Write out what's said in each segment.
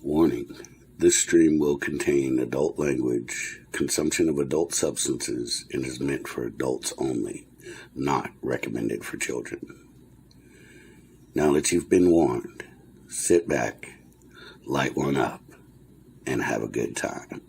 Warning: this stream will contain adult language, consumption of adult substances, and is meant for adults only, not recommended for children. Now that you've been warned, sit back, light one up, and have a good time.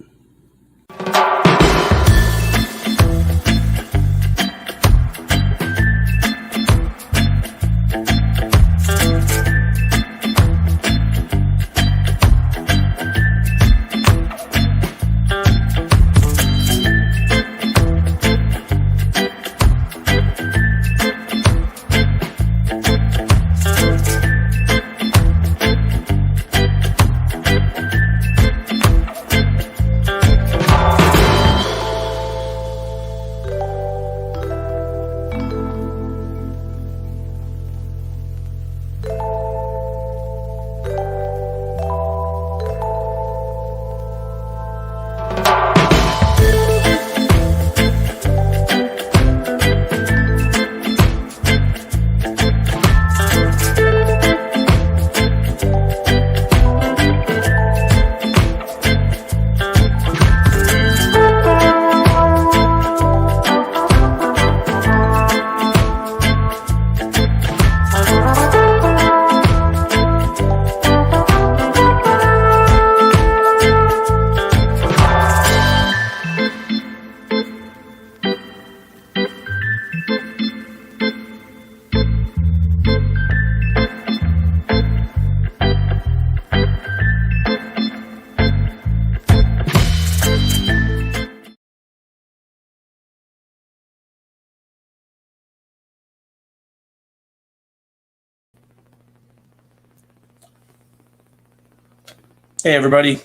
Hey everybody,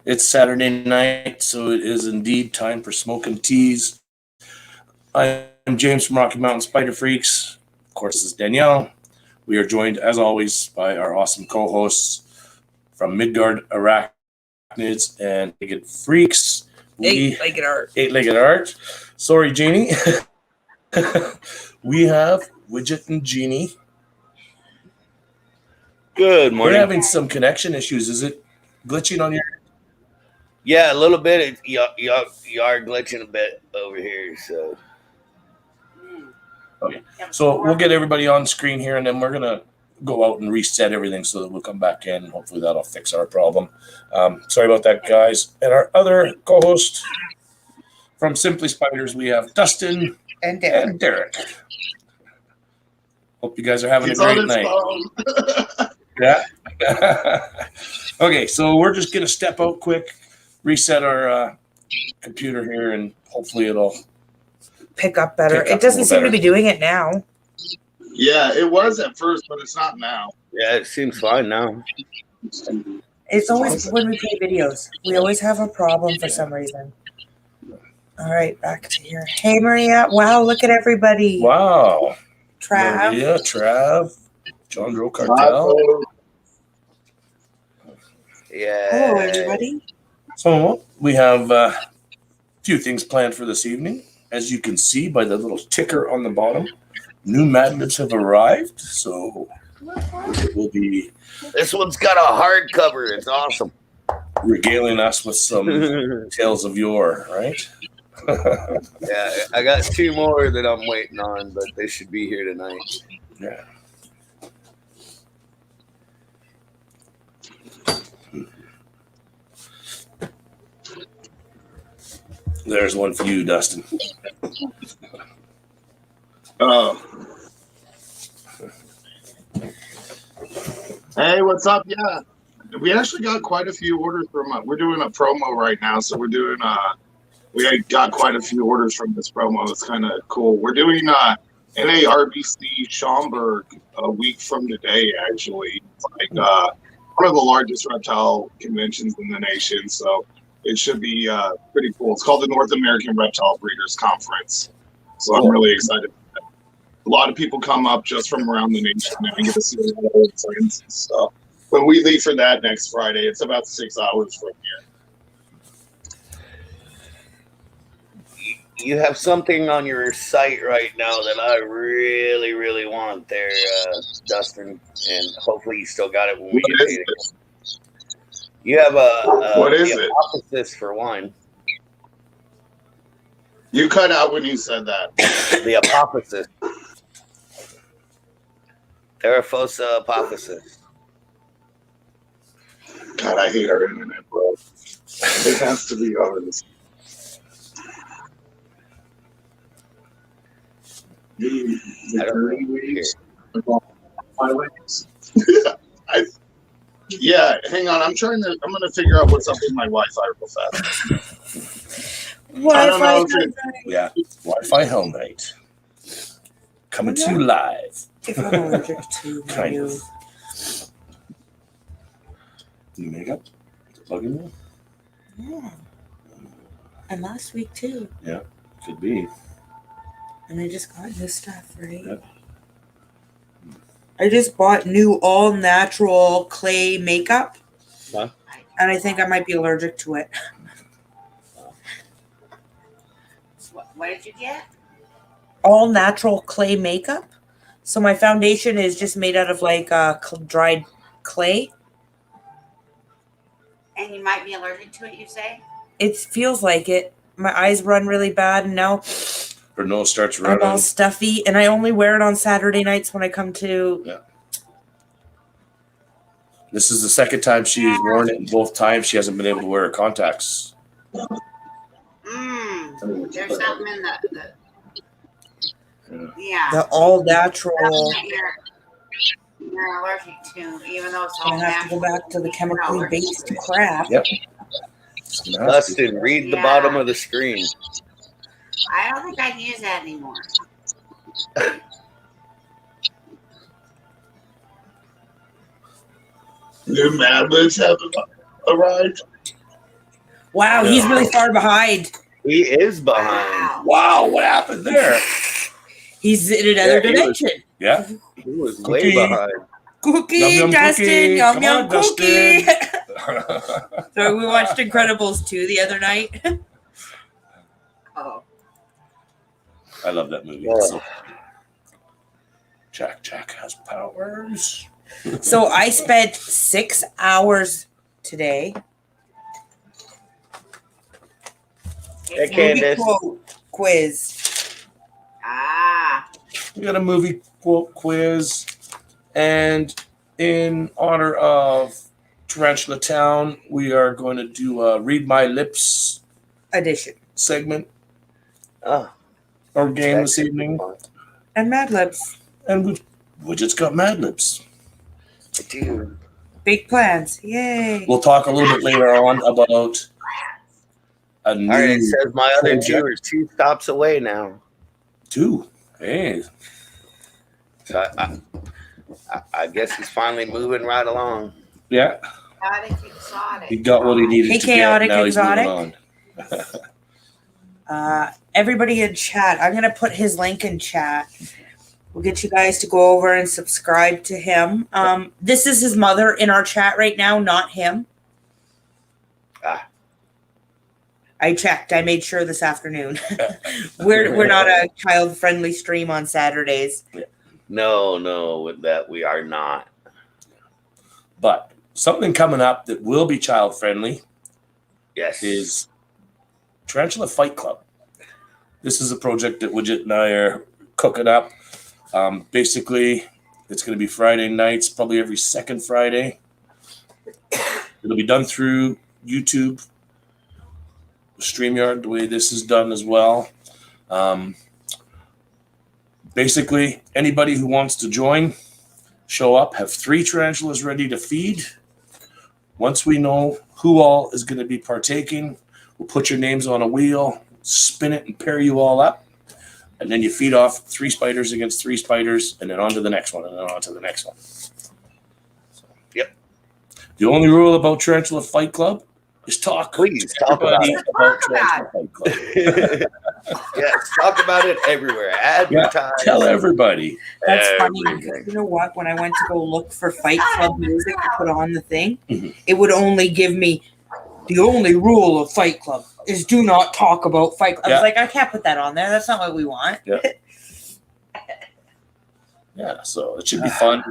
it's Saturday night, so it is indeed time for Smoking Teas. I'm James from Rocky Mountain Spider Freaks. Of course, this is Danielle. We are joined, as always, by our awesome co-hosts from Midgard Arachnids and Eight-Legged Freaks. Eight-Legged Art. Sorry, Jeannie. We have Widget and Jeannie. Good morning. We're having some connection issues. Is it glitching on your? Yeah, a little bit. You are glitching a bit over here. So okay, so we'll get everybody on screen here, and then we're gonna go out and reset everything so that we'll come back in. Hopefully that'll fix our problem. Sorry about that, guys. And our other co-host from Simply Spiders, we have Dustin and Derek. Hope you guys are having a great night. Yeah. Okay, so we're just going to step out quick, reset our computer here, and hopefully it'll pick up better. It doesn't seem to be doing it now. Yeah, it was at first, but it's not now. Yeah, it seems fine now. It's always when we play videos. We always have a problem for some reason. All right, back to here. Hey, Maria. Wow, look at everybody. Wow. Trav. Maria, Trav, John Rowe Cartel. Yeah. Hello, everybody. So we have a few things planned for this evening. As you can see by the little ticker on the bottom, new Mad Libs have arrived. So it will be. This one's got a hardcover. It's awesome. Regaling us with some tales of yore, right? Yeah, I got two more that I'm waiting on, but they should be here tonight. Yeah. There's one for you, Dustin. Oh. Hey, what's up? Yeah, we actually got quite a few orders from. We're doing a promo right now, so we're doing. We got quite a few orders from this promo. It's kind of cool. We're doing NARBC Schaumburg a week from today. Actually, it's like one of the largest reptile conventions in the nation. So it should be pretty cool. It's called the North American Reptile Breeders Conference. So I'm really excited. A lot of people come up just from around the nation and get to see a lot of old friends and stuff. When we leave for that next Friday, it's about 6 hours from here. You have something on your site right now that I really, really want there, Dustin, and hopefully you still got it when we get it. You have a What is the it? hypothesis for one. You cut out when you said that. The apophysis. Theraphosa apophysis. God, I hate our internet, bro. It has to be ours. I don't know. Yeah, hang on. I'm gonna figure out what's up with my Wi-Fi real fast. I don't know if it, Yeah, Wi-Fi Hell Night. Coming to you live. If I'm allergic to Kind you. of. New makeup? Bugging you? Yeah. And last week too. Could be. And I just got new stuff, right? Yep. I just bought new all natural clay makeup. Huh? And I think I might be allergic to it. What did you get? All natural clay makeup. So my foundation is just made out of like dried clay. And you might be allergic to it, you say? It feels like it. My eyes run really bad, and now Her nose starts I'm all running. stuffy. And I only wear it on Saturday nights when I come to. This is the second time she's worn it, and both times she hasn't been able to wear her contacts. There's something in yeah. The all natural. Something that you're allergic to, even though it's all I have to go natural. back to the chemically based crap. Yep. Dustin, read the Yeah. bottom of the screen. I don't think I can use that anymore. new Mad Libs have arrived. Wow, he's really far behind. He is behind. Wow, what happened there? He's in another Yeah, he was- dimension. Yeah. He was Cookie. way behind. Cookie, Yum, yum, Dustin, cookie. yum Come yum on, cookie. Dustin. So we watched Incredibles 2 the other night. Oh. I love that movie. Yeah. So, Jack has powers. So I spent 6 hours today. Hey, It's Candace. Quote quiz. We got a movie quote quiz, and in honor of Tarantula Town, we are going to do a Read My Lips Edition. segment Oh, or game this that's evening. fun. And Mad Libs. And we just got Mad Libs. Dude. Big plans. Yay. We'll talk a little bit later on about a new All right, it says my other project. two are 2 stops away now. two. Hey, So I guess he's finally moving right along. yeah, Chaotic exotic. he got what he needed Hey, to Chaotic get. Now Exotic. he's moving on. Everybody in chat, I'm going to put his link in chat. We'll get you guys to go over and subscribe to him. This is his mother in our chat right now, not him. Ah. I checked. I made sure this afternoon. We're not a child-friendly stream on Saturdays. No, with that we are not. But something coming up that will be child friendly Yes. is Tarantula Fight Club. This is a project that Widget and I are cooking up. Basically, it's going to be Friday nights, probably every second Friday. It'll be done through YouTube, StreamYard, the way this is done as well. Basically, anybody who wants to join, show up, have 3 tarantulas ready to feed. Once we know who all is going to be partaking, we'll put your names on a wheel, spin it, and pair you all up. And then you feed off 3 spiders against 3 spiders, and then on to the next one, and then on to the next one. Yep. The only rule about Tarantula Fight Club is talk. Please to talk about everybody it. about Talk about Tarantula Fight Club. Yes, talk about it everywhere. Advertise. Tell everybody. That's funny everything. because you know what? When I went to go look for Fight Club music to put on the thing, Mhm. it would only give me the only rule of Fight Club is do not talk about Fight Club. I Yeah. was like, I can't put that on there. That's not what we want. Yeah, so it should be fun.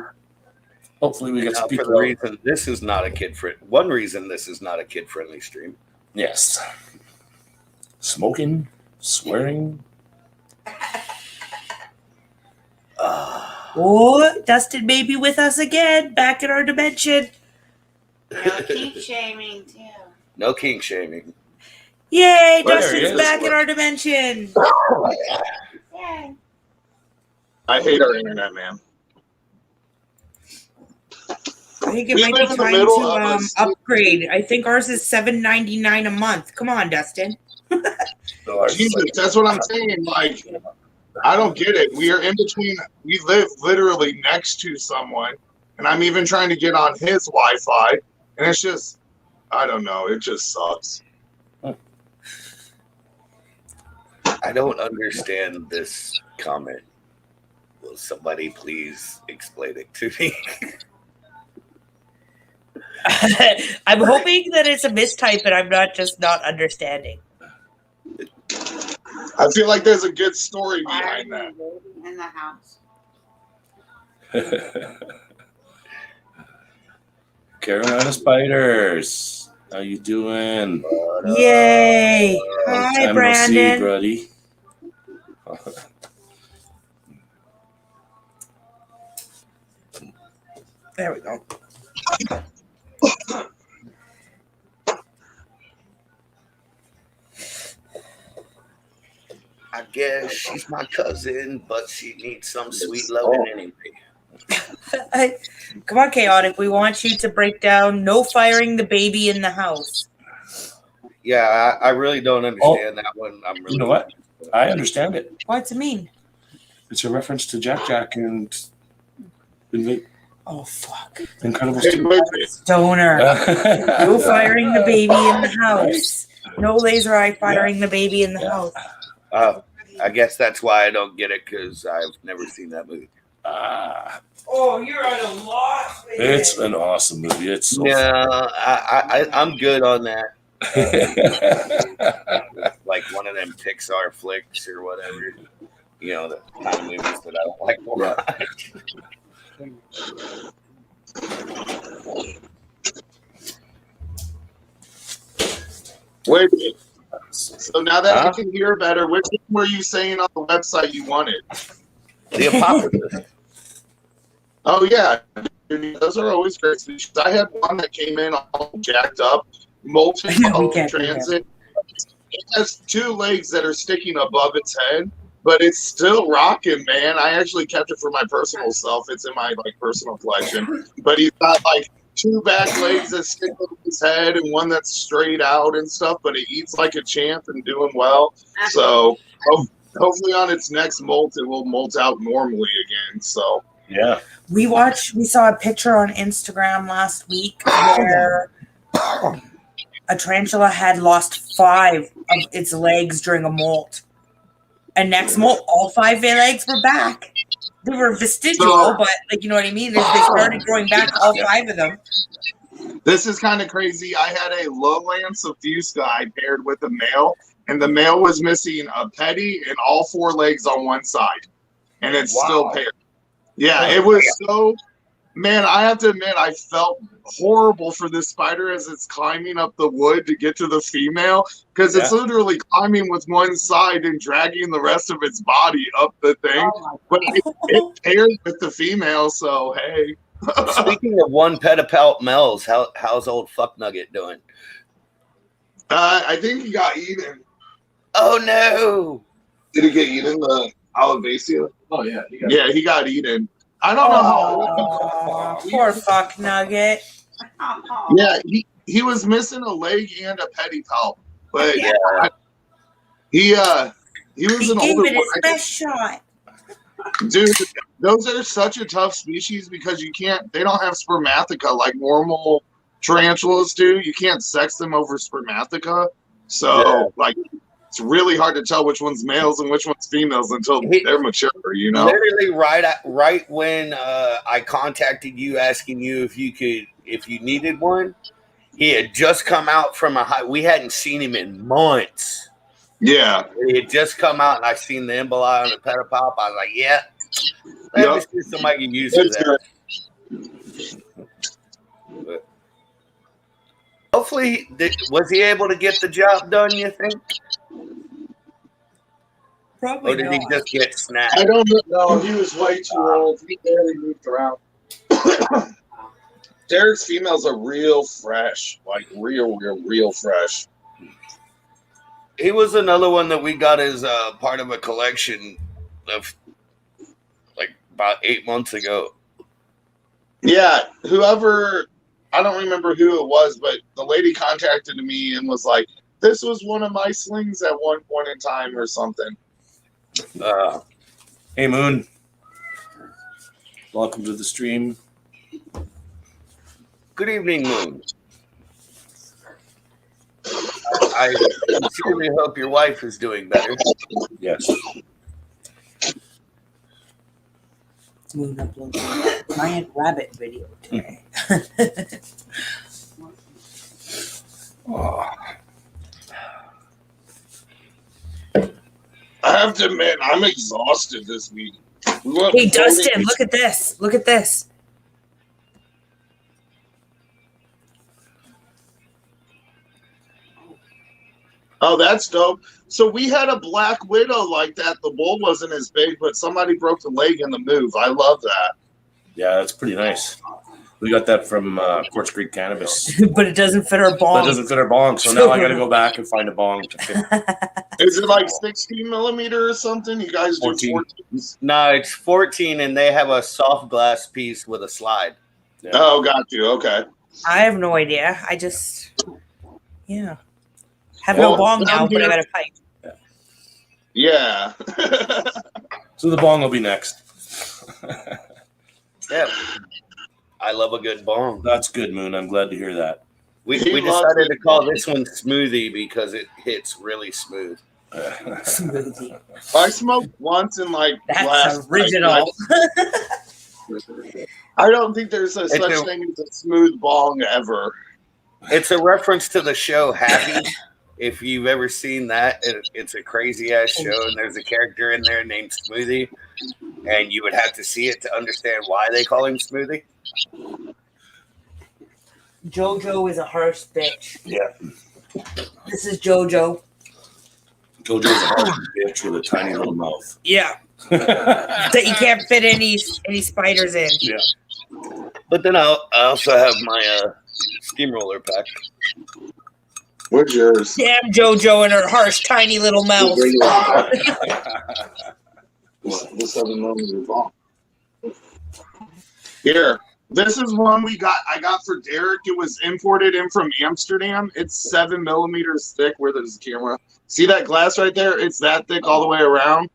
Hopefully, we get Now, some for people. the reason this is not a one reason this is not a kid-friendly stream. Yes. Smoking, swearing. Oh, Dustin may be with us again, back in our dimension. No kink shaming too. No kink shaming. Yay, Well, there he Dustin's is. back in our dimension. Yay. I hate our internet, man. I think it We might live be in the time middle to of a upgrade. I think ours is $7.99 a month. Come on, Dustin. So ours is Jesus, like- that's what I'm saying. Like, I don't get it. We are in between. We live literally next to someone, and I'm even trying to get on his Wi-Fi, and it's just, I don't know. It just sucks. I don't understand this comment. Will somebody please explain it to me? I'm hoping that it's a mistype and I'm not just not understanding. I feel like there's a good story Fire behind that. in the house. Carolina Spiders. How you doing? Yay. Long Hi, time no see, Brandon. buddy. There we go. I guess she's my cousin, but she needs some sweet loving anyway. Come on, Chaotic. We want you to break down no firing the baby in the house. Yeah, I really don't understand that one. I'm really You know what? I understand it. What's it mean? It's a reference to Jack Jack and Oh, fuck. Incredible Hey, Steve. wait, Stoner. No No firing the baby in the house. No laser eye firing the baby in the house. I guess that's why I don't get it, because I've never seen that movie. Oh, you're at a loss. It's an awesome movie. It's so No, I'm good on that. Like one of them Pixar flicks or whatever. You know, the kind of movies that I don't like to watch. wait. So now that Huh? I can hear better, which one were you saying on the website you wanted? The Apocalypse. Oh yeah, dude, those are always great speeches. I had one that came in all jacked up, molten We can't do that. transit. It has two legs that are sticking above its head, but it's still rocking, man. I actually kept it for my personal self. It's in my personal collection. But he's got two back legs that stick over his head and one that's straight out and stuff. But it eats like a champ and doing well. So hopefully on its next molt, it will molt out normally again. So. yeah. We saw a picture on Instagram last week where a tarantula had lost 5 of its legs during a molt. And next molt, all 5 of their legs were back. They were vestigial, but you know what I mean? They started growing back, all 5 of them. This is kind of crazy. I had a lowland suffuse guy paired with a male, and the male was missing a petty and all 4 legs on one side. And it's still paired. Yeah, it was so, man, I have to admit, I felt horrible for this spider as it's climbing up the wood to get to the female, because it's literally climbing with one side and dragging the rest of its body up the thing. But it paired with the female, so hey. Speaking of one petapelt males, how's old fuck nugget doing? I think he got eaten. Oh no! Did he get eaten? The Olivacia? Oh yeah, He got eaten. I don't know how. Oh, poor fuck nugget. Yeah, he was missing a leg and a pedipalp, but he was He an gave older it one. his best shot. Dude, those are such a tough species because they don't have spermatheca like normal tarantulas do. You can't sex them over spermatheca. So it's really hard to tell which one's males and which one's females until they're mature, you know? Literally right when I contacted you asking you if you needed one, he had just come out from we hadn't seen him in months. Yeah. He had just come out and I seen the emboli on the pedipalp. I was like, yeah. Let me see if somebody can use That's that. good. Hopefully, was he able to get the job done, you think? Probably Or did he not. just get snapped? I don't know. He was way too old. He barely moved around. Derek's females are real fresh, like real fresh. He was another one that we got as part of a collection of like about 8 months ago. Yeah, whoever, I don't remember who it was, but the lady contacted me and was like, "This was one of my slings at one point in time," or something. Hey, Moon. Welcome to the stream. Good evening, Moon. I sincerely hope your wife is doing better. Yes. Moon uploaded a giant rabbit video today. Oh, I have to admit, I'm exhausted this week. We went Hey, bowling- Dustin, look at this. Look at this. Oh, that's dope. So we had a black widow like that. The bull wasn't as big, but somebody broke the leg in the move. I love that. yeah, that's pretty nice. We got that from Quartz Creek Cannabis. But it doesn't fit our That bong. doesn't fit our bong, so now I got to go back and find a bong to fit. Is it like 16 millimeter or something? You guys do 14. 14s? No, it's 14, and they have a soft glass piece with a slide. Yeah. Oh, got you. Okay. I have no idea. I just, yeah. Have Well, no bong down now, but I here- got a pipe. Yeah. So the bong will be next. Yeah, I love a good bong. That's good, Moon. I'm glad to hear that. We He loves decided to it. call this one Smoothie because it hits really smooth. Smoothie. I smoked once in like That's last original. I don't think there's a such a- thing as a smooth bong ever. It's a reference to the show Happy. If you've ever seen that, it's a crazy ass show, and there's a character in there named Smoothie, and you would have to see it to understand why they call him Smoothie. JoJo is a harsh bitch. Yeah. This is JoJo. JoJo's a hard bitch with a tiny little mouth. Yeah. Yeah. That you can't fit any spiders in. But then I also have my steamroller pack. What's yours? Damn JoJo and her harsh, tiny little mouth. The 7 millimeter bong. Here. This is one I got for Derek. It was imported in from Amsterdam. It's 7 millimeters thick. Where there's the camera. See that glass right there? It's that thick all the way around.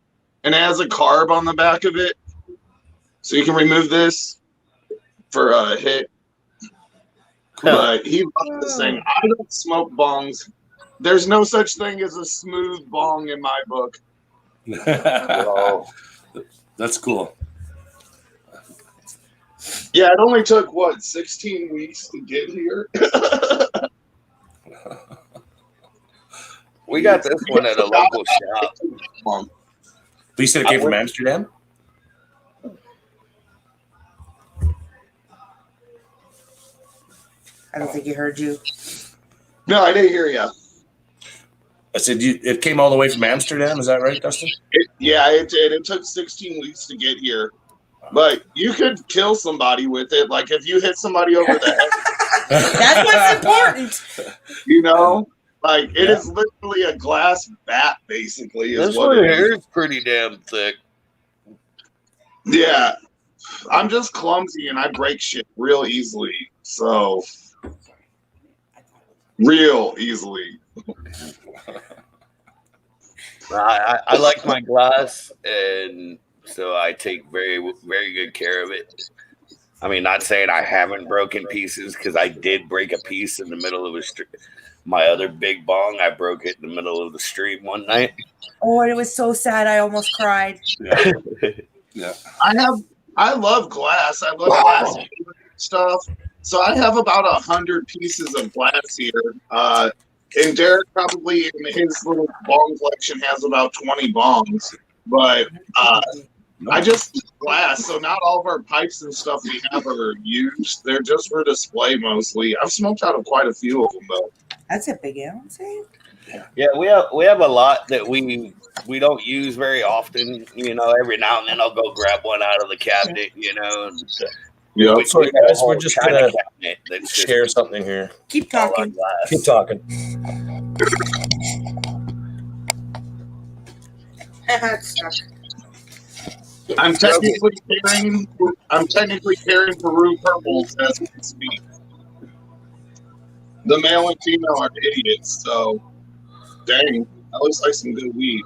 And it has a carb on the back of it. So you can remove this for a hit. But he loves this thing. I don't smoke bongs. There's no such thing as a smooth bong in my book. That's cool. Yeah, it only took 16 weeks to get here. We got this one at a local shop. But you said it came from Amsterdam? I don't think he heard you. No, I didn't hear you. I said it came all the way from Amsterdam. Is that right, Dustin? It did. It took 16 weeks to get here. But you could kill somebody with it. Like if you hit somebody over the head, That's what's important. you know? Like it is literally a glass bat, basically, is This what one it is. here is pretty damn thick. Yeah. I'm just clumsy and I break shit real easily. So real easily. I like my glass, and so I take very, very good care of it. I mean, not saying I haven't broken pieces, because I did break a piece in the middle of a stream. My other big bong, I broke it in the middle of the stream one night. Oh, and it was so sad. I almost cried. Yeah. I love glass. I love glass stuff. So I have about 100 pieces of glass here. And Derek probably in his little bong collection has about 20 bongs. But I just use glass, so not all of our pipes and stuff we have are used. They're just for display mostly. I've smoked out of quite a few of them though. That's a big ounce, eh? Yeah, we have a lot that we don't use very often. You know, every now and then I'll go grab one out of the cabinet. You know, and Yeah. we Sorry, got a guys, we're whole just China gonna cabinet that's just Share something here. Keep all on talking. glass. Keep talking. I'm technically carrying Peru purples as we speak. The male and female are idiots, so dang, that looks like some good weed.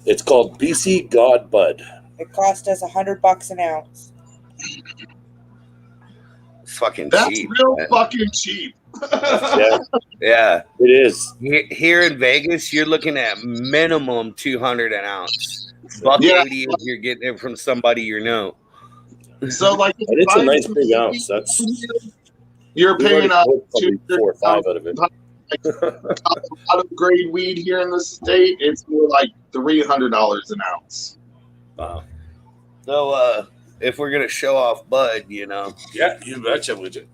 It's called BC God Bud. It cost us $100 an ounce. It's fucking That's cheap. real man. fucking cheap. Yeah, Yeah, it is. here in Vegas, you're looking at minimum 200 an ounce. $1.80 Yeah. if you're getting it from somebody you know. So like, And it's a nice big ounce. That's you're we've already paying up smoked probably 4 or 5 out of it. out of grade weed here in the state. It's more like $300 an ounce. Wow. So if we're gonna show off Bud, you know. Yeah, you betcha, would you?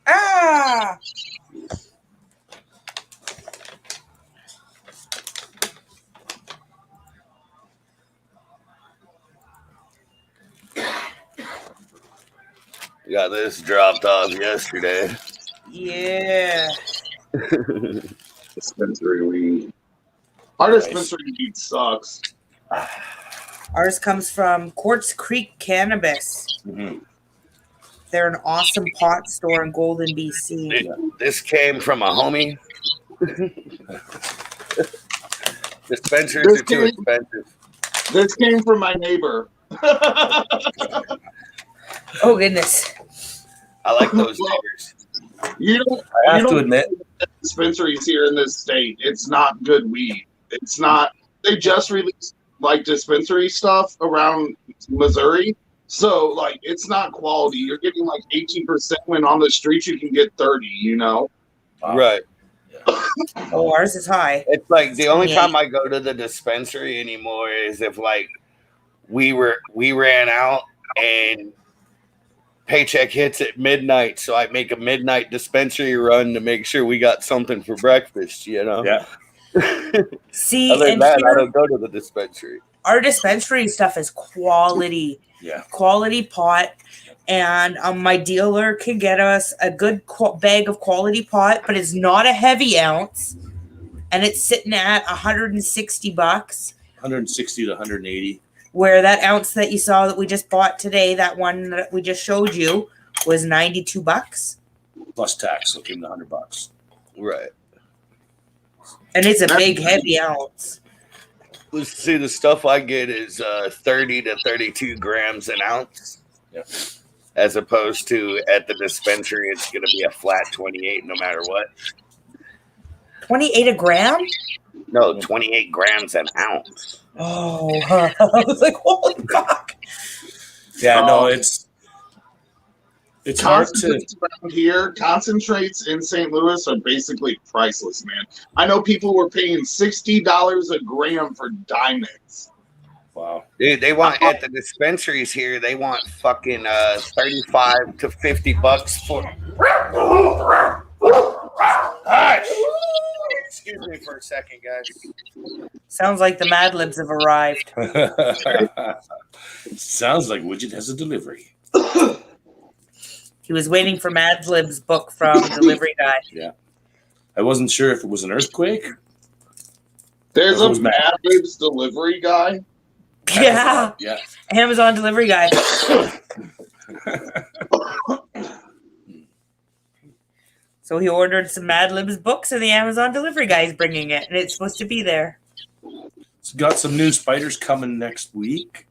Ah! Got this dropped off yesterday. Yeah. Dispensary weed. Our dispensary weed sucks. Ours comes from Quartz Creek Cannabis. Mm-hmm. They're an awesome pot store in Golden, BC. This came from a homie. Dispensaries This are too came- expensive. This came from my neighbor. Oh, goodness. I like those neighbors. You don't I have You to don't- admit, dispensaries here in this state. It's not good weed. It's not. They just released like dispensary stuff around Missouri, so like it's not quality. You're getting like 18% when on the street you can get 30. You know. Wow. Right. Oh, ours is high. It's like the only Yeah. time I go to the dispensary anymore is if like we ran out and paycheck hits at midnight, so I make a midnight dispensary run to make sure we got something for breakfast, you know. yeah. See, Other than and that, I here, don't go to the dispensary. our dispensary stuff is quality. Yeah. Quality pot. And my dealer can get us a good bag of quality pot, but it's not a heavy ounce. And it's sitting at $160. 160 to 180. Where that ounce that you saw that we just bought today, that one that we just showed you, was $92. Plus tax, so it came to $100. Right. And it's a big, heavy ounce. Let's see, the stuff I get is 30 to 32 grams an ounce. Yeah. As opposed to at the dispensary, it's going to be a flat 28 no matter what. 28 a gram? No, 28 grams an ounce. Oh, I was like, holy fuck. Yeah, no, it's hard to. Concentrates around here, concentrates in St. Louis are basically priceless, man. I know people were paying $60 a gram for diamonds. Wow. Dude, they want at the dispensaries here, they want fucking 35 to 50 bucks for. Hush! Excuse me for a second, guys. Sounds like the Mad Libs have arrived. Sounds like Widget has a delivery. He was waiting for Mad Lib's book from Delivery Guy. I wasn't sure if it was an earthquake. There's Who's a Mad Mad Libs delivery guy. Yeah, Yeah. Amazon Delivery Guy. So he ordered some Mad Libs books, and the Amazon Delivery Guy is bringing it, and it's supposed to be there. It's got some new spiders coming next week.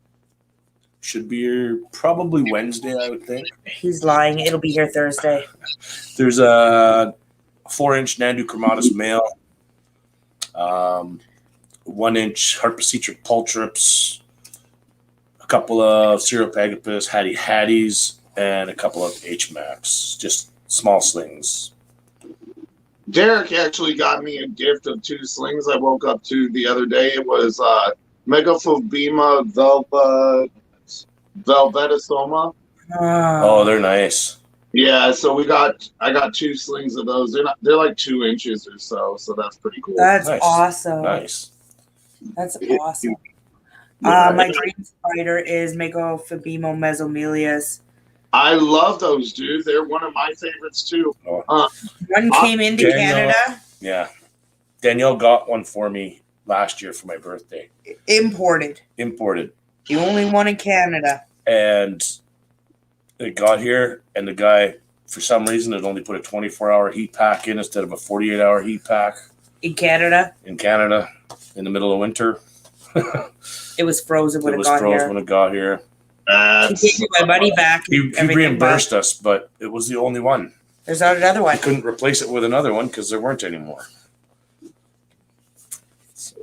Should be here probably Wednesday, I would think. He's lying. It'll be here Thursday. There's a 4-inch Nandu Chromatus male, 1-inch Harpasichra pultrips, a couple of Ceropagapus Hatties, and a couple of H-Maps. Just small slings. Derek actually got me a gift of 2 slings I woke up to the other day. It was Megaphobema velvetisoma. Oh, they're nice. Yeah, so I got 2 slings of those. They're like 2 inches or so that's pretty cool. That's Nice. awesome. Nice. That's awesome. Yeah. My dream spider is Megaphobema mesomelius. I love those, dude. They're one of my favorites too. One came into Daniel. Canada, Yeah. Danielle got one for me last year for my birthday. imported. Imported. The only one in Canada. And it got here, and the guy, for some reason, had only put a 24-hour heat pack in instead of a 48-hour heat pack In Canada, in Canada in the middle of winter. it was frozen when It it was got frozen here. when it got here. He gave me my money back. He everything reimbursed us, but it was the only one. back. There's not another I one. couldn't replace it with another one because there weren't anymore. So,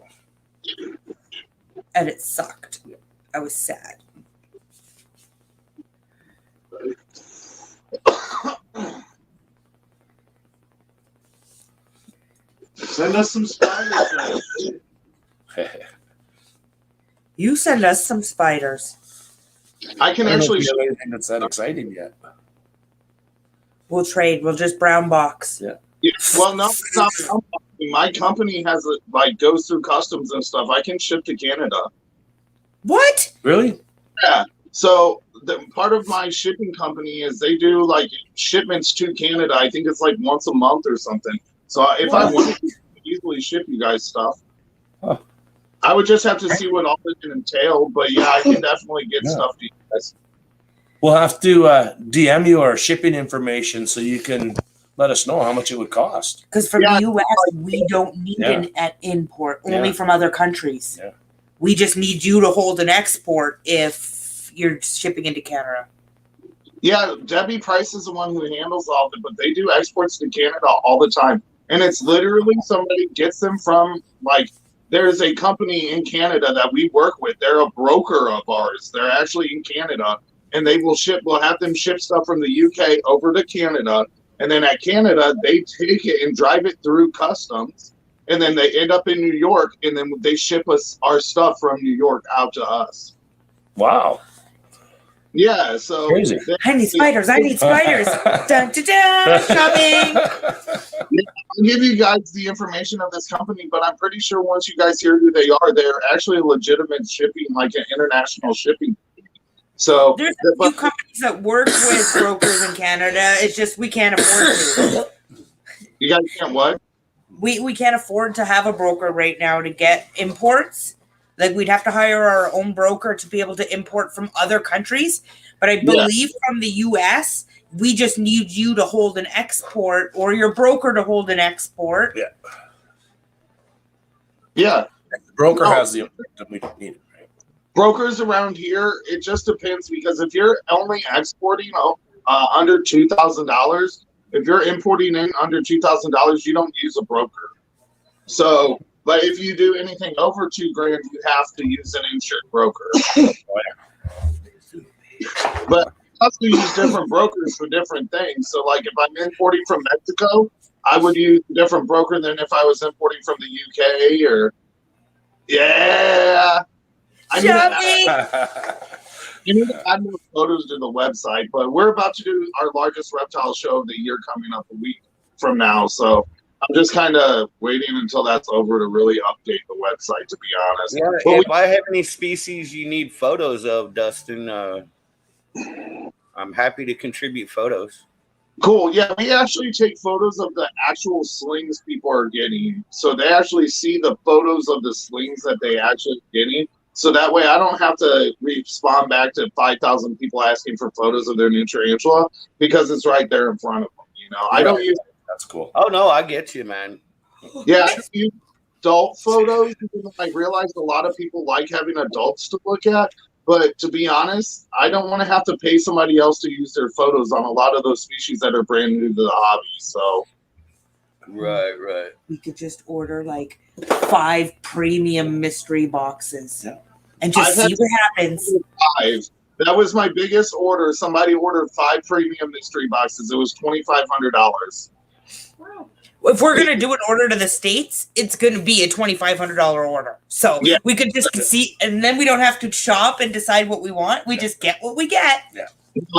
And it sucked. I was sad. Send us some spiders. You send us some spiders. I can I don't know actually if you have anything that's that exciting yet. We'll trade. We'll just brown box. Yeah, well, no, it's not my company. My company has goes through customs and stuff. I can ship to Canada. What? Really? Yeah. So the part of my shipping company is they do like shipments to Canada. I think it's like once a month or something. So if I wanted to easily ship you guys stuff, Huh. I would just have to see what all it can entail. But yeah, I can definitely get Yeah. stuff to you guys. We'll have to DM you our shipping information so you can let us know how much it would cost. Because from Yeah. the U.S., we don't need Yeah. an import, only Yeah. from other countries. Yeah. We just need you to hold an export if you're shipping into Canada. Yeah, Debbie Price is the one who handles all of it, but they do exports to Canada all the time. And it's literally somebody gets them from there's a company in Canada that we work with. They're a broker of ours. They're actually in Canada, and we'll have them ship stuff from the UK over to Canada. And then at Canada, they take it and drive it through customs. And then they end up in New York, and then they ship us our stuff from New York out to us. Wow. Yeah, so Crazy. I need spiders. I need spiders. Dun, dun, dun, shopping. I'll give you guys the information of this company, but I'm pretty sure once you guys hear who they are, they're actually a legitimate shipping, like an international shipping. So There's a few companies that work with brokers in Canada. It's just we can't afford to. you guys can't what? We can't afford to have a broker right now to get imports. Like we'd have to hire our own broker to be able to import from other countries. But I believe from the US, we just need you to hold an export or your broker to hold an export. Yeah. Yeah. The broker Oh. has the we don't need it, right? Brokers around here, it just depends because if you're only exporting under $2,000, if you're importing in under $2,000, you don't use a broker. So, but if you do anything over $2,000, you have to use an insured broker. But I also use different brokers for different things. So, like if I'm importing from Mexico, I would use a different broker than if I was importing from the UK or. Yeah. I need to add more photos to the website, but we're about to do our largest reptile show of the year coming up a week from now. So I'm just kind of waiting until that's over to really update the website, to be honest. Yeah, But if I have any species you need photos of, Dustin, I'm happy to contribute photos. cool. Yeah, we actually take photos of the actual slings people are getting. So they actually see the photos of the slings that they actually getting. So that way I don't have to respond back to 5,000 people asking for photos of their new tarantula because it's right there in front of them. You know, I don't use. That's cool. Oh no, I get you, man. Yeah, I use adult photos because I realized a lot of people like having adults to look at. But to be honest, I don't want to have to pay somebody else to use their photos on a lot of those species that are brand new to the hobby. So, Right. We could just order like 5 premium mystery boxes and just I've had see what happens. 5. That was my biggest order. Somebody ordered 5 premium mystery boxes. It was $2,500. If we're gonna do an order to the States, it's gonna be a $2,500 order. So Yeah. we could just see, and then we don't have to shop and decide what we want. We just get what we get.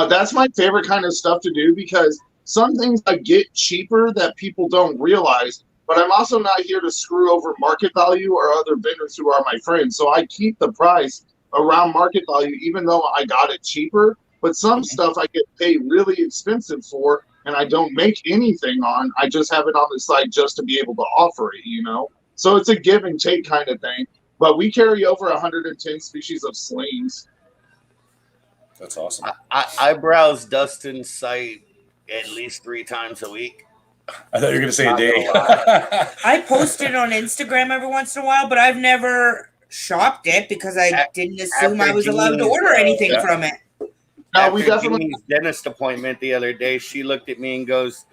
That's my favorite kind of stuff to do because some things I get cheaper that people don't realize, but I'm also not here to screw over market value or other vendors who are my friends. So I keep the price around market value, even though I got it cheaper. But some stuff I get paid really expensive for, and I don't make anything on. I just have it on the site just to be able to offer it, you know? So it's a give and take kind of thing. But we carry over 110 species of slings. That's awesome. I browse Dustin's site at least 3 times a week. I thought you were going to say a Not day. gonna I post it on Instagram every once in a while, but I've never shopped it because I didn't assume I was allowed to order anything from it. No, we After definitely. Jeannie's dentist appointment the other day, she looked at me and goes,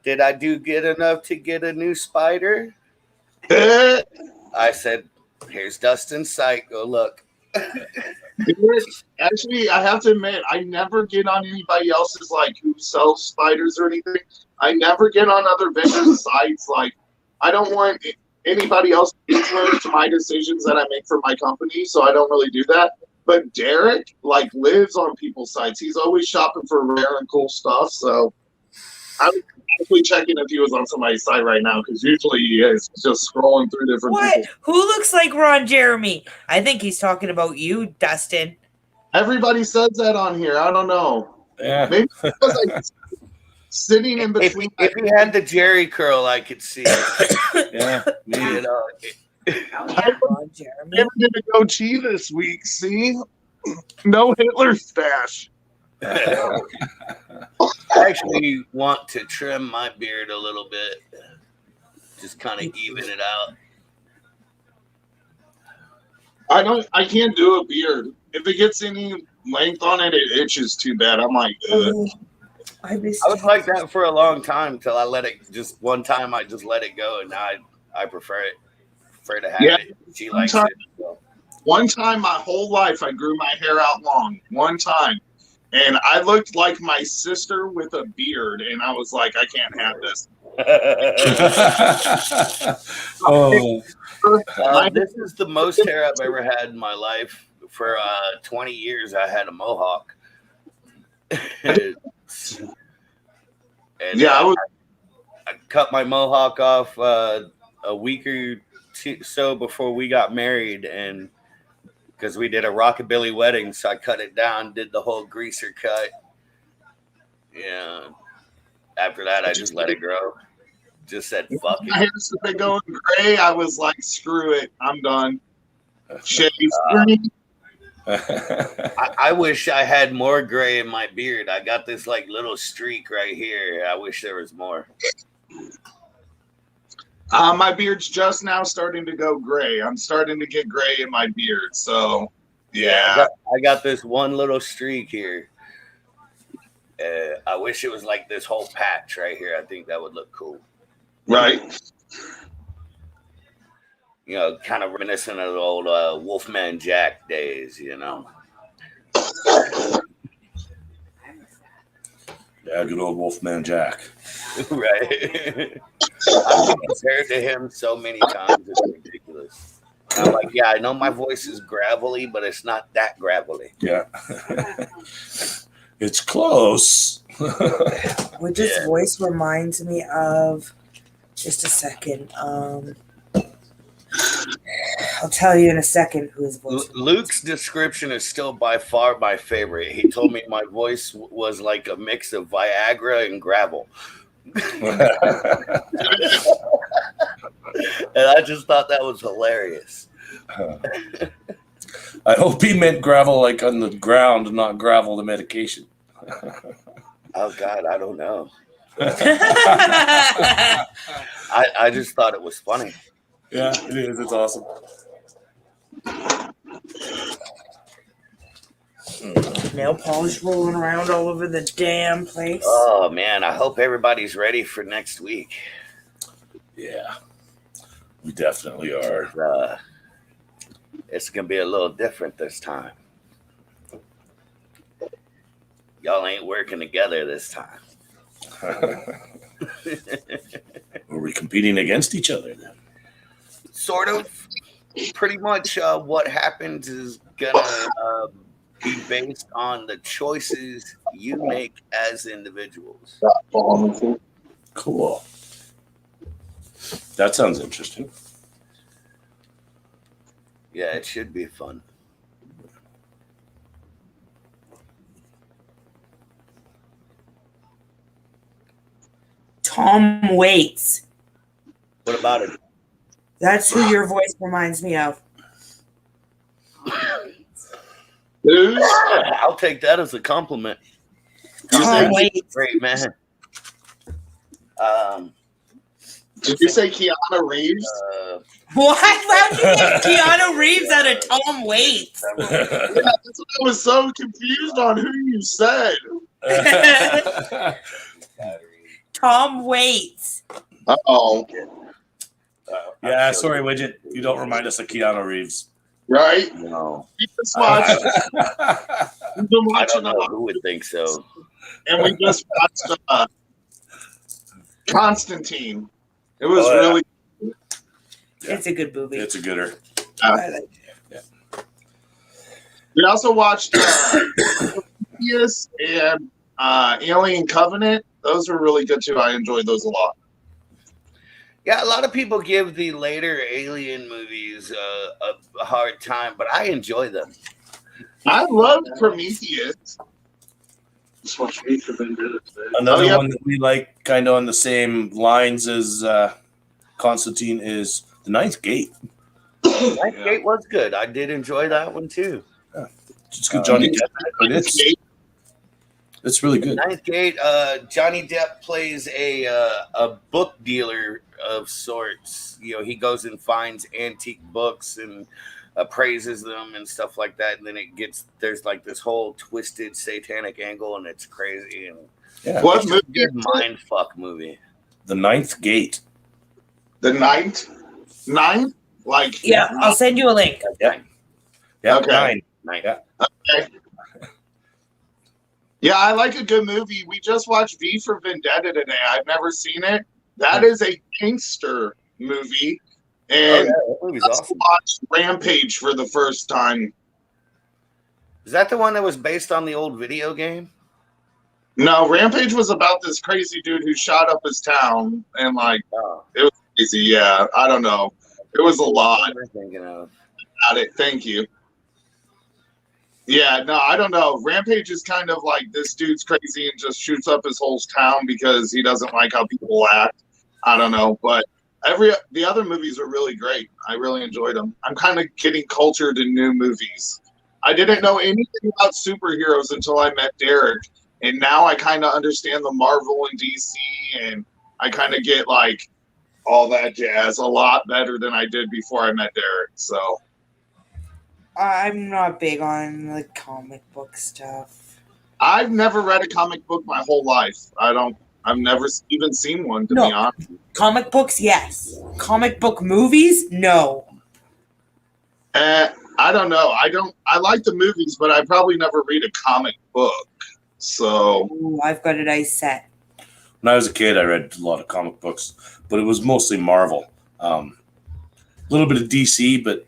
"Did I do good enough to get a new spider?" I said, "Here's Dustin's site. Go look." Actually, I have to admit, I never get on anybody else's like who sells spiders or anything. I never get on other vendors' sites. Like, I don't want anybody else to influence my decisions that I make for my company, so I don't really do that. But Derek like lives on people's sites. He's always shopping for rare and cool stuff. So I was actually checking if he was on somebody's site right now because usually he is just scrolling through different What? people. Who looks like Ron Jeremy? I think he's talking about you, Dustin. Everybody says that on here. I don't know. Yeah. Maybe because like sitting in If between. he had the Jerry curl, I could see it. Yeah. You know, Ron Jeremy. Never did a goatee this week. See, no Hitler stash. I actually want to trim my beard a little bit, just kind of even it out. I can't do a beard. If it gets any length on it, it itches too bad. I'm like, ugh. Oh, I missed I was like that for a long time till I let it. Just one time, I just let it go, and now I prefer it. Prefer to have Yeah. it. She likes Sometimes- it. So. One time, my whole life, I grew my hair out long. One time. And I looked like my sister with a beard, and I was like, I can't have this. Oh, This is the most hair I've ever had in my life. For 20 years, I had a mohawk. And, Yeah, I cut my mohawk off a week or two so before we got married, and because we did a rockabilly wedding, so I cut it down, did the whole greaser cut. Yeah. After that, I just let it grow. Just said, "Fuck my it." hair started going gray. I was like, screw it. I'm done. Shave green. I wish I had more gray in my beard. I got this like little streak right here. I wish there was more. My beard's just now starting to go gray. I'm starting to get gray in my beard. So, yeah. I got this one little streak here. I wish it was like this whole patch right here. I think that would look cool. Right. You know, kind of reminiscent of the old Wolfman Jack days, you know. yeah, good old Wolfman Jack. Right. I've been compared to him so many times, it's ridiculous. I'm like, yeah, I know my voice is gravelly, but it's not that gravelly. Yeah. It's close. Which his Yeah. voice reminds me of. Just a second. I'll tell you in a second who his voice. Luke's description is still by far my favorite. He told me my voice was like a mix of Viagra and gravel. And I just thought that was hilarious. I hope he meant gravel like on the ground, not gravel the medication. Oh God, I don't know. I just thought it was funny. Yeah, it is. It's awesome. Nail polish rolling around all over the damn place. Oh man, I hope everybody's ready for next week. Yeah, we definitely are. It's gonna be a little different this time. Y'all ain't working together this time. Are we competing against each other then? Sort of. Pretty much what happens is gonna be based on the choices you make as individuals. Cool. That sounds interesting. Yeah, it should be fun. Tom Waits. What about it? That's who your voice reminds me of. Dude, I'll take that as a compliment. Tom Waits. Great man. did you say Keanu Reeves? What? How'd you get Keanu Reeves out of Tom Waits? Yeah, that's what I was so confused on who you said. Tom Waits. Oh, Yeah, sorry, Widget. You don't remind us of Keanu Reeves. right? No, We just watched, we've been I watching don't know who would think so. and we just watched Constantine. It was Oh, yeah. really It's a good movie. It's a gooder. I like it. We also watched Prometheus and Alien Covenant. Those were really good too. I enjoyed those a lot. Yeah, a lot of people give the later Alien movies a hard time, but I enjoy them. I loved Prometheus. Just watched Me for Vendetta today. Another Oh, yeah. one that we like, kind of on the same lines as Constantine, is The Ninth Gate. Ninth Gate was good. I did enjoy that one too. It's good, Johnny Depp. But it's really good. Ninth Gate, Johnny Depp plays a book dealer of sorts. You know, he goes and finds antique books and appraises them and stuff like that. And then there's like this whole twisted satanic angle, and it's crazy. And Yeah. What it's a movie? good mind fuck movie. The Ninth Gate. The ninth? Like Yeah, I'll send you a link. Yeah, Okay. 9. Ninth. Yeah. Yeah, I like a good movie. We just watched V for Vendetta today. I've never seen it. That is a gangster movie. Oh, And yeah, that movie's let's awesome. watch Rampage for the first time. Is that the one that was based on the old video game? No, Rampage was about this crazy dude who shot up his town and like Oh, it was crazy. Yeah, I don't know. It was a lot. what am I thinking of? Got it. Thank you. Yeah, no, I don't know. Rampage is kind of like this dude's crazy and just shoots up his whole town because he doesn't like how people act. I don't know, but the other movies are really great. I really enjoyed them. I'm kind of getting cultured in new movies. I didn't know anything about superheroes until I met Derek, and now I kind of understand the Marvel and DC, and I kind of get like all that jazz a lot better than I did before I met Derek. So. I'm not big on the comic book stuff. I've never read a comic book my whole life. I've never even seen one, to No. be honest. Comic books, yes. Comic book movies, no. I don't know. I like the movies, but I probably never read a comic book. So Ooh, I've got a nice set. When I was a kid, I read a lot of comic books, but it was mostly Marvel. A little bit of DC, but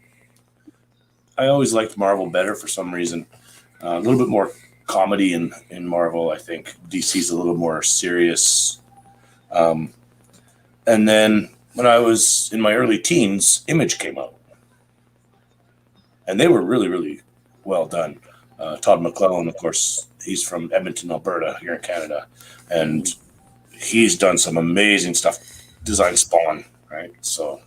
I always liked Marvel better for some reason. A little bit more comedy in Marvel, I think. DC's a little more serious. And then when I was in my early teens, Image came out. And they were really, really well done. Todd McClellan, of course, he's from Edmonton, Alberta, here in Canada. And he's done some amazing stuff. Designed Spawn, right? So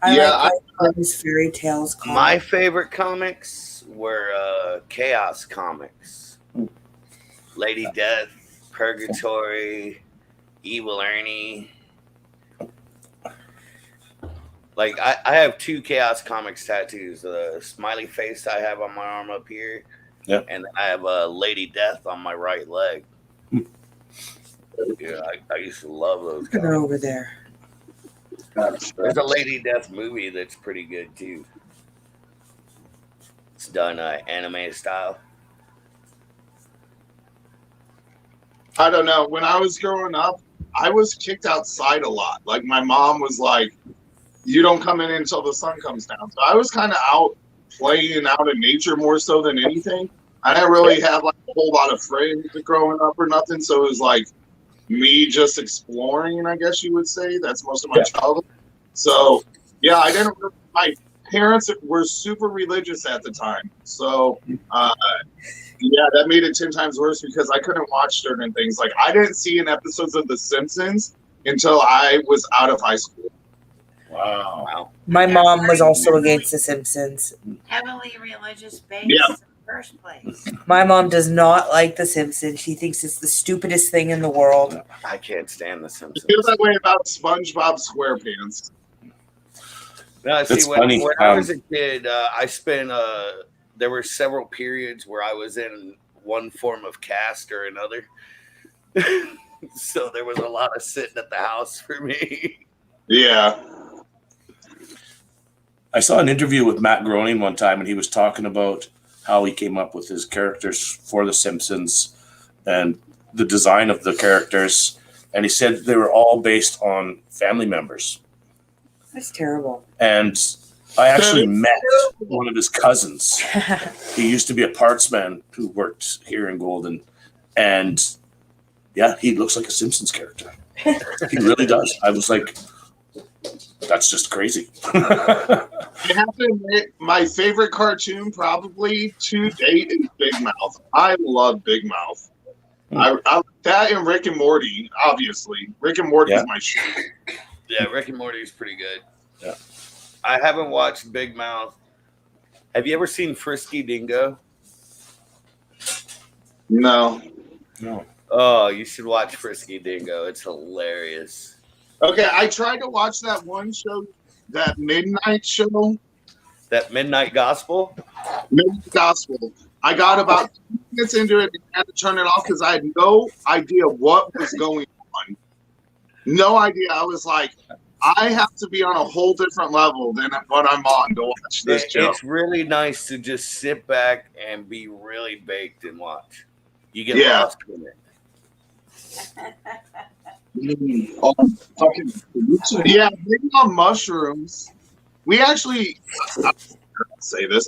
I Yeah, like those fairy tales. My favorite comics were Chaos Comics. Lady Death, Purgatory, Evil Ernie. Like I have 2 Chaos Comics tattoos. The smiley face I have on my arm up here. Yeah. And I have a Lady Death on my right leg. Yeah, I used to love those They're comics. over there. There's a Lady Death movie that's pretty good too. It's done anime style. I don't know. When I was growing up, I was kicked outside a lot. Like my mom was like, "You don't come in until the sun comes down." So I was kind of out playing out in nature more so than anything. I didn't really have like a whole lot of friends growing up or nothing. So it was like me just exploring, I guess you would say. That's most of my childhood. So yeah, I didn't. My parents were super religious at the time, so yeah, that made it 10 times worse because I couldn't watch certain things. Like I didn't see an episodes of The Simpsons until I was out of high school. Wow. My mom was also against The Simpsons. Heavily religious based Yeah. in the first place. My mom does not like The Simpsons. She thinks it's the stupidest thing in the world. I can't stand The I Simpsons. feel that way about SpongeBob SquarePants. No, see, That's when, funny. when I was a kid, I spent. There were several periods where I was in one form of cast or another, so there was a lot of sitting at the house for me. Yeah. I saw an interview with Matt Groening one time, and he was talking about how he came up with his characters for The Simpsons and the design of the characters. And he said they were all based on family members. That's terrible. And I actually met one of his cousins. He used to be a parts man who worked here in Golden. And yeah, he looks like a Simpsons character. He really does. I was like, that's just crazy. I have to admit, my favorite cartoon probably to date is Big Mouth. I love Big Mouth. That and Rick and Morty, obviously. Rick and Morty is my shit. Yeah, Rick and Morty is pretty good. Yeah. I haven't watched Big Mouth. Have you ever seen Frisky Dingo? No. No. Oh, you should watch Frisky Dingo. It's hilarious. Okay, I tried to watch that one show, that Midnight show, That Midnight Gospel? Midnight Gospel. I got about 2 minutes into it and had to turn it off because I had no idea what was going on. No idea. I was like, I have to be on a whole different level than what I'm on to watch this show. It's really nice to just sit back and be really baked and watch. You get Yeah. lost in it. Oh, fucking yeah, maybe on mushrooms. We actually, I'll say this.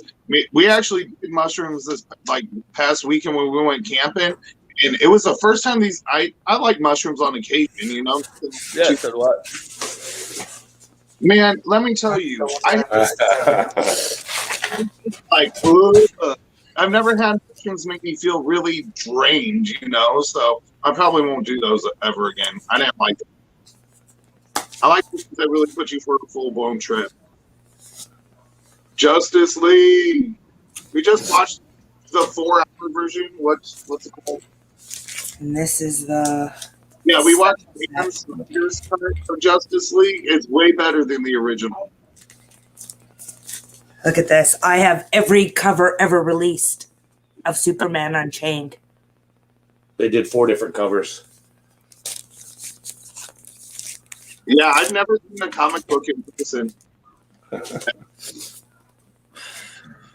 We actually did mushrooms this like past weekend when we went camping, and it was the first time these. I like mushrooms on occasion, you know. Yeah, so do I. Man, let me tell you, I've never had mushrooms make me feel really drained, you know. So I probably won't do those ever again. I didn't like them. I like them because they really put you for a full blown trip. Justice League. We just watched the 4-hour version. What's it called? And this is the Yeah, we watched Dan Snyder's cut of Justice League. It's way better than the original. look at this. I have every cover ever released of Superman Unchained. They did 4 different covers. Yeah, I've never seen a comic book in person.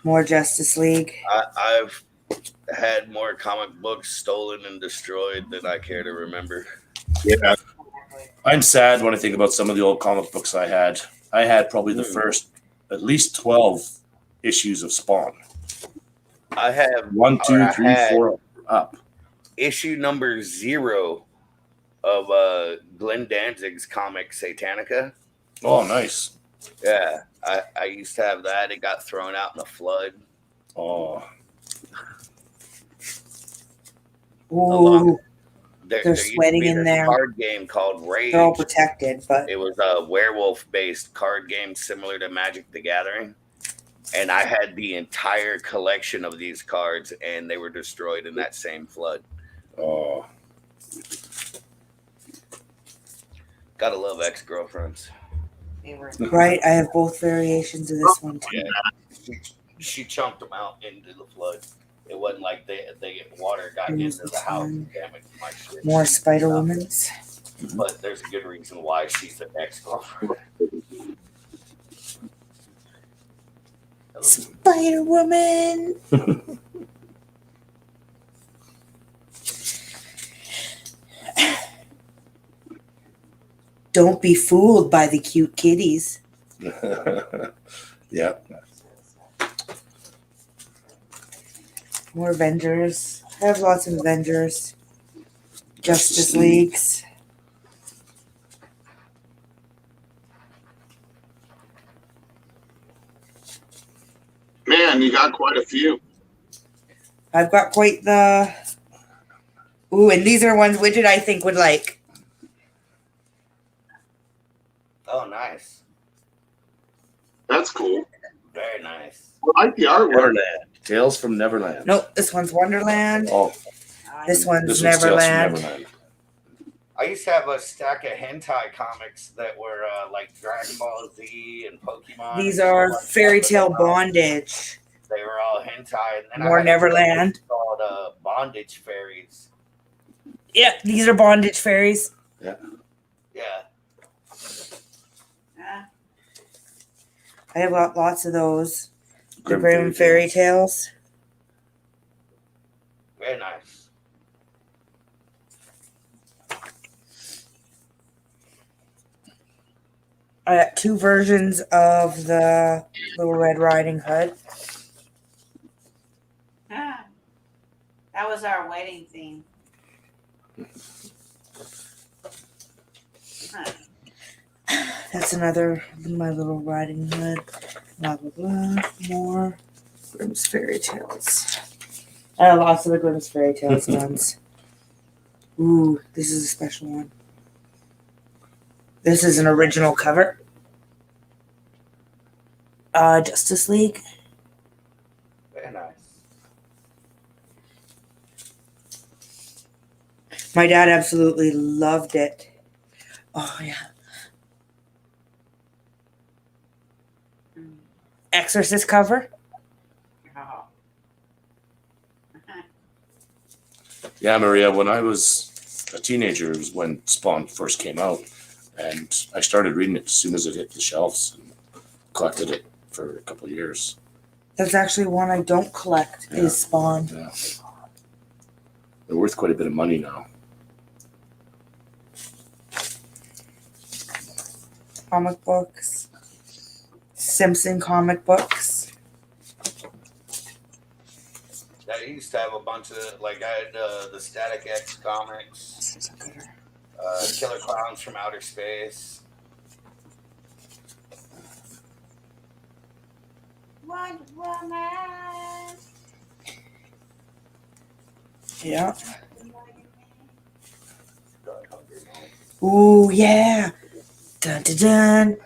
More Justice League. I've had more comic books stolen and destroyed than I care to remember. Yeah. I'm sad when I think about some of the old comic books I had. I had probably the first at least 12 issues of Spawn. I have 1, 2, I 3, had 4 up. issue number 0 of Glenn Danzig's comic Satanica. Oh, nice. Yeah, I used to have that. It got thrown out in a flood. Oh, Ooh, There They're used to sweating be in this there. card game called Rage. they're all protected, but It was a werewolf-based card game similar to Magic the Gathering. And I had the entire collection of these cards, and they were destroyed in that same flood. oh. Gotta love ex-girlfriends. They were right, I have both variations of this one too. Yeah, she chunked them out into the flood. It wasn't like water got Here's into the the house one. and damaged my shit. More Spider Woman's. But there's a good reason why she's an ex-girlfriend. Spider Woman. Don't be fooled by the cute kitties. Yeah. More Avengers. I have lots of Avengers. Justice Leagues. Man, you got quite a few. I've got quite the. Ooh, and these are ones Widget I think would like. Oh, nice. That's cool. Very nice. I like the artwork. Neverland. Tales from Neverland. Nope, this one's Wonderland. Oh, This one's this one's Tales from Neverland. Neverland. I used to have a stack of hentai comics that were like Dragon Ball Z and Pokemon. These and are stuff like that, Fairy but Tale they were all- Bondage. They were all hentai. And then More I had a book Neverland. called Bondage Fairies. Yeah, these are Bondage Fairies. Yeah. I have got lots of those. The Grimm Grimm Fairy Fairy Tales. Very nice. I got 2 versions of the Little Red Riding Hood. Ah, that was our wedding theme. Huh. That's another My Little Riding Hood. Blah blah blah. More Grimm's Fairy Tales. I have lots of the Grimm's Fairy Tales ones. Ooh, this is a special one. This is an original cover. Justice League. Very nice. My dad absolutely loved it. Oh yeah. Mm. Exorcist cover. Oh. Yeah, Maria, when I was a teenager was when Spawn first came out. And I started reading it as soon as it hit the shelves and collected it for a couple of years. That's actually one I don't collect. Yeah. Is Spawn. Yeah. They're worth quite a bit of money now. Comic books. Simpson comic books. I used to have a bunch of, like, I had the Static X comics, Killer Clowns from Outer Space. Wonder Woman. Yeah. Ooh yeah. Dun dun dun.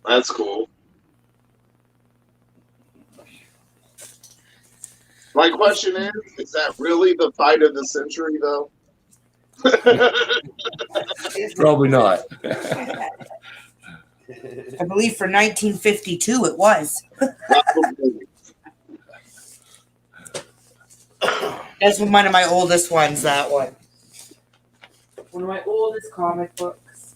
That's cool. My question is that really the fight of the century, though? Probably not. I believe for 1952 it was. That's one of my oldest ones, that one. One of my oldest comic books.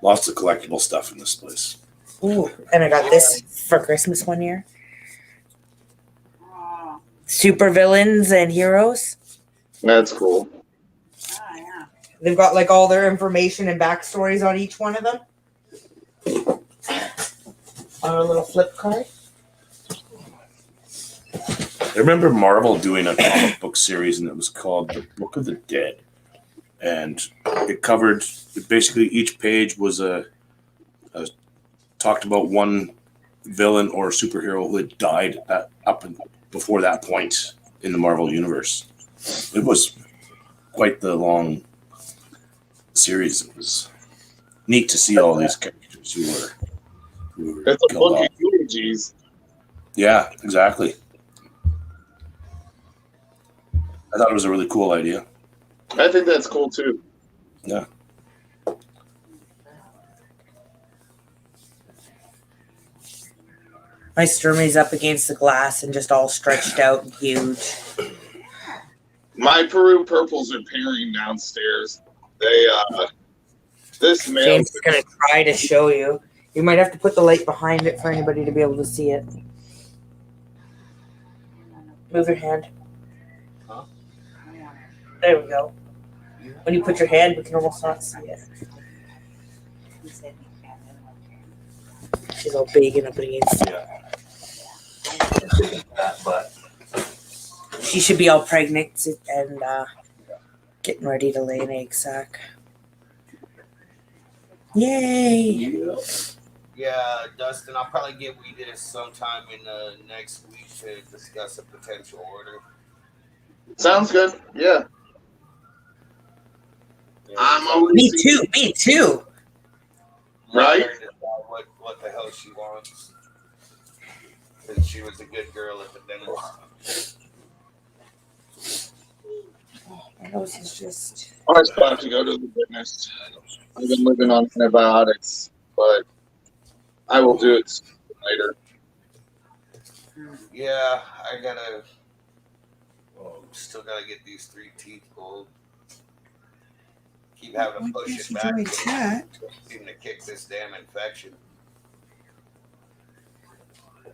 Lots of collectible stuff in this place. Ooh, and I got this for Christmas one year. Oh, Super villains and heroes. That's cool. oh yeah. They've got like all their information and backstories on each one of them. On a little flip card. I remember Marvel doing a comic book series, and it was called The Book of the Dead. And it covered, basically each page was talked about one villain or superhero who had died up before that point in the Marvel Universe. It was quite the long series. It was neat to see all these characters who were It's a killed book off. of eulogies. Yeah, exactly. I thought it was a really cool idea. I think that's cool too. Yeah. My Sturmey's up against the glass and just all stretched out and huge. My Peru purples are pairing downstairs. They This mail. James is gonna try to show you. You might have to put the light behind it for anybody to be able to see it. Move your hand. Huh? There we go. When you put your hand, we can almost not see it. She's all big and up against. That butt. She should be all pregnant and getting ready to lay an egg sack. Yay! Yeah, Dustin, I'll probably get with you sometime in the next week to discuss a potential order. Sounds good. Yeah. I'm always Me too. Me too. Right? Let her decide what the hell she wants. Because she was a good girl at the dentist. My nose is just. I was about to go to the dentist. I've been living on antibiotics, but I will do it later. Yeah, I gotta. Still gotta get these 3 teeth pulled. Keep having to push it back. Seem to kick this damn infection.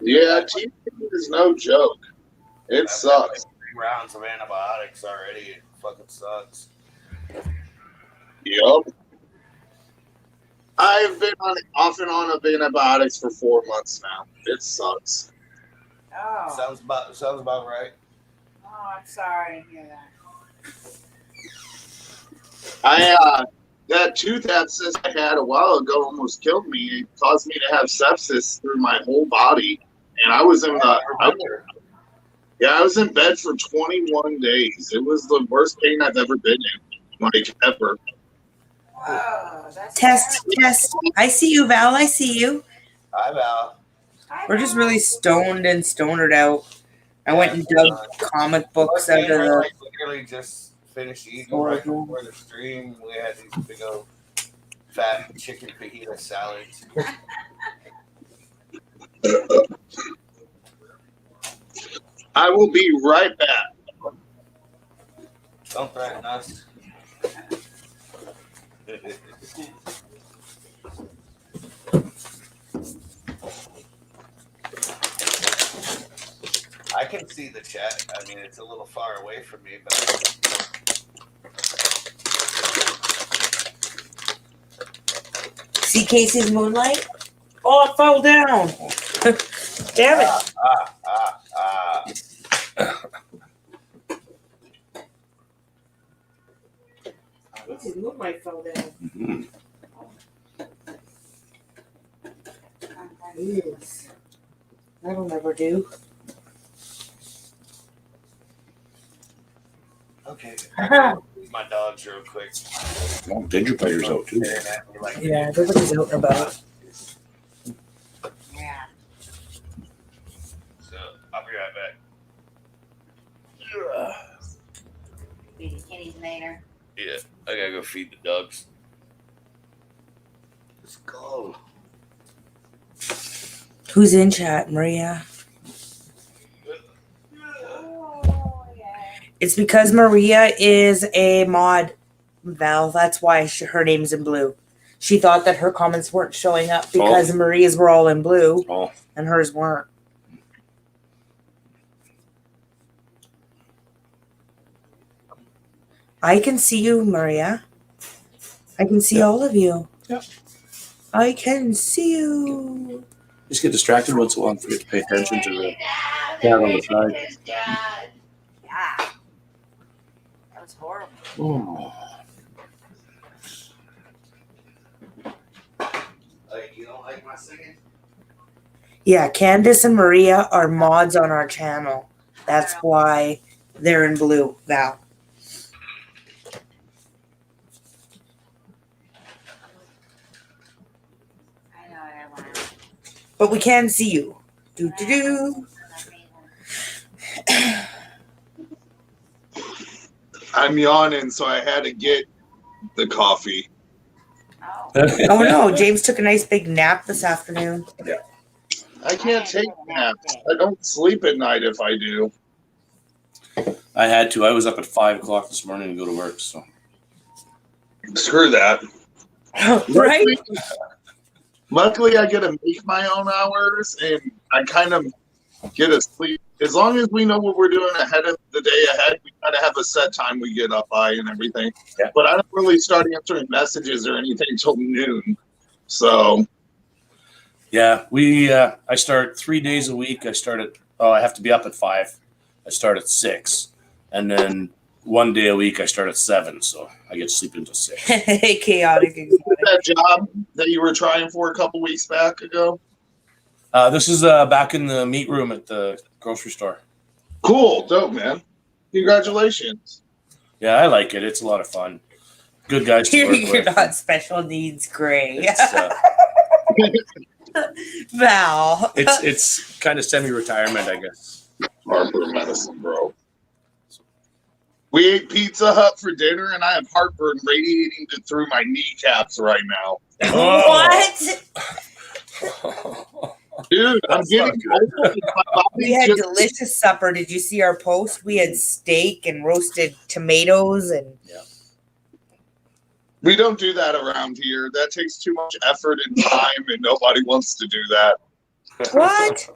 Yeah, teeth is no joke. It I've sucks. had like 3 rounds of antibiotics already. It fucking sucks. Yup. I've been off and on of antibiotics for 4 months now. It sucks. Oh, Sounds about right. I'm sorry to hear that. That tooth abscess I had a while ago almost killed me. It caused me to have sepsis through my whole body, and I was in I was in bed for 21 days. It was the worst pain I've ever been in, like ever. Oh, that's Test. I see you, Val. I see you. Hi, Val. We're just really stoned and stonered out. I went and dug comic books out of the. Like, literally just finished eating right before the stream. We had these big old fat chicken fajita salads. I will be right back. Don't threaten us. I can see the chat. I mean, it's a little far away from me, but See Casey's Moonlight? Oh, it fell down. Damn it. Casey's Moonlight fell down. Yes. That'll never do. okay. Uh-huh. My dogs real quick. Oh, Digiplayer's out too. Yeah, everybody's out and about. Yeah. So I'll be right back. Feed the kitties later. Yeah, I gotta go feed the dogs. Let's go. Who's in chat, Maria? Oh, yeah. It's because Maria is a mod, Val. That's why her name's in blue. She thought that her comments weren't showing up because Maria's were all in blue Oh, and hers weren't. I can see you, Maria. I can see all of you. Yep. I can see you. Just get distracted once in a while and forget to pay attention to the cat on the side. Yeah. That was horrible. Oh. You don't like my singing? Yeah, Candace and Maria are mods on our channel. That's why they're in blue, Val. I know I want. But we can see you. Do do do. I'm yawning, so I had to get the coffee. Oh. Oh no, James took a nice big nap this afternoon. I can't take naps. I don't sleep at night if I do. I had to. I was up at 5 o'clock this morning to go to work. So Screw that. Right? Luckily, I get to make my own hours, and I kind of get to sleep. As long as we know what we're doing ahead of the day ahead, we kind of have a set time we get up by and everything. Yeah. But I don't really start answering messages or anything until noon. So Yeah, I start 3 days a week. I have to be up at 5. I start at 6. And then 1 day a week I start at 7, so I get to sleep until 6. Chaotic. that job that you were trying for a couple weeks back ago. This is back in the meat room at the grocery store. Cool, dope, man. Congratulations. Yeah, I like it. It's a lot of fun. Good guys to work You're with. not special needs gray. It's, Val. it's kind of semi-retirement, I guess. Harper medicine, bro. We ate Pizza Hut for dinner, and I have heartburn radiating through my kneecaps right now. What? Dude, I'm That's getting not old. My body We had just- delicious supper. Did you see our post? We had steak and roasted tomatoes and We don't do that around here. That takes too much effort and time, and nobody wants to do that. what?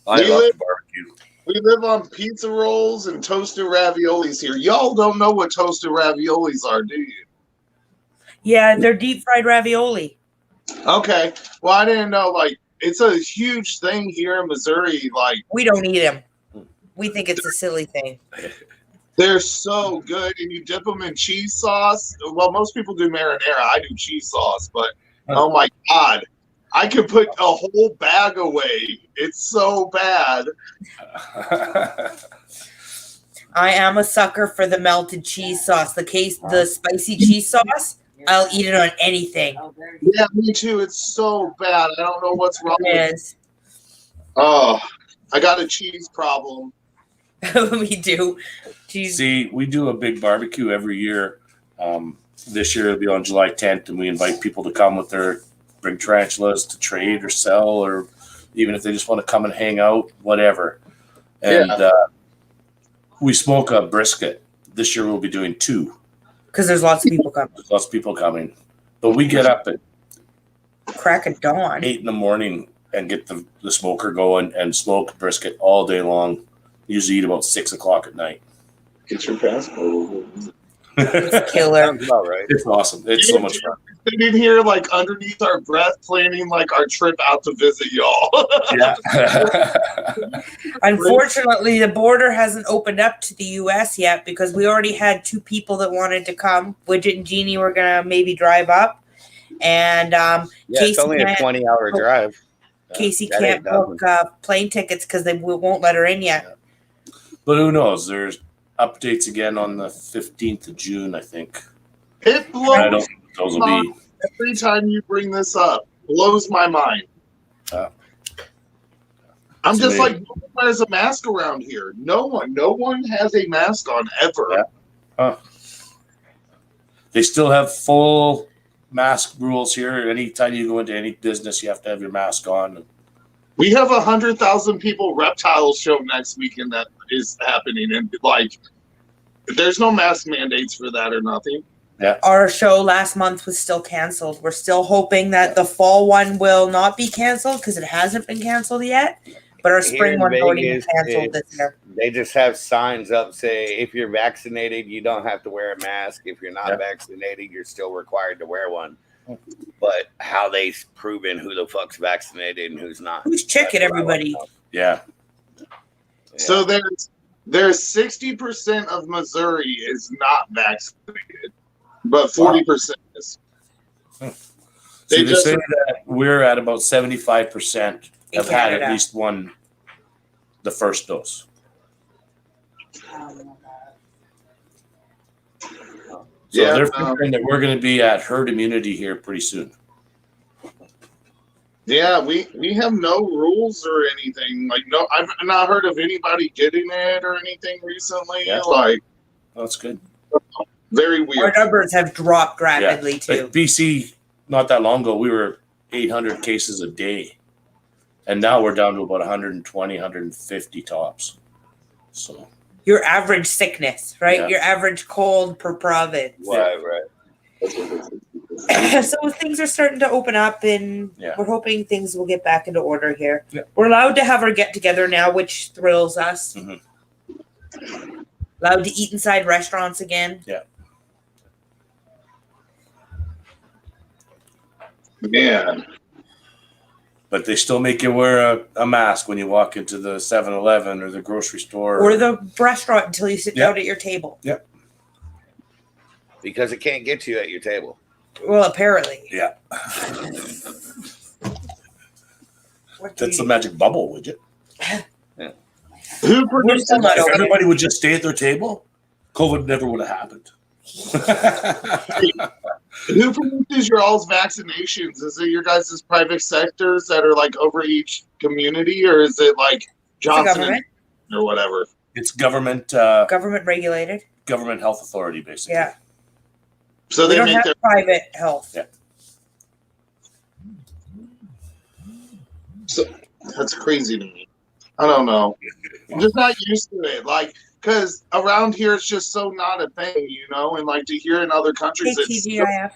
I We love live- barbecue. We live on pizza rolls and toasted raviolis here. Y'all don't know what toasted raviolis are, do you? Yeah, they're deep fried ravioli. Okay. Well, I didn't know. Like, it's a huge thing here in Missouri. Like, We don't eat them. We think it's a silly thing. they're so good, and you dip them in cheese sauce. Well, most people do marinara. I do cheese sauce, but oh my god, I could put a whole bag away. It's so bad. I am a sucker for the melted cheese sauce. The spicy cheese sauce. I'll eat it on anything. Oh, there. Yeah, me too. It's so bad. I don't know what's wrong with it. It is. Oh, I got a cheese problem. We do. Cheese. See, we do a big barbecue every year. This year it'll be on July 10th, and we invite people to come with their bring tarantulas to trade or sell, or even if they just want to come and hang out, whatever. And we smoke a brisket. This year we'll be doing 2. Because there's lots of people coming. There's lots of people coming. But we get up at Crack of dawn. 8 in the morning and get the smoker going and smoke brisket all day long. Usually eat about 6 o'clock at night. Get your passport. It's killer. Sounds about right. It's awesome. It's so much fun. Sitting here, like underneath our breath, planning like our trip out to visit y'all. Yeah. Unfortunately, the border hasn't opened up to the U.S. yet because we already had 2 people that wanted to come. Widget and Jeannie were going to maybe drive up. And Yeah, it's Casey only a can't- 20-hour drive. Casey That can't ain't book plane tickets because they won't let her in yet. But who knows? There's updates again on the 15th of June, I think. It I blows don't know what those will be. every time you bring this up. Blows my mind. Yeah. I'm It's just amazing. like, no one wears a mask around here. No one has a mask on ever. Yeah. They still have full mask rules here. Anytime you go into any business, you have to have your mask on. We have 100,000 people reptile show next weekend that is happening, and like, there's no mask mandates for that or nothing. Our show last month was still canceled. We're still hoping that the fall one will not be canceled because it hasn't been canceled yet. But our Here spring in one's already been Vegas, canceled this year. They just have signs up say if you're vaccinated, you don't have to wear a mask. If you're not Yeah. vaccinated, you're still required to wear one. But how they proven who the fuck's vaccinated and who's not? Who's checking That's what I wanna everybody? know. Yeah. Yeah. So there's 60% of Missouri is not vaccinated, but 40% is. So They they just- say that we're at about 75% In have had at Canada. least one, the first dose. So Yeah, they're figuring that we're going to be at herd immunity here pretty soon. Yeah, we have no rules or anything. Like, no, I've not heard of anybody getting it or anything recently. Yeah. Like, That's good. very Our weird. numbers have dropped rapidly Like too. BC, not that long ago, we were 800 cases a day. And now we're down to about 120, 150 tops. So, Your average sickness, right? Yeah. Your average cold per province. Right. So things are starting to open up, and Yeah. we're hoping things will get back into order here. Yeah. We're allowed to have our get together now, which thrills us. Mhm. Allowed to eat inside restaurants again. Man, But they still make you wear a mask when you walk into the 7-Eleven or the grocery store. Or the restaurant until you sit Yeah. down at your table. Because it can't get you at your table. Well, apparently. Yeah. What do That's the you- magic bubble, would you? who We're produces still not If open. everybody would just stay at their table, COVID never would have happened. who produces your all's vaccinations? Is it your guys' private sectors that are like over each community, or is it like It's the Johnson government. or whatever? It's government Government regulated. government health authority, basically. Yeah. So We they don't make have their private health. Yeah. That's crazy to me. I don't know. I'm just not used to it. Like, because around here it's just so not a thing, you know. And like to hear in other countries, it's so, KTGIF.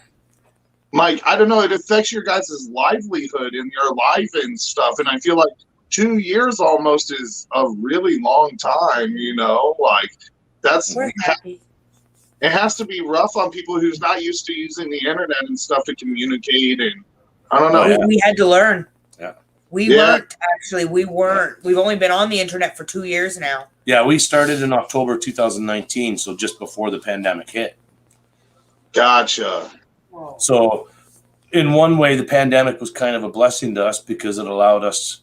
like I don't know. It affects your guys' livelihood and your life and stuff. And I feel like 2 years almost is a really long time, you know. Like that's We're happy. it has to be rough on people who's not used to using the internet and stuff to communicate. And I don't know. Oh, yeah. We had to learn. Yeah. We Yeah. weren't actually. We weren't. We've only been on the internet for 2 years now. Yeah, we started in October 2019, so just before the pandemic hit. Gotcha. So, in one way, the pandemic was kind of a blessing to us because it allowed us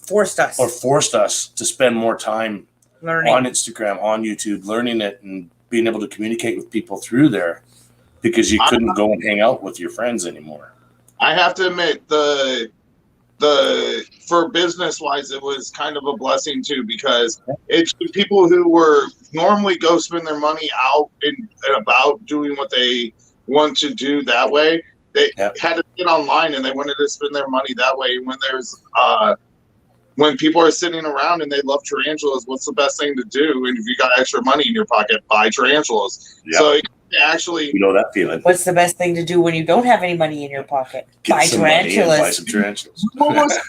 Forced us or forced us to spend more time learning. on Instagram, on YouTube, learning it and being able to communicate with people through there because you couldn't go and hang out with your friends anymore. I have to admit the for business wise it was kind of a blessing too, because it's people who were normally go spend their money out and about doing what they want to do that way. They Yep. had to get online and they wanted to spend their money that way. When there's when people are sitting around and they love tarantulas, what's the best thing to do? And if you got extra money in your pocket, buy tarantulas. Yep. So actually You know that feeling. What's the best thing to do when you don't have any money in your pocket? Buy Get some money and buy tarantulas. some tarantulas. what was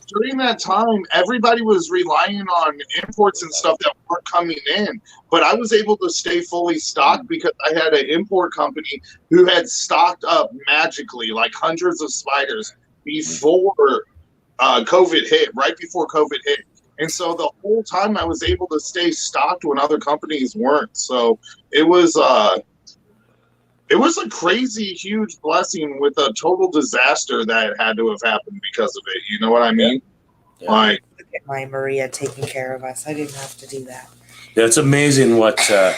during that time, everybody was relying on imports and stuff that weren't coming in. But I was able to stay fully stocked because I had an import company who had stocked up magically, like hundreds of spiders before COVID hit, right before COVID hit. And so the whole time I was able to stay stocked when other companies weren't. So it was a crazy, huge blessing with a total disaster that had to have happened because of it. You know what I mean? Yeah. Like, Get my Maria taking care of us. I didn't have to do that. Yeah, it's amazing what the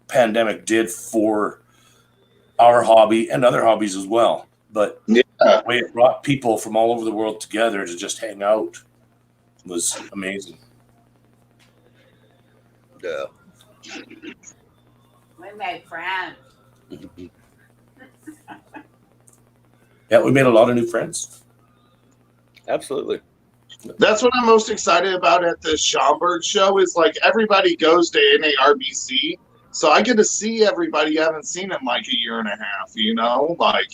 pandemic did for our hobby and other hobbies as well. But Yeah. the way it brought people from all over the world together to just hang out was amazing. Yeah. We made friends. Yeah, we made a lot of new friends. Absolutely. that's what I'm most excited about at the Schaumburg show is like everybody goes to NARBC. So I get to see everybody I haven't seen in like a year and a half, you know? Like,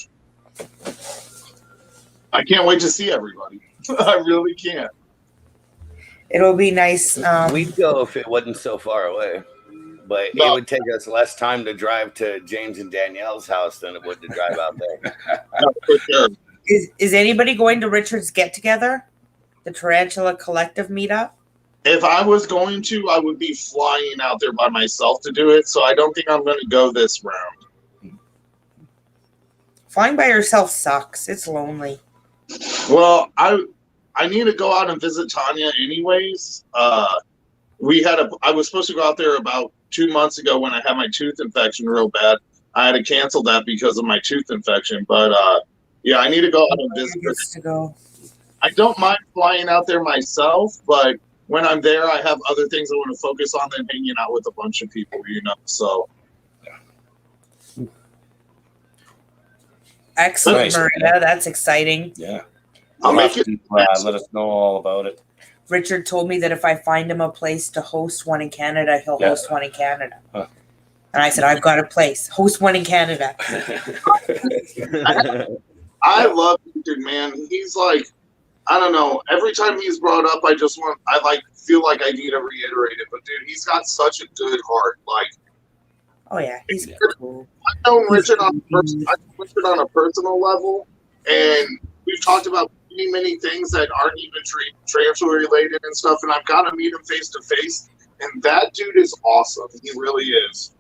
I can't wait to see everybody. I really can't. It'll be nice. We'd go if it wasn't so far away. But it No. would take us less time to drive to James and Danielle's house than it would to drive out there. No, for sure. Is anybody going to Richard's get together? The Tarantula Collective meetup? If I was going to, I would be flying out there by myself to do it. So I don't think I'm going to go this round. Flying by yourself sucks. It's lonely. Well, I need to go out and visit Tanya anyways. I was supposed to go out there about 2 months ago when I had my tooth infection real bad. I had to cancel that because of my tooth infection. But yeah, I need to go out and visit her. Just to go. I don't mind flying out there myself, but when I'm there, I have other things I want to focus on than hanging out with a bunch of people, you know. So Excellent, Nice. Maria. That's exciting. Yeah. I'll You'll make have it. to, let us know all about it. Richard told me that if I find him a place to host one in Canada, he'll Yeah. host one in Canada. Huh. And I said, I've got a place. Host one in Canada. I love Richard, man. He's like, I don't know. Every time he's brought up, I feel like I need to reiterate it. But dude, he's got such a good heart. Like, Oh yeah, he's cool. I've known Richard on a personal level, and we've talked about many things that aren't even transfer related and stuff. And I've got to meet him face to face, and that dude is awesome. He really is.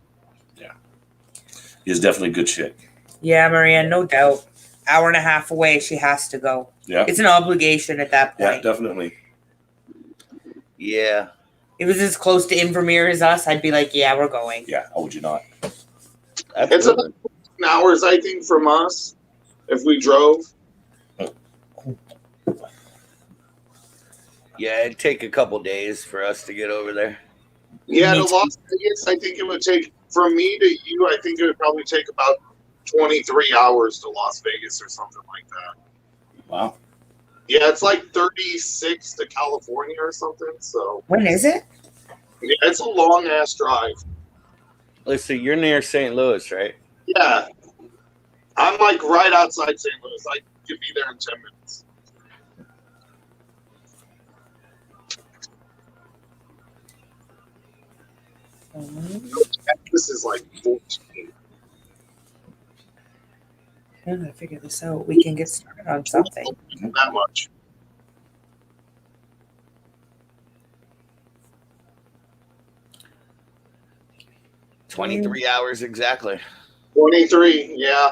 He's definitely good shit. Yeah, Maria, no doubt. Hour and a half away, she has to go. Yeah. It's an obligation at that Yeah, point. definitely. Yeah. If it was as close to Invermere as us, I'd be like, yeah, we're going. Yeah. How would you not? It's about 10 hours, I think, from us if we drove. Yeah, it'd take a couple days for us to get over there. Yeah, Me to too. Las Vegas, I think it would take, from me to you, I think it would probably take about 23 hours to Las Vegas or something like that. Wow. Yeah, it's like 36 to California or something. So, When is it? yeah, it's a long ass drive. Listen, you're near St. Louis, right? Yeah. I'm like right outside St. Louis. I could be there in 10 minutes. This is like 14. I'm gonna figure this out. We can get started on something. That much. Mm. 23 hours exactly. 23, yeah.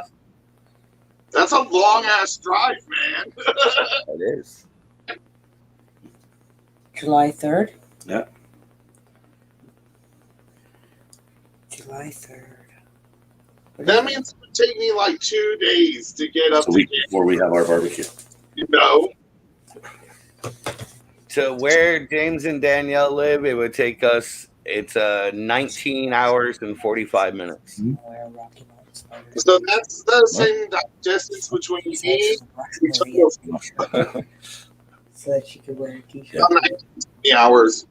That's a long ass drive, man. It is. July 3rd? Yeah. July 3rd. That means it would take me like 2 days to get up It's a to week before we have our barbecue. you know. To where James and Danielle live, it would take us, it's 19 hours and 45 minutes. Where Rocky Mountain Spider- So that's the same distance between He said me she's brushing her Vietnam so that she could wear a t-shirt. and 19 hours.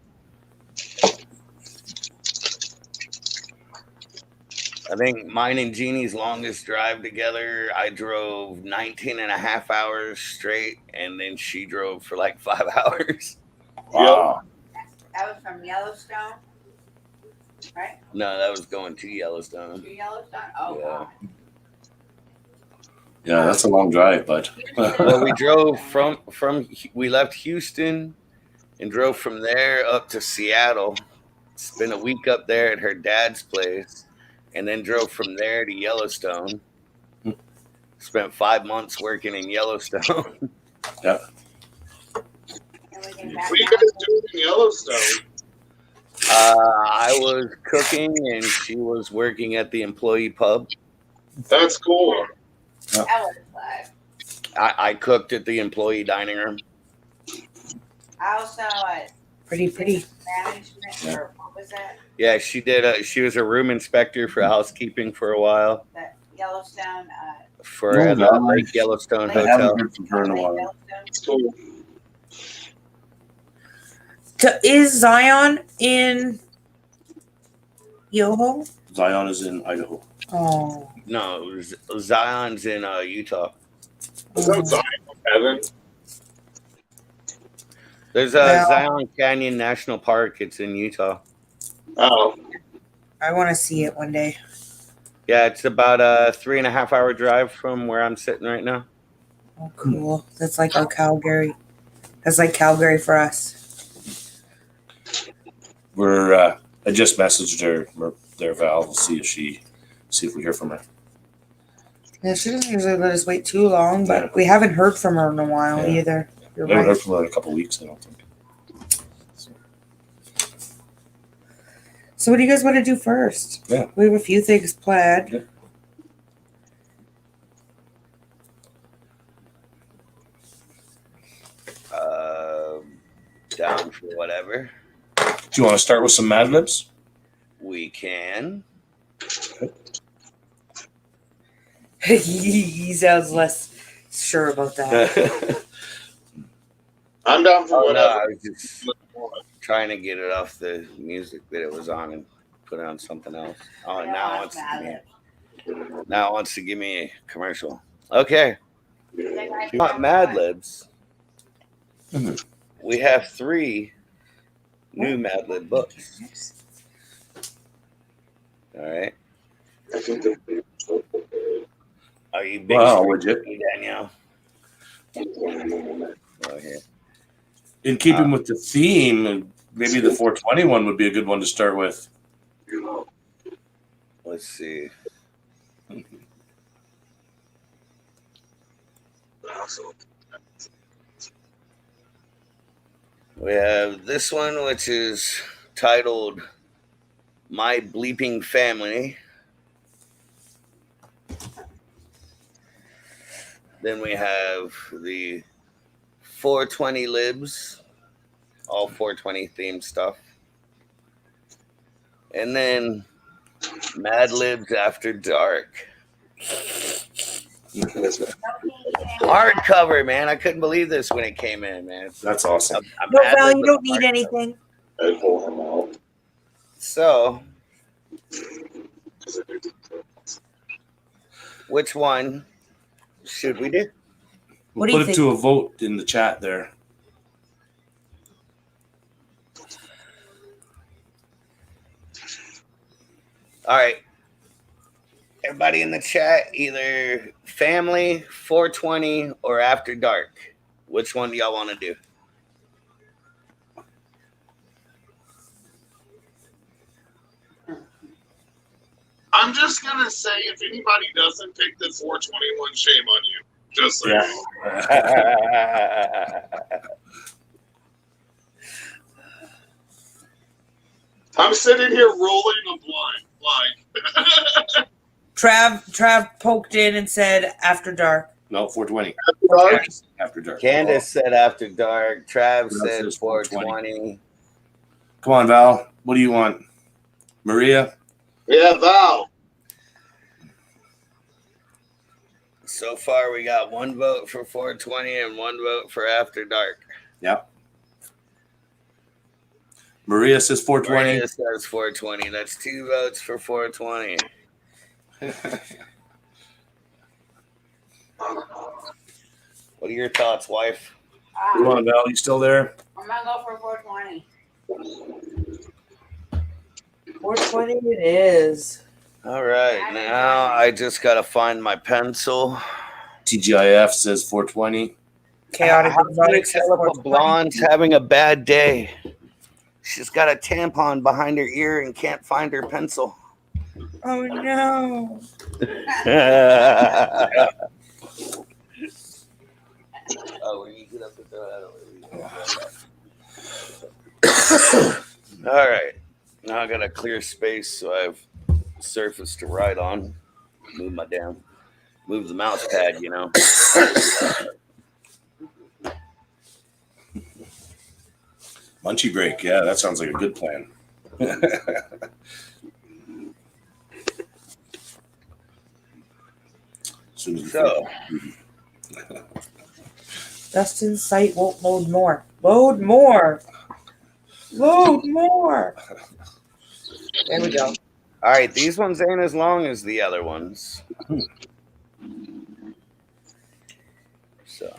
I think mine and Jeannie's longest drive together, I drove 19 and a half hours straight, and then she drove for like 5 hours. Wow. That was from Yellowstone, right? No, that was going to Yellowstone. To Yellowstone? Oh, Yeah. wow. Yeah, that's a long drive, but Well, we drove we left Houston and drove from there up to Seattle. Spent a week up there at her dad's place, and then drove from there to Yellowstone. Spent 5 months working in Yellowstone. And we came back What are you down. guys doing in Yellowstone? I was cooking, and she was working at the employee pub. That's cool. That was fun. I cooked at the employee dining room. I also Pretty. management, or what was that? Yeah, she did. She was a room inspector for housekeeping for a while That Yellowstone. for Oh, the God. Lake Yellowstone I I Hotel. haven't heard from her in a Lake while. Yellowstone. That's cool. Is Zion in Yoho? Zion is in Idaho. Oh. No, Zion's in Utah. Is that Zion Heaven? There's a Well- Zion Canyon National Park. It's in Utah. Oh, I want to see it one day. Yeah, it's about a 3.5 hour drive from where I'm sitting right now. Oh, cool. That's like our Calgary. That's like Calgary for us. I just messaged her, their Val, to see if we hear from her. Yeah, she doesn't usually let us wait too long, but we haven't heard from her in a while Yeah. either. You're I haven't right. heard from her in a couple weeks, I don't think. So what do you guys want to do first? Yeah. We have a few things planned. Yeah. Down for whatever. Do you want to start with some Mad Libs? We can. He sounds less sure about that. I'm down for Oh, no, whatever. I was just trying to get it off the music that it was on and put it on something else. Oh, now it wants to give me a commercial. Okay. If you want Mad Libs, Mhm. we have 3 new Mad Lib books. All right. Are you big? Wow, Street legit. Lady, Danielle? Oh, here. In keeping with the theme, maybe the 420 one would be a good one to start with. Let's see. We have this one, which is titled My Bleeping Family. Then we have the 420 Libs, all 420 themed stuff. And then Mad Libs After Dark. Hardcover, man. I couldn't believe this when it came in, man. That's awesome. No, Mad Val, Lib you with don't need hardcover. anything. So, which one should we do? We'll What do you put it think? to a vote in the chat there. All right. Everybody in the chat, either family, 420, or after dark. Which one do y'all want to do? I'm just gonna say, if anybody doesn't pick the 421, shame on you. Just saying. I'm sitting here rolling a blind. Like, Trav poked in and said after dark. No, 420. dark. After dark. Candace said after dark. Trav Trav said says 420. Come on, Val. What do you want? Maria? Yeah, Val. So far, we got 1 vote for 420 and 1 vote for after dark. Yep. Maria says 420. Maria says 420. That's 2 votes for 420. What are your thoughts, wife? Come on, Val. You still there? I'm gonna go for 420. 420 it is. All right, now I just got to find my pencil. TGIF says 420. Chaotic How can you exotic says tell if a 420. blonde's having a bad day? She's got a tampon behind her ear and can't find her pencil. Oh no. Oh, when you get up and throw that away. All right. Now I got a clear space, so I have surface to write on. Move the mouse pad, you know. Munchie break. Yeah, that sounds like a good plan. Soon as we So, Dustin's site won't load more. Load more. Load more. There we go. all right, these ones ain't as long as the other ones. So,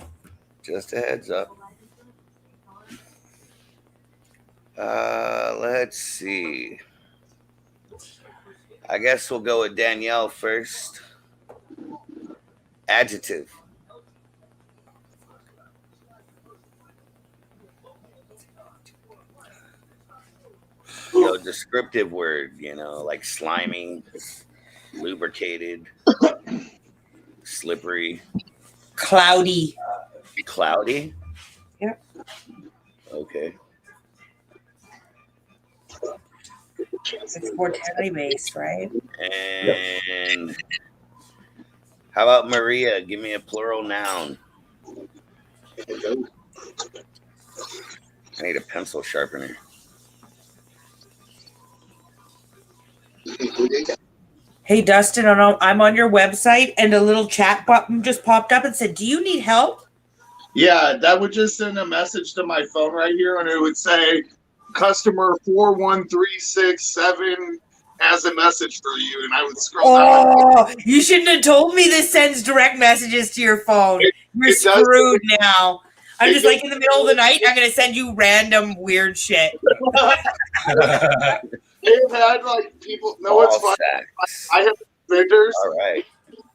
just a heads up. Let's see. I guess we'll go with Danielle first. Adjective. Descriptive word, like slimy, lubricated, slippery, Cloudy. cloudy. Yep. Okay. It's 420 based, right? And how about Maria? Give me a plural noun. I need a pencil sharpener. Hey, Dustin, I'm on your website and a little chat button just popped up and said, "Do you need help?" Yeah, that would just send a message to my phone right here, and it would say, "Customer 41367 has a message for you," and I would scroll down. Oh, you shouldn't have told me this sends direct messages to your phone. You're it does. screwed now. I'm It just like in the middle of the night, I'm gonna send you random weird shit. They've had like people. No, it's All fun. facts. I have vendors All right.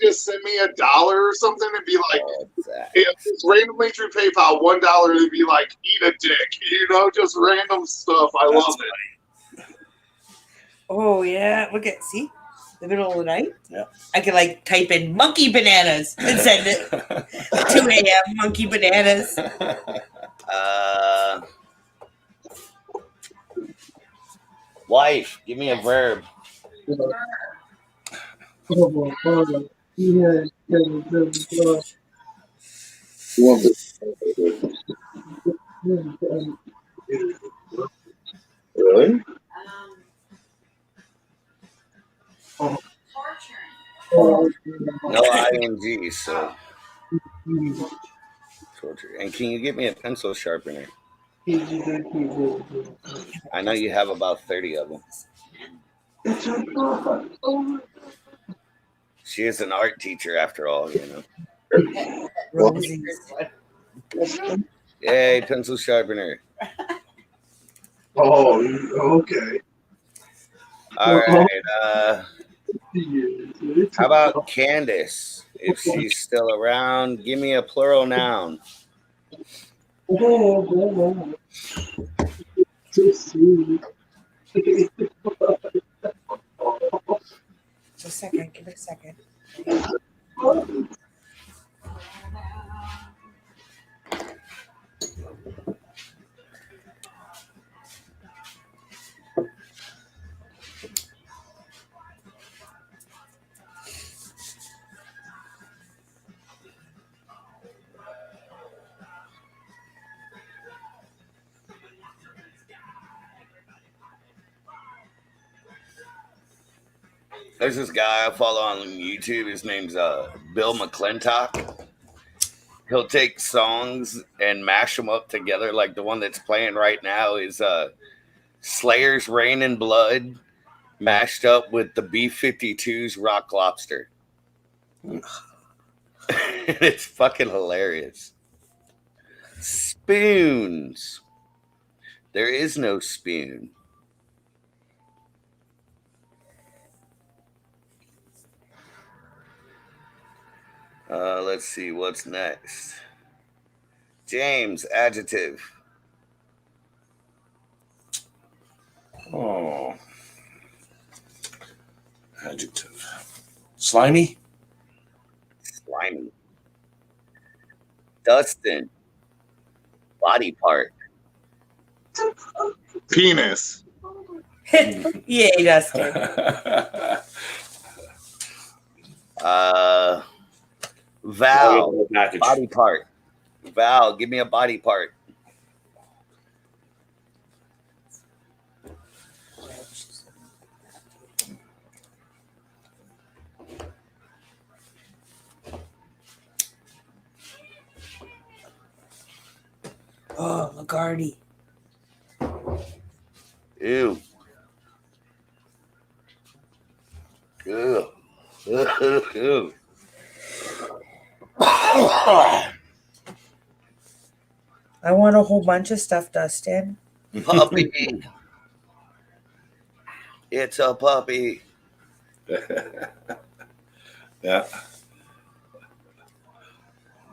just send me $1 or something and be like, All facts. it's randomly through PayPal $1 to be like, eat a dick, just random stuff. I love it. Oh yeah, look at see the middle of the night. Yeah. I could like type in monkey bananas and send it 2 a.m. monkey bananas. Wife, give me a verb. Really? Torturing. No ing, so torture. And can you get me a pencil sharpener? I know you have about 30 of them. She is an art teacher after all, Roses. Yay, pencil sharpener. Oh, okay. All right. How about Candace? If she's still around, give me a plural noun. Just a second. Give it a second. There's this guy I follow on YouTube. His name's Bill McClintock. He'll take songs and mash them up together. Like the one that's playing right now is Slayer's Rain and Blood mashed up with the B-52's Rock Lobster. It's fucking hilarious. Spoons. There is no spoon. Let's see what's next. James, adjective. Oh. Adjective. Slimy? Slimy. Dustin. Body part. Penis. Yay, Dustin. Val. Body part. Val, give me a body part. Oh, McCarty. Ew. Ew. Ew. I want a whole bunch of stuff, Dustin. Puppy. It's a puppy. Yeah.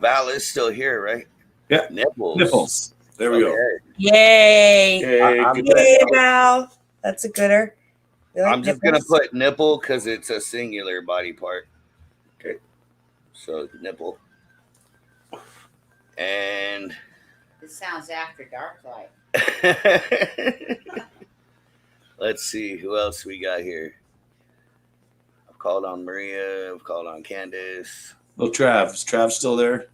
Val is still here, right? Yeah. Nipples. Nipples. There we go. Okay. Yay. Yay, good Yay, job. Val. That's a gooder. You like I'm just going to nipples? put nipple because it's a singular body part. Okay. So nipple. And This sounds after dark light. let's see who else we got here. I've called on Maria. I've called on Candace. Little Trav. Is Trav still there?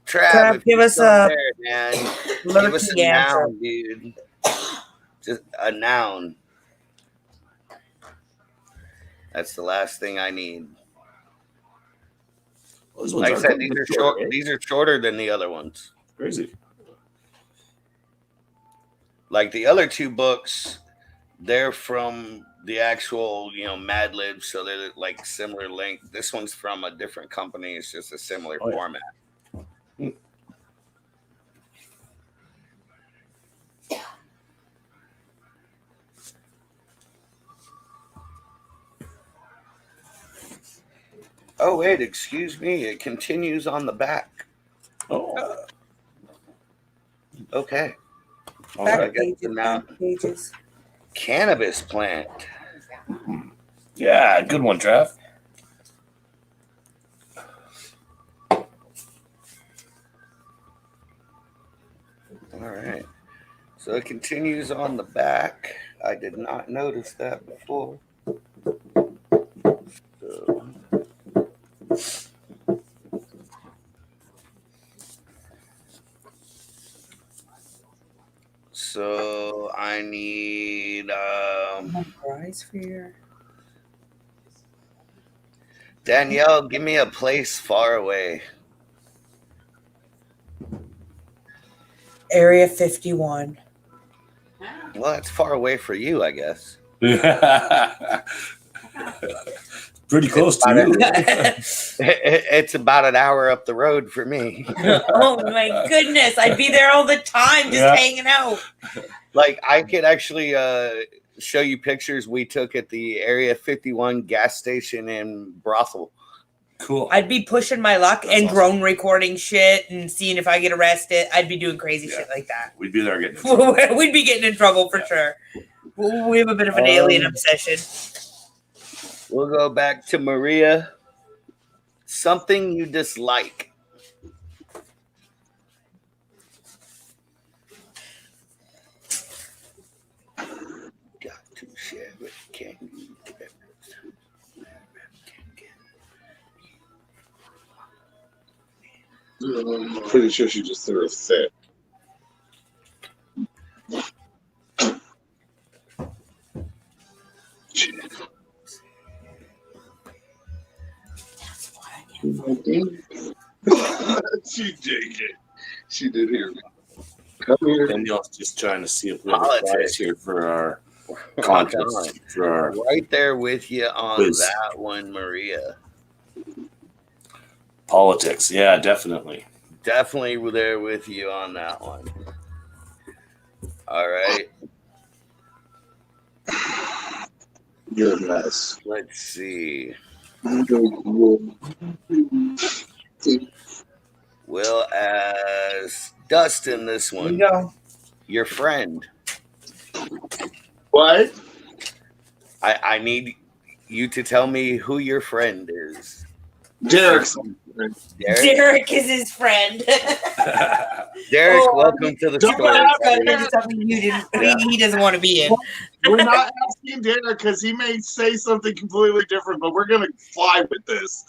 Trav, if give you're us still a there, man. Give us a Lurky answer. noun, dude. Just a noun. That's the last thing I need. Those ones Like I are said, good. these are Short, short. right? These are shorter than the other ones. Crazy. Like the other two books, they're from the actual, Mad Libs, so they're like similar length. This one's from a different company. It's just a similar Oh, yeah. format. Oh, wait, excuse me. It continues on the back. Oh, Okay. all Back- right. guess now- Back pages. Cannabis plant. Yeah, good one, Trav. All right. So it continues on the back. I did not notice that before. So I need Prize for your Danielle, give me a place far away. Area 51. Well, it's far away for you, I guess. Pretty close to you. It's about an hour up the road for me. Oh my goodness. I'd be there all the time just Yeah. hanging out. Like I could actually show you pictures we took at the Area 51 gas station in Brothel. Cool. I'd be pushing my luck That's and awesome. drone recording shit and seeing if I get arrested. I'd be doing crazy Yeah. shit like that. We'd be there getting in trouble. We'd be getting in trouble for sure. We have a bit of an alien obsession. We'll go back to Maria. Something you dislike. Got to share it. Can you? I'm pretty sure she just threw a fit. She did it. She did hear me. Come here. Danielle's just trying to see if we have a Politics. prize here for our On. contest. For our Right there with you on Quiz. that one, Maria. politics. Yeah, definitely. Definitely there with you on that one. All right. You're a mess. Let's see. Will as Dustin this Here you one. go. Your friend. What? I need you to tell me who your friend is. Derek's. Derek. Derek is his friend. Derek, Oh, welcome to the don't story. laugh at buddy. him. Something he doesn't want to be in. We're not asking Derek because he may say something completely different, but we're gonna fly with this.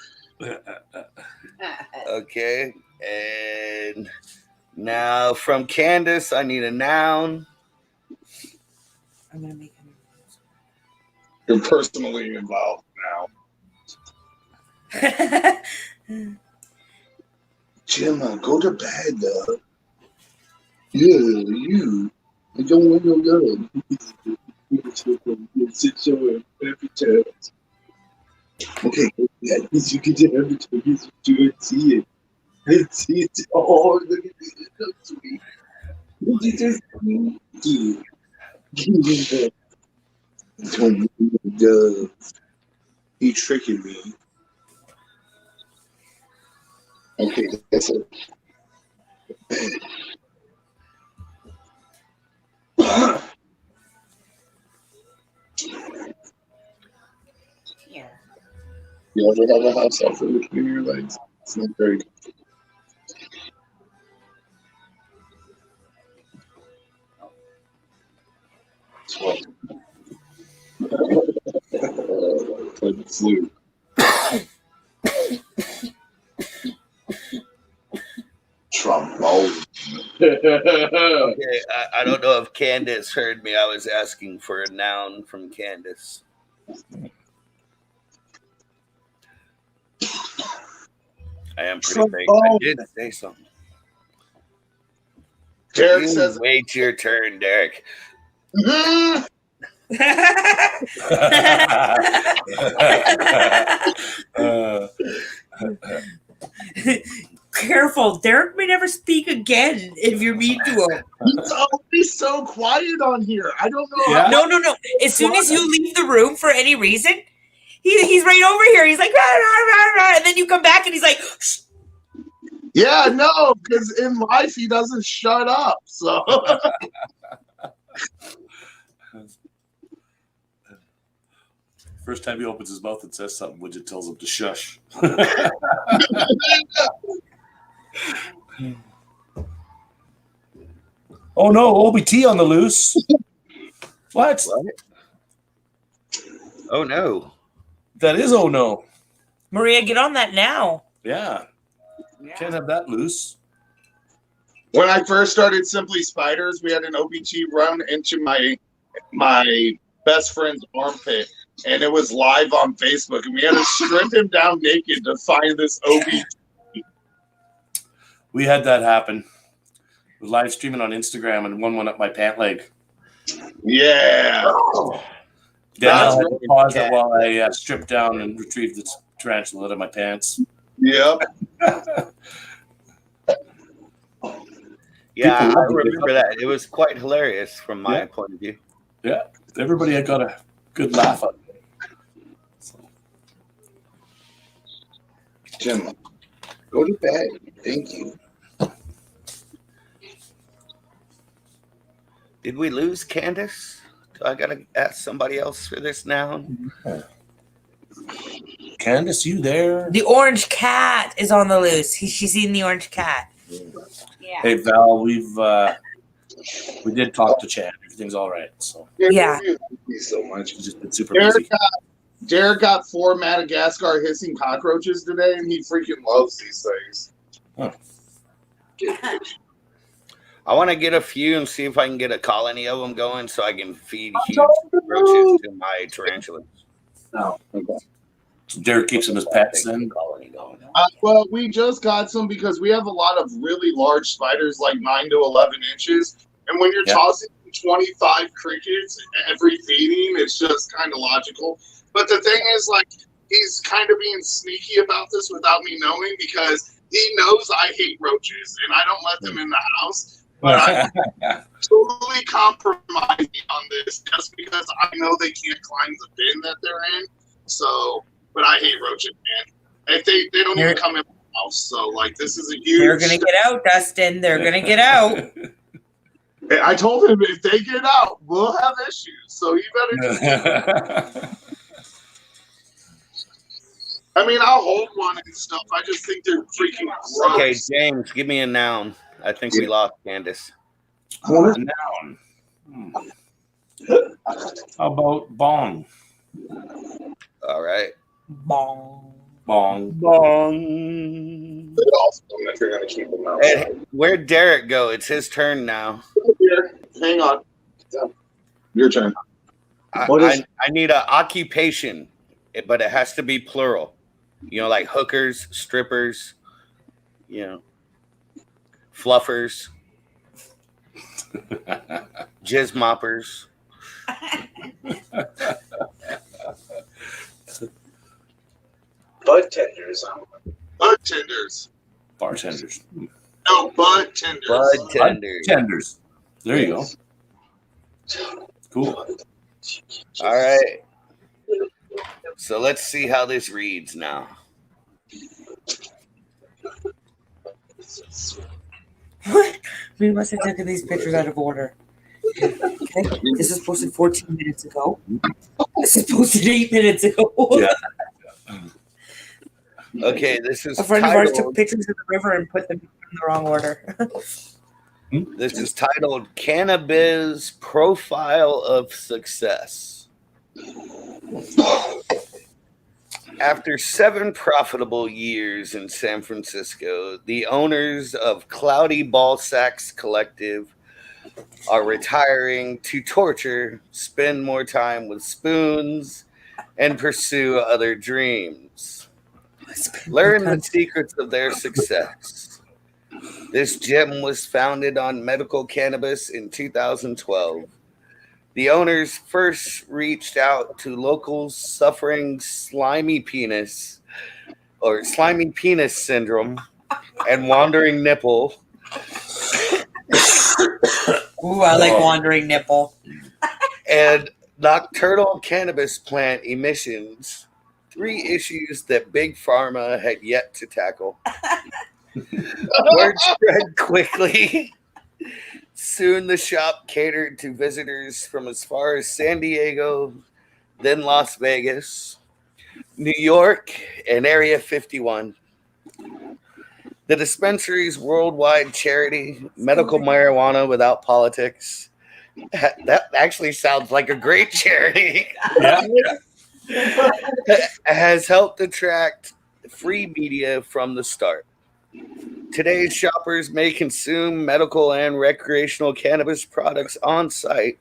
Okay. And now from Candace, I need a noun. I'm gonna make him. You're personally involved now. Gemma, go to bed, love. Yeah, you. I don't want no love. Sit your every time. Okay, yeah, you can do every time you see it. I see it. Oh, look at me. It's so sweet. What did you just do? Give me that. Don't make me love. He tricking me. Okay, that's it. Here. You ever have a hot sauce in between your legs? It's not very good. Like the flu. Trombone. Okay, I don't know if Candace heard me. I was asking for a noun from Candace. I am pretty vague. I did say something. Derek You says, wait your turn, Derek. "Mhm." Uh, Careful, Derek may never speak again if you're mean to him. He's always so quiet on here. I don't know Yeah. how. No. As soon as you leave the room for any reason, he's right over here. He's like, rah, rah, rah, rah, and then you come back and he's like, shh. Yeah, no, because in life he doesn't shut up. So First time he opens his mouth and says something, Widget tells him to shush. Oh no, OBT on the loose. What? Oh no. That is oh no. Maria, get on that now. Yeah. Can't have that loose. when I first started Simply Spiders, we had an OBG run into my best friend's armpit, and it was live on Facebook, and we had to strip him down naked to find this OBG. We had that happen. Was live streaming on Instagram and one went up my pant leg. Yeah. Daniel had to really pause bad. it while I stripped down and retrieved this tarantula out of my pants. Yep. Yeah, People I love it. remember that. It was quite hilarious from my Yeah. point of view. Yeah, everybody had got a good laugh at it. So, Jim, go to bed. Thank you. Did we lose Candace? Do I gotta ask somebody else for this now? Candace, you there? The orange cat is on the loose. She's eating the orange cat. Yeah. Hey Val, we did talk to Chad. Everything's all right. So Yeah. Thank you so much. she's just been super Derek busy. got 4 Madagascar hissing cockroaches today, and he freaking loves these things. I want to get a few and see if I can get a colony of them going so I can feed huge roaches to my tarantulas. No. Okay. Derek keeps him as pets then. Colony going. Well, we just got some because we have a lot of really large spiders, like 9 to 11 inches. And when you're Yeah. tossing 25 crickets every feeding, it's just kind of logical. But the thing is, like, he's kind of being sneaky about this without me knowing because he knows I hate roaches and I don't let them in the house. But I totally compromise on this just because I know they can't climb the bin that they're in. So, but I hate roaches, man. If they don't even come in my house. So, like, this is a huge. They're gonna get out, Dustin. They're gonna get out. I told him if they get out, we'll have issues. So you better. I mean, I'll hold one and stuff. I just think they're freaking gross. Okay, James, give me a noun. I think we lost Candace. A noun. How about bong? All right. Bong. Bong. Bong. If you're gonna keep them out. Hey, where'd Derek go? It's his turn now. Here, hang on. Your turn. I need an occupation, but it has to be plural. You know, like hookers, strippers, you know, fluffers, jizz moppers. Bud tenders. Bud tenders. Bartenders. No, bud tenders. Bud tenders. Tenders. There you go. Cool. All right. So let's see how this reads now. We must have taken these pictures out of order. Okay, this was posted 14 minutes ago. This is posted 8 minutes ago. Yeah. Okay, this is A friend of ours took titled, pictures of the river and put them in the wrong order. this is titled Cannabis Profile of Success. After 7 profitable years in San Francisco, the owners of Cloudy Ball Sacks Collective are retiring to torture, spend more time with spoons, and pursue other dreams. Learn the secrets of their success. This gym was founded on medical cannabis in 2012. The owners first reached out to locals suffering slimy penis syndrome and wandering nipple. Ooh, I like wandering nipple. And nocturnal cannabis plant emissions, 3 issues that Big Pharma had yet to tackle. Word spread quickly. Soon the shop catered to visitors from as far as San Diego, then Las Vegas, New York, and Area 51. The dispensary's worldwide charity, Medical Marijuana Without Politics. That actually sounds like a great charity. Yeah. Has helped attract free media from the start. Today's shoppers may consume medical and recreational cannabis products on site.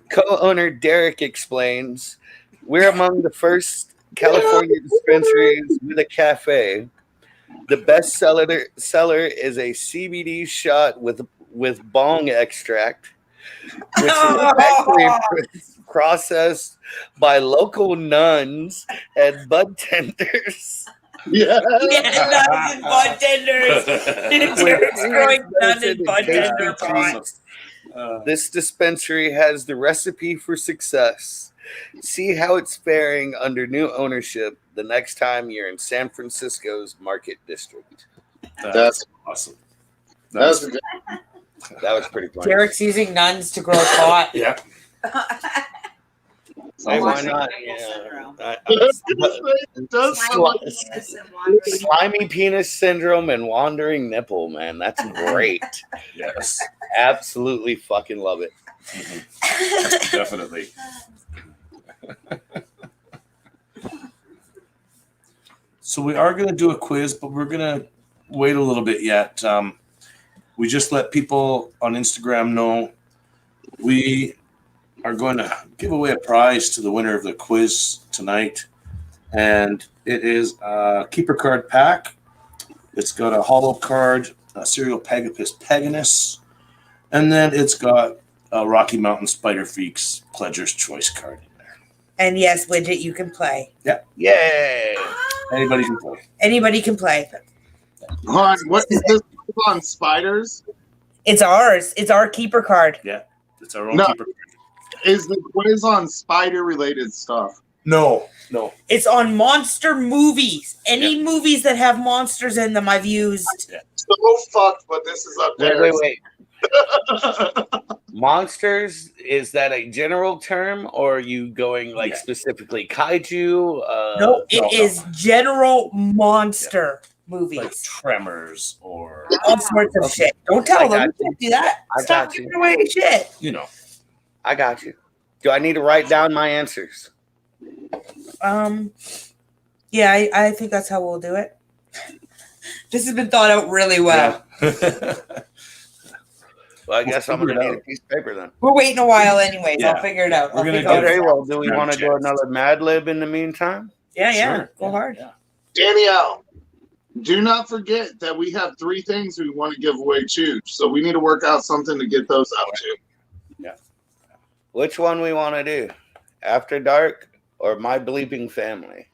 Co-owner Derek explains, we're among the first California dispensaries with a cafe. The best seller is a CBD shot with bong extract, which is actually processed by local nuns and bud tenders. Yeah. Yeah, nuns and bartenders. Derek's growing nuns and bartender pots. This dispensary has the recipe for success. See how it's faring under new ownership the next time you're in San Francisco's Market District. That's awesome. That's good. That was pretty funny. Derek's using nuns to grow pot. Yeah. Hey, why Wandering not? nipple syndrome. It does sound like Penis and wandering Slimy penis syndrome and wandering nipple, man. That's great. Yes. Absolutely fucking love it. Definitely. So we are going to do a quiz, but we're going to wait a little bit yet. We just let people on Instagram know we are going to give away a prize to the winner of the quiz tonight. And it is a keeper card pack. It's got a hollow card, a Serial Paganus, and then it's got a Rocky Mountain Spider Freaks Pledger's Choice card in there. And yes, Widget, you can play. Yay! Anybody can play. Anybody can play. Hold on, what is this on spiders? It's ours. It's our keeper card. It's our own No. keeper card. Is the quiz on spider related stuff? No. It's on monster movies. Any movies that have monsters in them, I've used. So fucked, but this is up there. Wait. Monsters, is that a general term, or are you going like specifically kaiju? No, it no. is general monster movies. Like Tremors or, All sorts of shit. Don't tell I them. got You can't do that. I Stop got you. giving away shit. you know. I got you. Do I need to write down my answers? Yeah, I think that's how we'll do it. This has been thought out really well. Yeah. Well, I guess I'm figure gonna it need a out. piece of paper then. We're waiting a while anyways. Yeah. I'll figure it out. We're I'll gonna figure it do- Okay, out. well, do we Time want to go checks. another Mad Lib in the meantime? Yeah, Sure. Go hard. Yeah. Danielle, do not forget that we have 3 things we want to give away too. So we need to work out something to get those out to. Which one we want to do? After Dark or My Bleeping Family?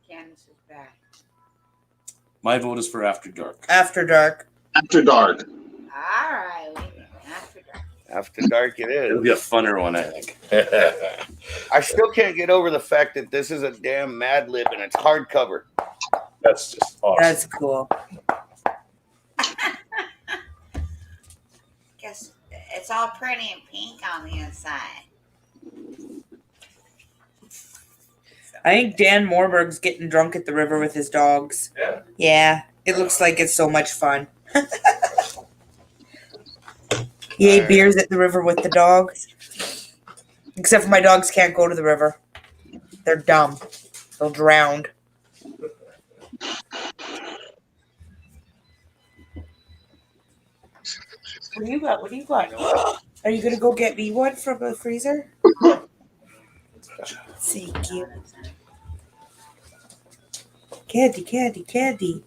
Candace is back. My vote is for After Dark. After dark. After dark. All right. After dark. After Dark it It'll is. be a funner one, I think. I still can't get over the fact that this is a damn Mad Lib and it's hardcover. That's just awesome. That's cool. Guess it's all pretty and pink on the inside. I think Dan Morberg's getting drunk at the river with his dogs. Yeah. Yeah, it looks like it's so much fun. He ate beers at the river with the dogs. Except for my dogs can't go to the river. They're dumb. They'll drown. What do you got? What do you got? Are you gonna go get me one from the freezer? Thank you. Candy.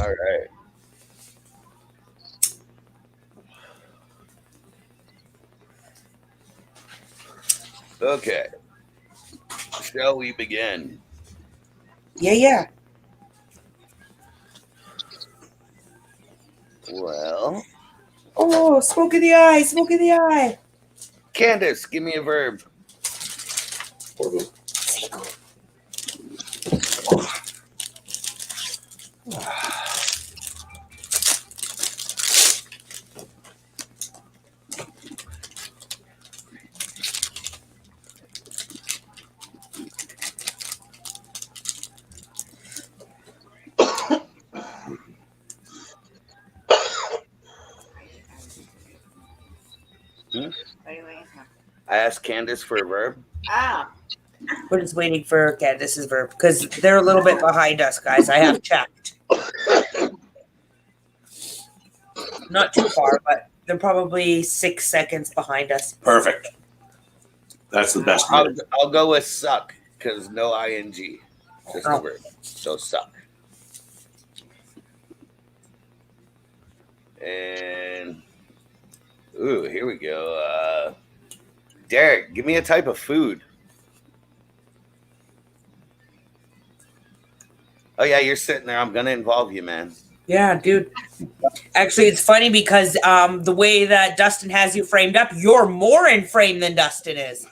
right. Okay. Shall we begin? Yeah. Well, Oh, smoke in the eye, smoke in the eye. Candace, give me a verb. What are you waiting for? I asked Candace for a verb. Oh, We're just waiting for Candace's verb because they're a little bit behind us, guys. I have checked. Not too far, but they're probably 6 seconds behind us. Perfect. That's the best. I'll go with suck because no ing. Just a Oh. verb. So suck. And ooh, here we go. Derek, give me a type of food. Oh yeah, you're sitting there. I'm gonna involve you, man. Yeah, dude. Actually, it's funny because the way that Dustin has you framed up, you're more in frame than Dustin is.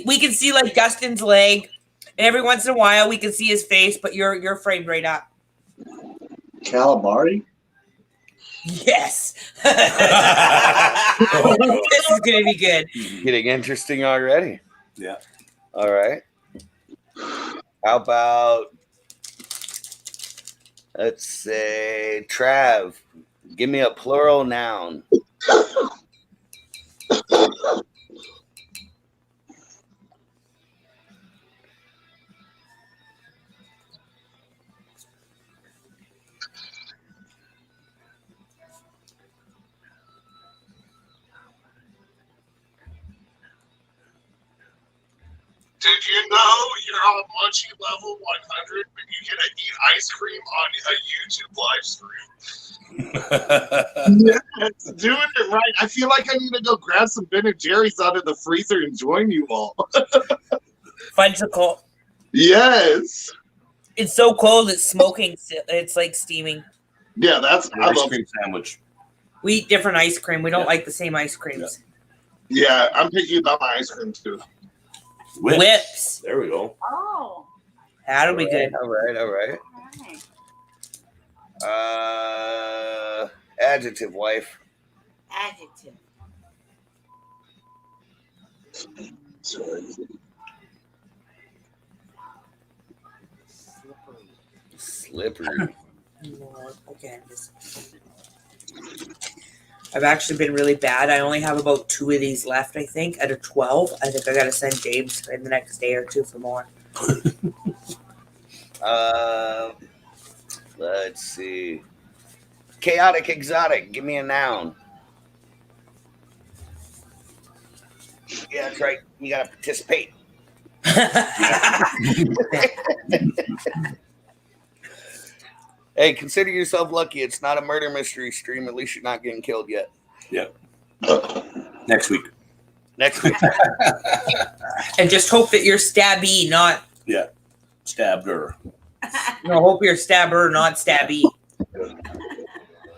We can see like Dustin's leg, and every once in a while we can see his face, but you're framed right up. Calamari? Yes. This is gonna be good. Getting interesting already. Yeah. All right. How about, let's say, Trav, give me a plural noun. Did you know you're on Munchie level 100 when you get to eat ice cream on a YouTube live stream? Yes, doing it right. I feel like I need to go grab some Ben and Jerry's out of the freezer and join you all. Fudgesicle. Yes. It's so cold. It's smoking. It's like steaming. Yeah, that's I Ice love. cream sandwich. We eat different ice cream. We don't like the same ice creams. Yeah, I'm picky about my ice cream too. Whips. There we go. oh, That'll be good. All right. all right. Adjective, wife. Adjective. Slippery. Okay. I've actually been really bad. I only have about 2 of these left, I think, out of 12. I think I got to send James in the next day or 2 for more. Let's see. Chaotic, exotic. Give me a noun. Yeah, that's right. You gotta participate. Hey, consider yourself lucky. It's not a murder mystery stream. At least you're not getting killed yet. Next week. Next week. And just hope that you're stabby, not, Stabbed her. hope you're stabber, not stabby.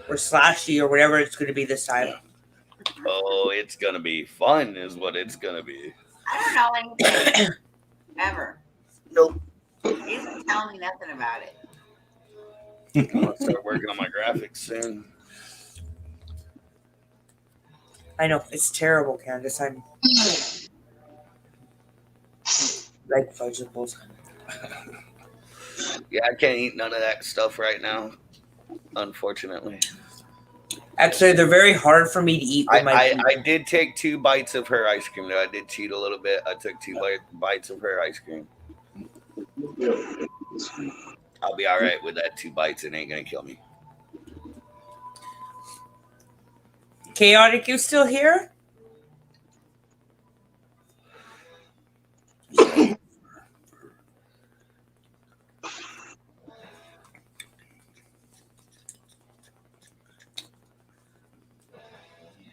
Or slashy or whatever it's going to be this time. Oh, it's gonna be fun, is what it's gonna be. I don't know anything ever. Nope. He doesn't tell me nothing about it. I'm gonna start working on my graphics soon. I know. It's terrible, Candace. I'm like fudgesicles. Yeah, I can't eat none of that stuff right now, unfortunately. Actually, they're very hard for me to eat with my I did take 2 bites of her ice cream, though. I did cheat a little bit. I took 2 bites of her ice cream. I'll be all right with that 2 bites. It ain't gonna kill me. Chaotic, you still here?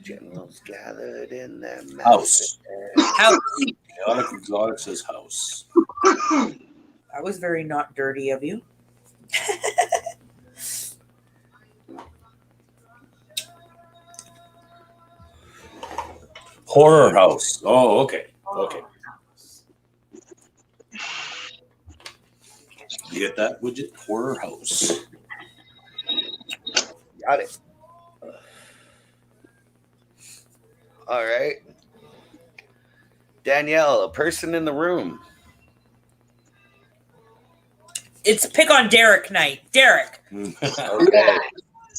Generals gathered in their House. House. Chaotic Exotic says house. That was very not dirty of you. Horror house. Oh, okay. Okay. You get that, Widget? Horror house. Got it. All right. Danielle, a person in the room. It's pick on Derek night. Derek. Okay.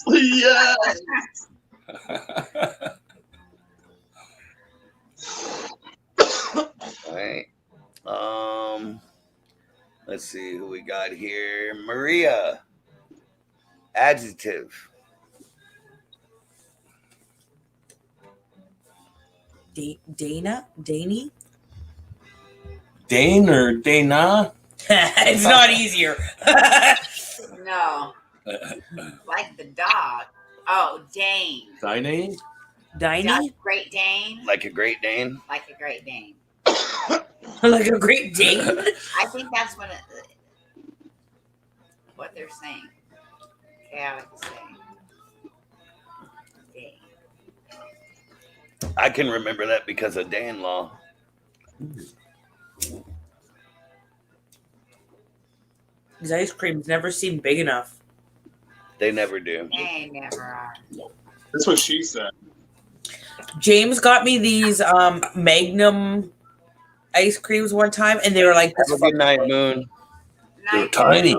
Yeah. All right. Let's see who we got here. Maria. Adjective. Dana? Danny? Dane or Dana? It's not easier. No. Like the dog. Oh, Dane. Dine? Diney? Great Dane. Like a Great Dane. Like a Great Dane. Like a Great Dane? I think that's what they're saying. Chaotic is saying. Dane. I can remember that because of Dan Law. These ice creams never seem big enough. They never do. They never are. That's what she said. James got me these Magnum ice creams one time, and they were like Have a good night, Moon. They're Night. tiny.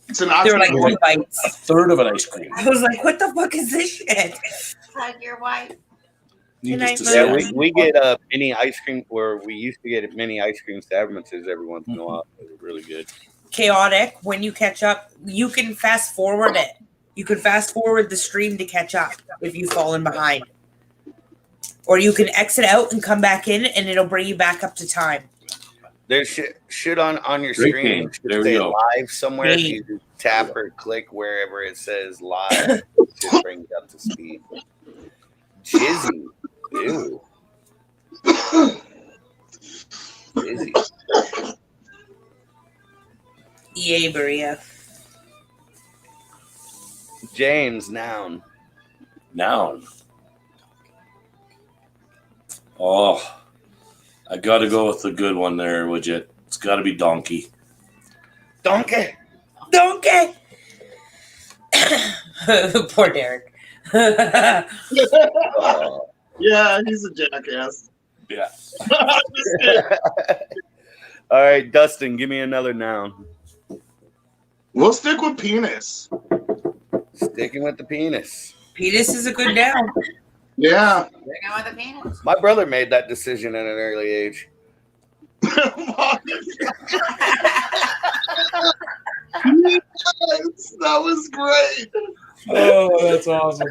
It's an they were like oxymoron. 2 bites. A third of an ice cream. I was like, what the fuck is this shit? Hug your wife. Needless to Yeah, say, Yeah, we get mini ice cream, or we used to get mini ice cream sandwiches every once in a while. They were really good. Chaotic, when you catch up, you can fast forward it. You can fast forward the stream to catch up if you've fallen behind. Or you can exit out and come back in, and it'll bring you back up to time. There's shit on your Great screen. game. It should There we say go. live somewhere. If you just tap or click wherever it says live, it should bring you up to speed. Jizzy. Ew. Jizzy. EA Maria. James, noun. Noun. Oh, I got to go with the good one there, Widget. It's got to be donkey. Donkey. Donkey. Poor Derek. Oh. Yeah, he's a jackass. Yeah. Just kidding. All right, Dustin, give me another noun. We'll stick with penis. Sticking with the penis. Penis is a good noun. Yeah. Bring on with a penis. My brother made that decision at an early age. Yes, that was great. Oh, that's awesome.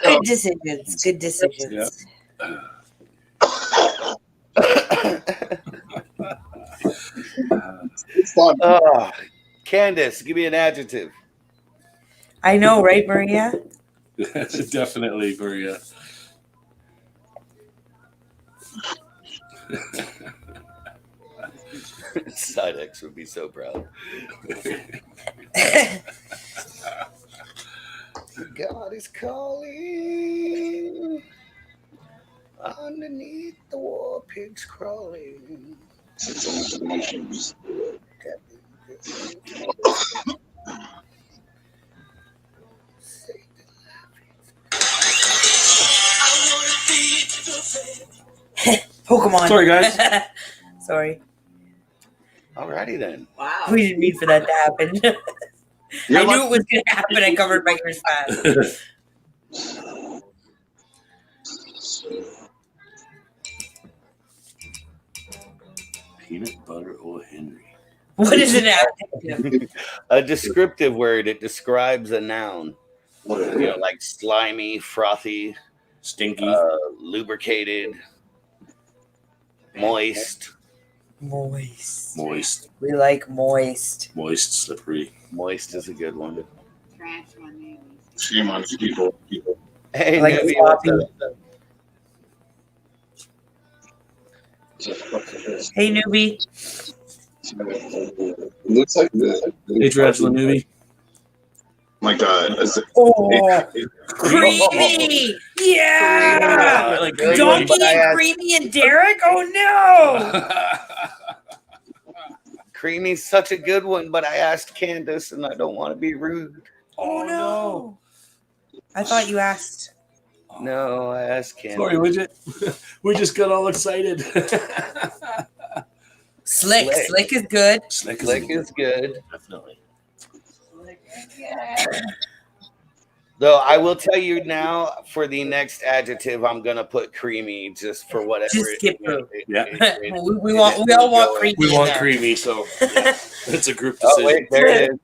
Good decisions. Good decisions. It's fun. Candace, give me an adjective. I know, right, Maria? Definitely, Maria. Sidex would be so proud. God is calling. Underneath the war pigs crawling. Pokemon. Sorry, guys. Sorry. Alrighty then. Wow. We didn't mean for that to happen. You're I knew like- it was going to happen. I covered my ears fast. Peanut butter O. Henry. What is an adjective? A descriptive word. It describes a noun. You know, like slimy, frothy, Stinky. lubricated, moist. Moist. Moist. We like moist. Moist, slippery. Moist is a good one. Tarantula maybe. Shame on people. Hey, Like Newbie, floppy. what's up? Hey, newbie. Looks like Hey, Tarantula Newbie. like Oh, creamy. Yeah. Like Good creamy. one, Donkey but I and asked- Creamy and Derek. Oh no. Creamy's such a good one, but I asked Candace, and I don't want to be rude. Oh no. I thought you asked. No, I asked Candace. Sorry, we just got all excited. Slick. Slick. Slick is good. Slick Slick is good. Definitely. Though I will tell you now, for the next adjective, I'm gonna put creamy just for whatever. Just skip through. Yeah. We all want creamy. We in want there. creamy, so yeah, it's a group Oh decision. wait, there it is.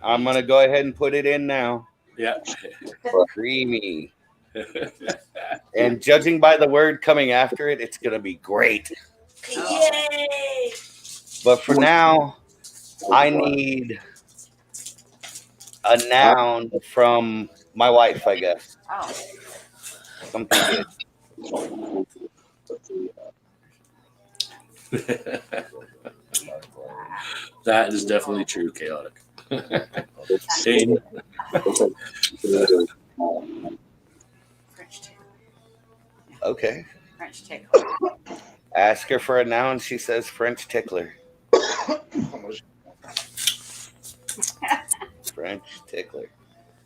I'm gonna go ahead and put it in now. Yeah. Creamy. And judging by the word coming after it, it's gonna be great. Yay! But for now, I need a noun from my wife, I guess. Oh, Something good. That is definitely true. Chaotic. Dane. French tickle. Okay. French tickle. Ask her for a noun. She says French tickler. French tickler.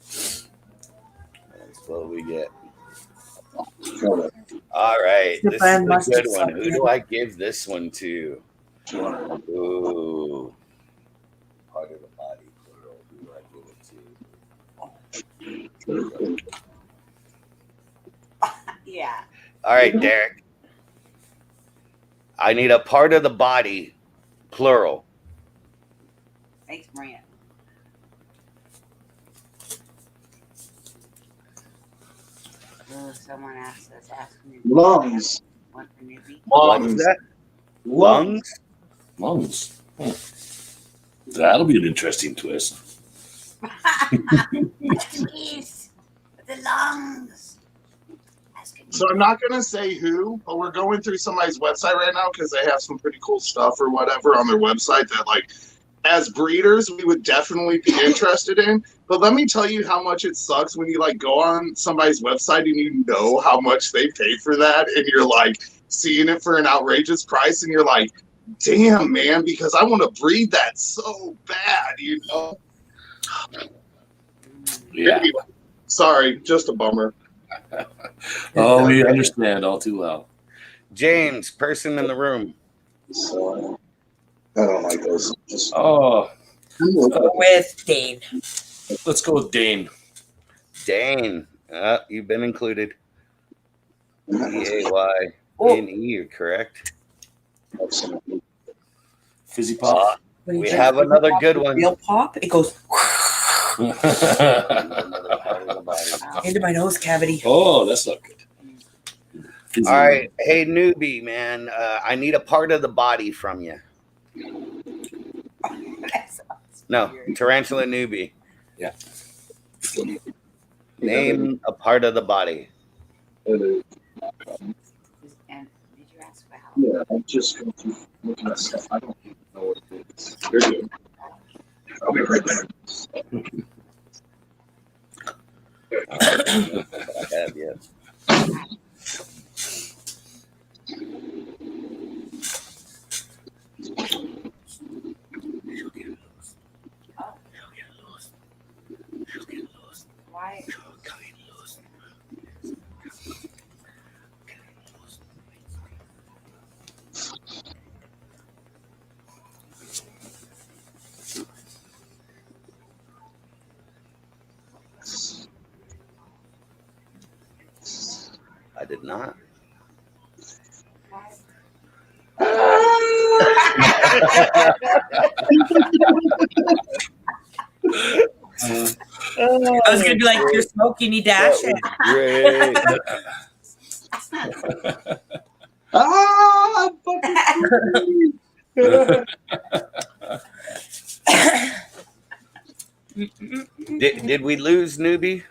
That's what we get. All right. This is Japan a must good have one. Who something. do I give this one to? Ooh. Part of the body, plural. Who do I give it to? Yeah. All right, Derek. I need a part of the body, plural. Thanks, Maria. Oh, someone asked us. Ask me. lungs. One for newbie. What's that? Lungs? Lungs. That'll be an interesting twist. Jeez. The lungs. Ask me. So I'm not gonna say who, but we're going through somebody's website right now because they have some pretty cool stuff or whatever on their website that, like, as breeders, we would definitely be interested in. But let me tell you how much it sucks when you like go on somebody's website and you know how much they pay for that, and you're like seeing it for an outrageous price, and you're like, damn, man, because I want to breed that so bad, you know. Yeah. Anyway, sorry, just a bummer. Oh, we understand all too well. James, person in the room. So I don't like those. Just Oh, With Dane. let's go with Dane. Dane. You've been included. D-A-Y-N-E, you're correct. Fizzy Pop. When you We drink have Real another Pop, good one. Real pop, it goes Another part of the body. into my nose cavity. Oh, that's not good. Fizzy. All right. Hey, newbie, man. I need a part of the body from you. No, tarantula newbie. Yeah. Name a part of the body. And did you ask for help? Yeah, I'm just going to look at stuff. I don't even know what it is. You're good. I'll be right back. I have yet. Why? I did not. I was gonna be like, you're smoking, you dash it. Great. Ah, Did we lose newbie?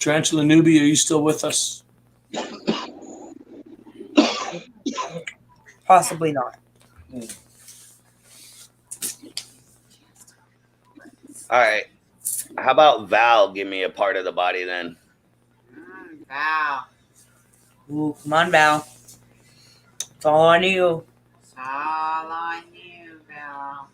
Tarantula Newbie, are you still with us? Possibly not. All right. How about Val? Give me a part of the body then. Wow. Ooh, come on, Val. It's all on you. It's all on you, Val.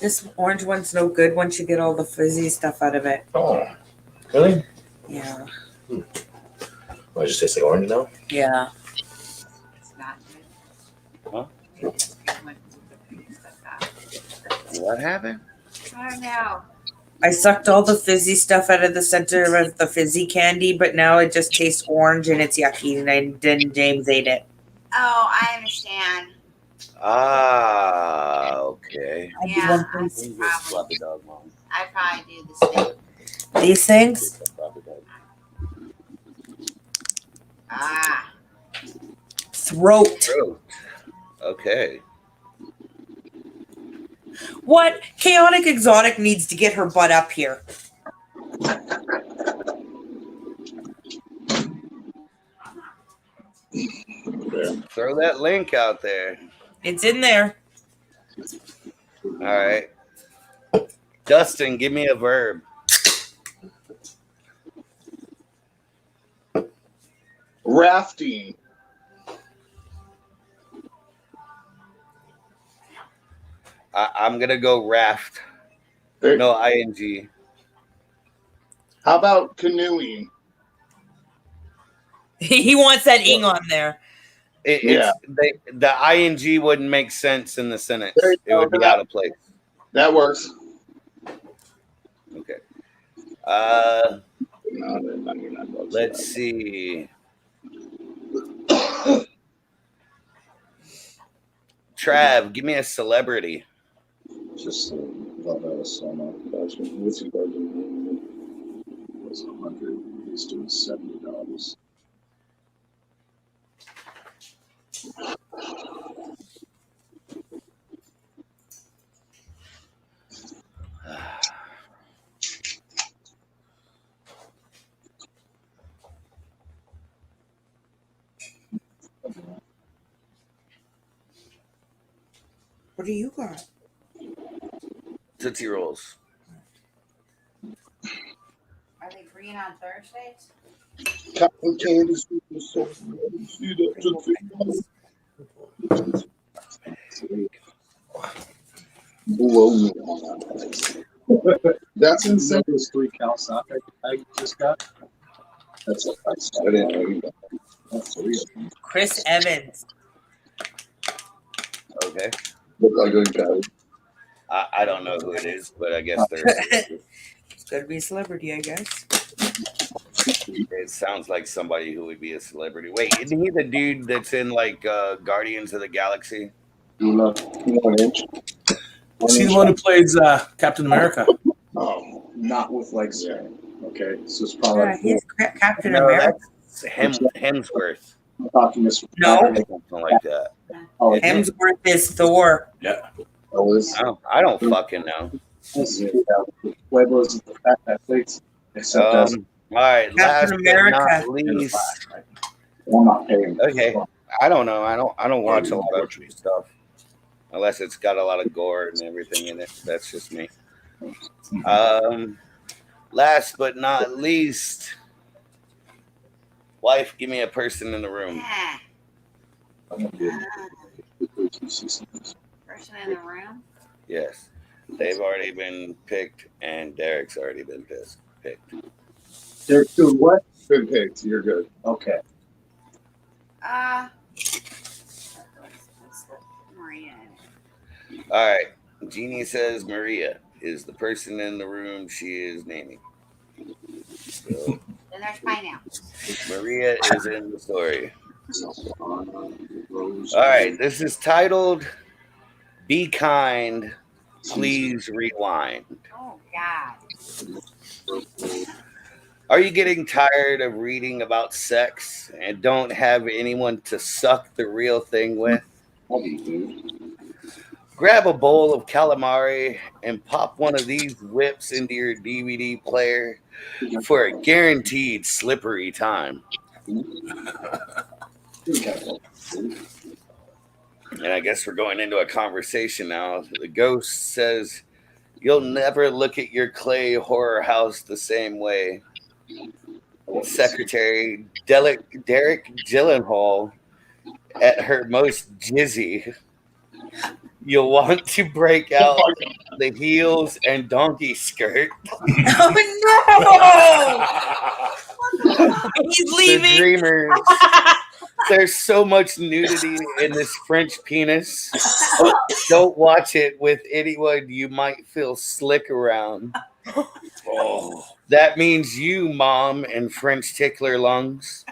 This orange one's no good once you get all the fizzy stuff out of it. Oh, really? Yeah. Well, it just tastes like orange now? Yeah. It's not good. Huh? I What happened? don't know. I sucked all the fizzy stuff out of the center of the fizzy candy, but now it just tastes orange and it's yucky. And then James ate it. Oh, I understand. Ah, okay. I do Yeah, one I thing. could probably, Fluffy dog mom. I probably do the same. These things. Fluffy dog. Ah, Throat. Throat. Okay. What? Chaotic Exotic needs to get her butt up here. Throw that link out there. It's in there. All right. Dustin, give me a verb. Rafting. I'm going to go raft. There- No, ing. How about canoeing? He wants that ing on there. The ing wouldn't make sense in the sentence. There you It would go. be out of place. That works. Okay. No, you're not close. Let's see. Trav, give me a celebrity. Just love Soma. What's he doing? Was 100. He's doing $70. What do you got? Tootsie Rolls. are they green on Thursdays? Cotton candy, sweet and soft. Sweet up to That's insane. Those 3 cal sock I just got. That's a price. I didn't know you got that. That's 3 of them. Chris Evans. Okay. Look like a guy. I don't know who it is, but I guess they're. It's gotta be a celebrity, I guess. It sounds like somebody who would be a celebrity. Wait, isn't he the dude that's in like Guardians of the Galaxy? You know, 1 inch. Is he the one who plays Captain America? Oh, not with legs there. Okay, so it's probably Yeah, he's Captain No, America. that's Hemsworth. I'm talking this. No. Something like that. Oh, Isn't it? Hemsworth is Thor. oh, is I don't fucking know. Pueblos at the fat athletes, except as All right, last Captain but not America. in the least. flash, right? I'm not paying. Okay. I don't know. I don't watch a lot of stuff unless it's got a lot of gore and everything in it. That's just me. Last but not least, wife, give me a person in the room. Yeah. I'm gonna be Person in the room? Yes, they've already been picked, and Derek's already been picked. They're doing what? Been picked. You're good. Okay. Let's look Maria. All right. Jeannie says Maria is the person in the room she is naming. So Then there's Pineapple. Maria is in the story. All right. This is titled "Be Kind, Please Rewind." Oh God. Are you getting tired of reading about sex and don't have anyone to suck the real thing with? Grab a bowl of calamari and pop one of these whips into your DVD player for a guaranteed slippery time. And I guess we're going into a conversation now. The ghost says, "You'll never look at your clay horror house the same way." Secretary Derek Gyllenhaal at her most jizzy. You'll want to break out the heels and donkey skirt. Oh no! He's The leaving. dreamers. There's so much nudity in this French penis. Don't watch it with anyone you might feel slick around. Oh. That means you, Mom, and French tickler lungs.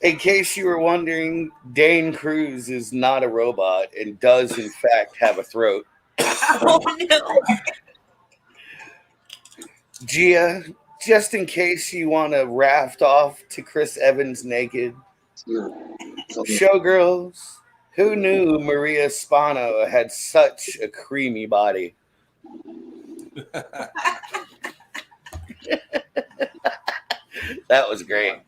In case you were wondering, Dane Cruz is not a robot and does, in fact, have a throat. Oh no! Gia, just in case you want to raft off to Chris Evans naked. Showgirls, who knew Maria Spano had such a creamy body? That was great.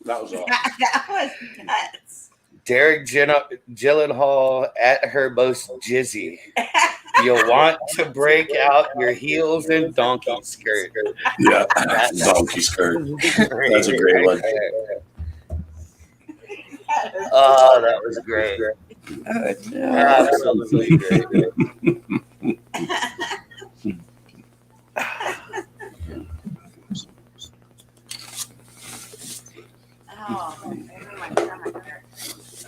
That was awesome. That was nuts. Derek Gyllenhaal at her most jizzy. You'll want to break out your heels and donkey skirt. Yeah, donkey skirt. That's a great one. Oh, that was great. Absolutely great. Oh, maybe my stomach hurts.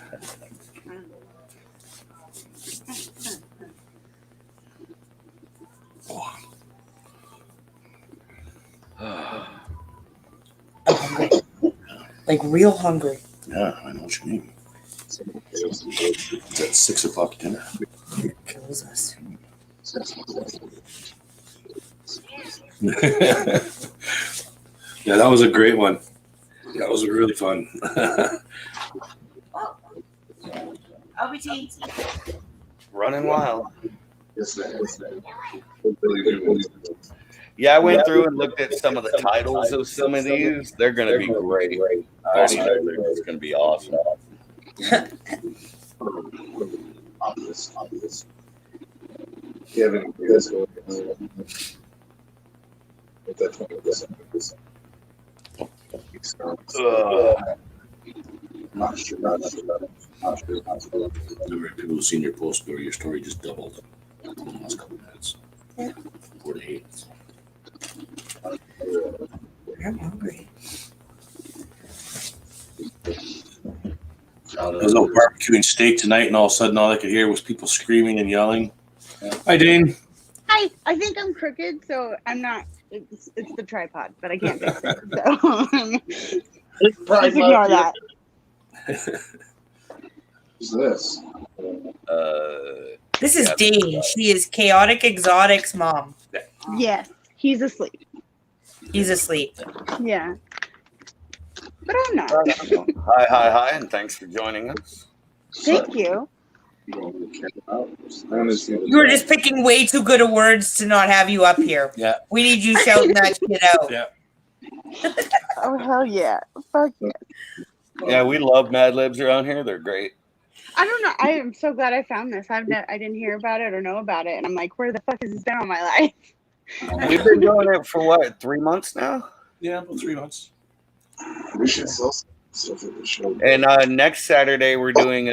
Like real hungry. Yeah, I know what you mean. It's at 6 o'clock dinner. It kills us. Yeah, that was a great one. That was really fun. OBT. Running wild. Yes, man. Yeah, I went through and looked at some of the titles of some of these. They're going to be great. It's going to be awesome. Obvious. Kevin, that's what with that 20%. Not sure. Number of people who've seen your post or your story just doubled in the last couple minutes. 4 to 8. I'm hungry. I was out barbecuing steak tonight, and all of a sudden, all I could hear was people screaming and yelling. Hi, Dane. Hi, I think I'm crooked, so I'm not. It's the tripod, but I can't fix it. So just ignore that. Who's this? This is Yeah. Dean. She is Chaotic Exotic's mom. Yes, he's asleep. He's asleep. Yeah, but I'm not. Hi, and thanks for joining us. Thank you. You were just picking way too good of words to not have you up here. Yeah. We need you shouting that shit out. Yeah. Oh hell yeah! Fuck yeah. Yeah, we love Mad Libs around here. They're great. I don't know. I am so glad I found this. I didn't hear about it or know about it, and I'm like, where the fuck has this been all my life? We've been doing it for what, 3 months now? Yeah, about 3 months. We should sell stuff at the show. And next Saturday, we're doing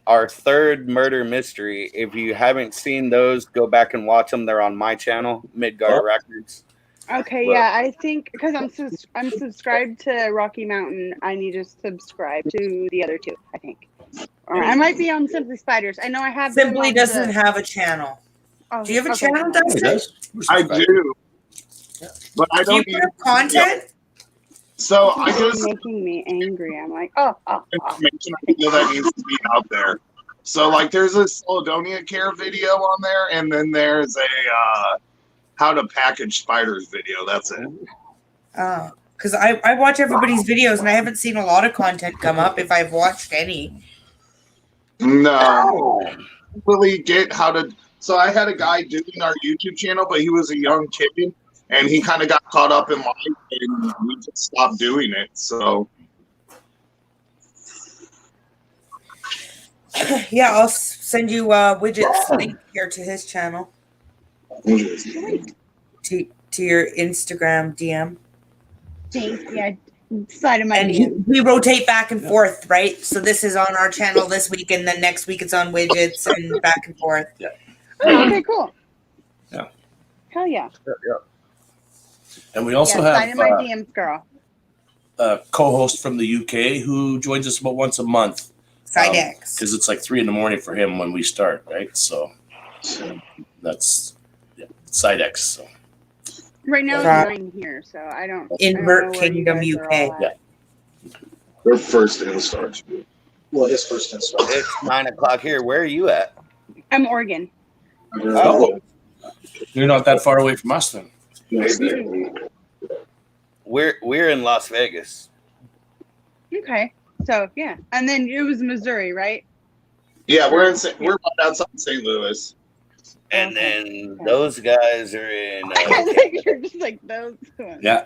our third murder mystery. If you haven't seen those, go back and watch them. They're on my channel, Midgar Records. Okay, Well- yeah, I think because I'm subscribed to Rocky Mountain, I need to subscribe to the other two. I think, or I might be on Simply Spiders. I know I have. been Simply on doesn't the- have a channel. Oh, Do you have a okay. channel, He Dustin? does. I do, but I Do you don't put use. up content? So I It's just making me angry. I'm like, oh. information I feel that needs to be out there. So like there's a Solidonia care video on there, and then there's a how to package spiders video. That's it. Because I watch everybody's videos and I haven't seen a lot of content come up if I've watched any. No. Really get how to. So I had a guy doing our YouTube channel, but he was a young kid, and he kind of got caught up in life, and we just stopped doing it. So Yeah, I'll send you Widget's link here to his channel. To your Instagram DM. Thanks. Yeah, slide in my And DM. we rotate back and forth, right? So this is on our channel this week, and then next week it's on Widgets, and back and forth. Oh, okay, cool. Yeah. Hell yeah. And we also Slide in my have DMs, girl. a co-host from the UK who joins us about once a month. Sidex. Because it's like 3 a.m. for him when we start, right? So that's Sidex. So. Right now Right. it's 9 here, so I don't. Invert I don't know where you Kingdom guys are UK. all at. Their first install. Well, his first install. It's 9 o'clock here. Where are you at? I'm Oregon. Oh. You're not that far away from us then. We're in Las Vegas. Okay. So yeah, and then it was Missouri, right? yeah, we're right outside St. Louis. And then those guys are in. I think you're just like those ones. Yeah.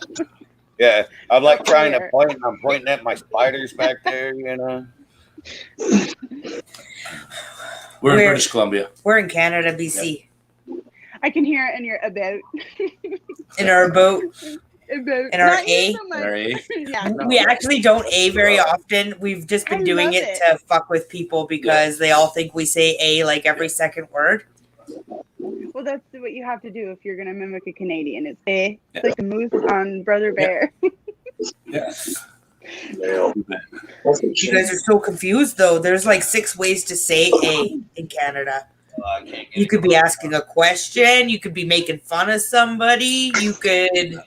Yeah, I'm like trying to Here. point. I'm pointing at my spiders back there. You know. We're in Where- British Columbia. We're in Canada, BC. I can hear it in your about. In our boat. About. In our Not you A? so much. In our A? Yeah. We actually don't A very often. We've just been I doing love it it. to fuck with people because they all think we say A like every second word. Well, that's what you have to do if you're gonna mimic a Canadian. It's A. It's like the moose on Brother Bear. Yeah. You guys are so confused though. There's like 6 ways to say A in Canada. I can't get You could be asking a question. You could be making fun of somebody. You could.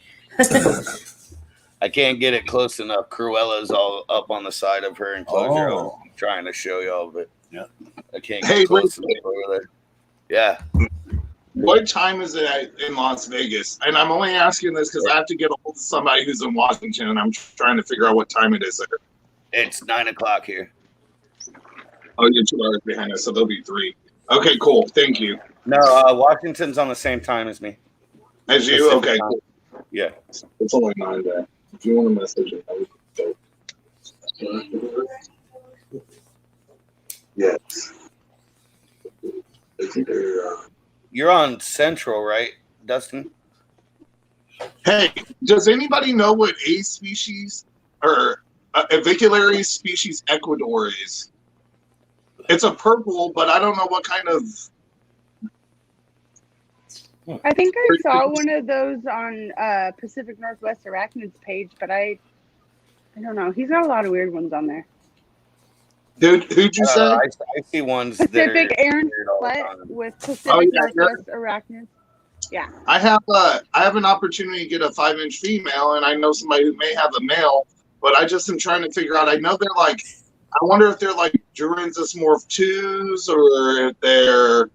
I can't get it close enough. Cruella's all up on the side of her enclosure. Oh. I'm trying to show y'all, but Yeah. I can't Hey, get close wait. enough over there. Yeah. What time is it in Las Vegas? And I'm only asking this because I have to get a hold of somebody who's in Washington, and I'm trying to figure out what time it is there. It's 9 o'clock here. Oh, you're 2 hours behind us, so they'll be 3. Okay, cool. Thank you. No, Washington's on the same time as me. As you? Pacific Okay, time. cool. Yeah. It's only 9 there. If you want to message it, I would go. Yes. It's either, You're on Central, right, Dustin? Hey, does anybody know what A species or aviculary species Ecuador is? It's a purple, but I don't know what kind of. I think I saw one of those on Pacific Northwest Arachnids page, but I don't know. He's got a lot of weird ones on there. Who'd you say? I see ones that are Pacific Aaron weird all the Slut time. with Pacific Oh, yeah, Northwest Arachnids. Yeah. I have an opportunity to get a 5-inch female, and I know somebody who may have a male, but I just am trying to figure out. I know they're like, I wonder if they're like Duransis Morph 2s or if they're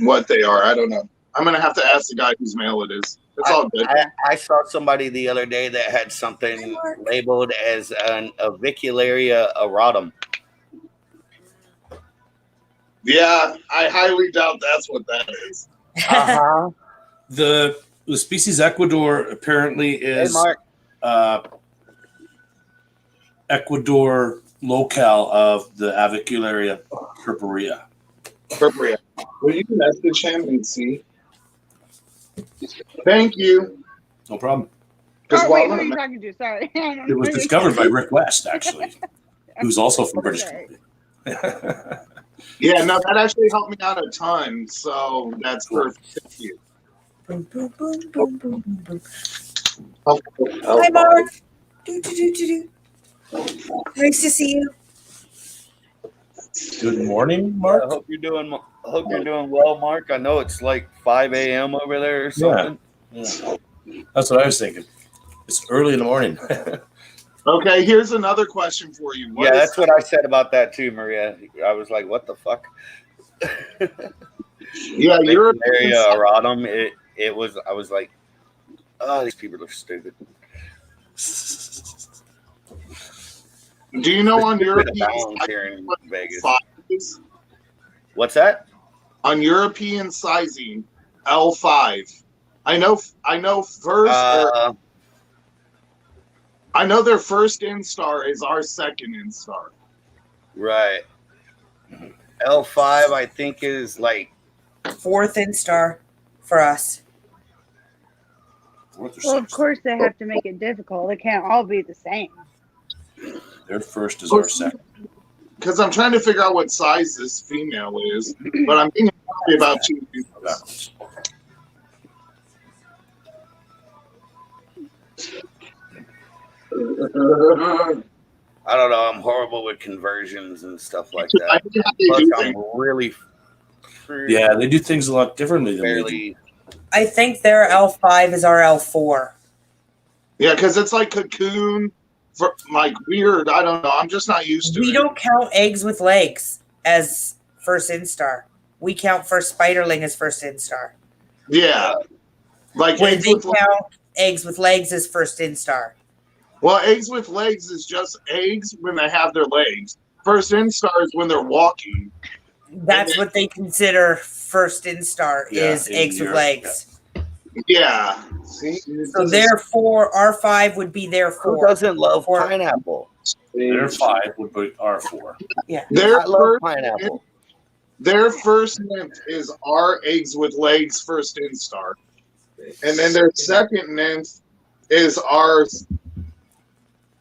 what they are. I don't know. I'm gonna have to ask the guy whose male it is. It's all good. I saw somebody the other day that had something labeled as an Avicularia auratum. Yeah, I highly doubt that's what that is. Uh-huh. The species Ecuador apparently Hey, is Mark. Ecuador locale of the Avicularia purpurea. Appropriate. will you message him and see? Thank you. No problem. Because Oh, wait, who while are you I'm, talking to? Sorry. It was discovered by Rick West, actually, who's also from British Okay. Columbia. yeah, no, that actually helped me out a ton. So that's perfect. Thank you. Boom, boom, boom, boom, boom, boom, boom. Oh, Hi, Mark. Do. Nice to see you. Good morning, I Mark. hope you're doing well, Mark. I know it's like 5 a.m. over there or something. Yeah. That's what I was thinking. It's early in the morning. Okay, here's another question for you. Yeah, that's what I said about that too, Maria. I was like, what the fuck? Yeah, you're Area Autumn. It was. I was like, oh, these people are stupid. Do you know on European Balance here in Vegas. sizing? What's that? On European sizing, L5. I know first. I know their first instar is our second instar. Right. L5, I think, is like Fourth instar for us. Fourth or Well, of sixth. course they have to make it difficult. They can't all be the same. Their first is our second. Because I'm trying to figure out what size this female is, but I'm thinking probably about 2 inches. I don't know. I'm horrible with conversions and stuff like I that. think how they Plus, do I'm things. really Yeah, they do things a lot differently than we do. barely. I think their L5 is our L4. Yeah, because it's like cocoon, for like weird. I don't know. I'm just not used to We it. don't count eggs with legs as first instar. We count first spiderling as first instar. Yeah, like When eggs they with count eggs with legs as first instar. well, eggs with legs is just eggs when they have their legs. First instar is when they're walking. That's what they consider first instar Yeah, is in eggs with Europe, legs. Yeah. See, So therefore, R5 would be their Who 4. doesn't love Or- pineapple? Their 5 would be our 4. their I love first pineapple. Their first nymph is our eggs with legs first instar. And then their second nymph is our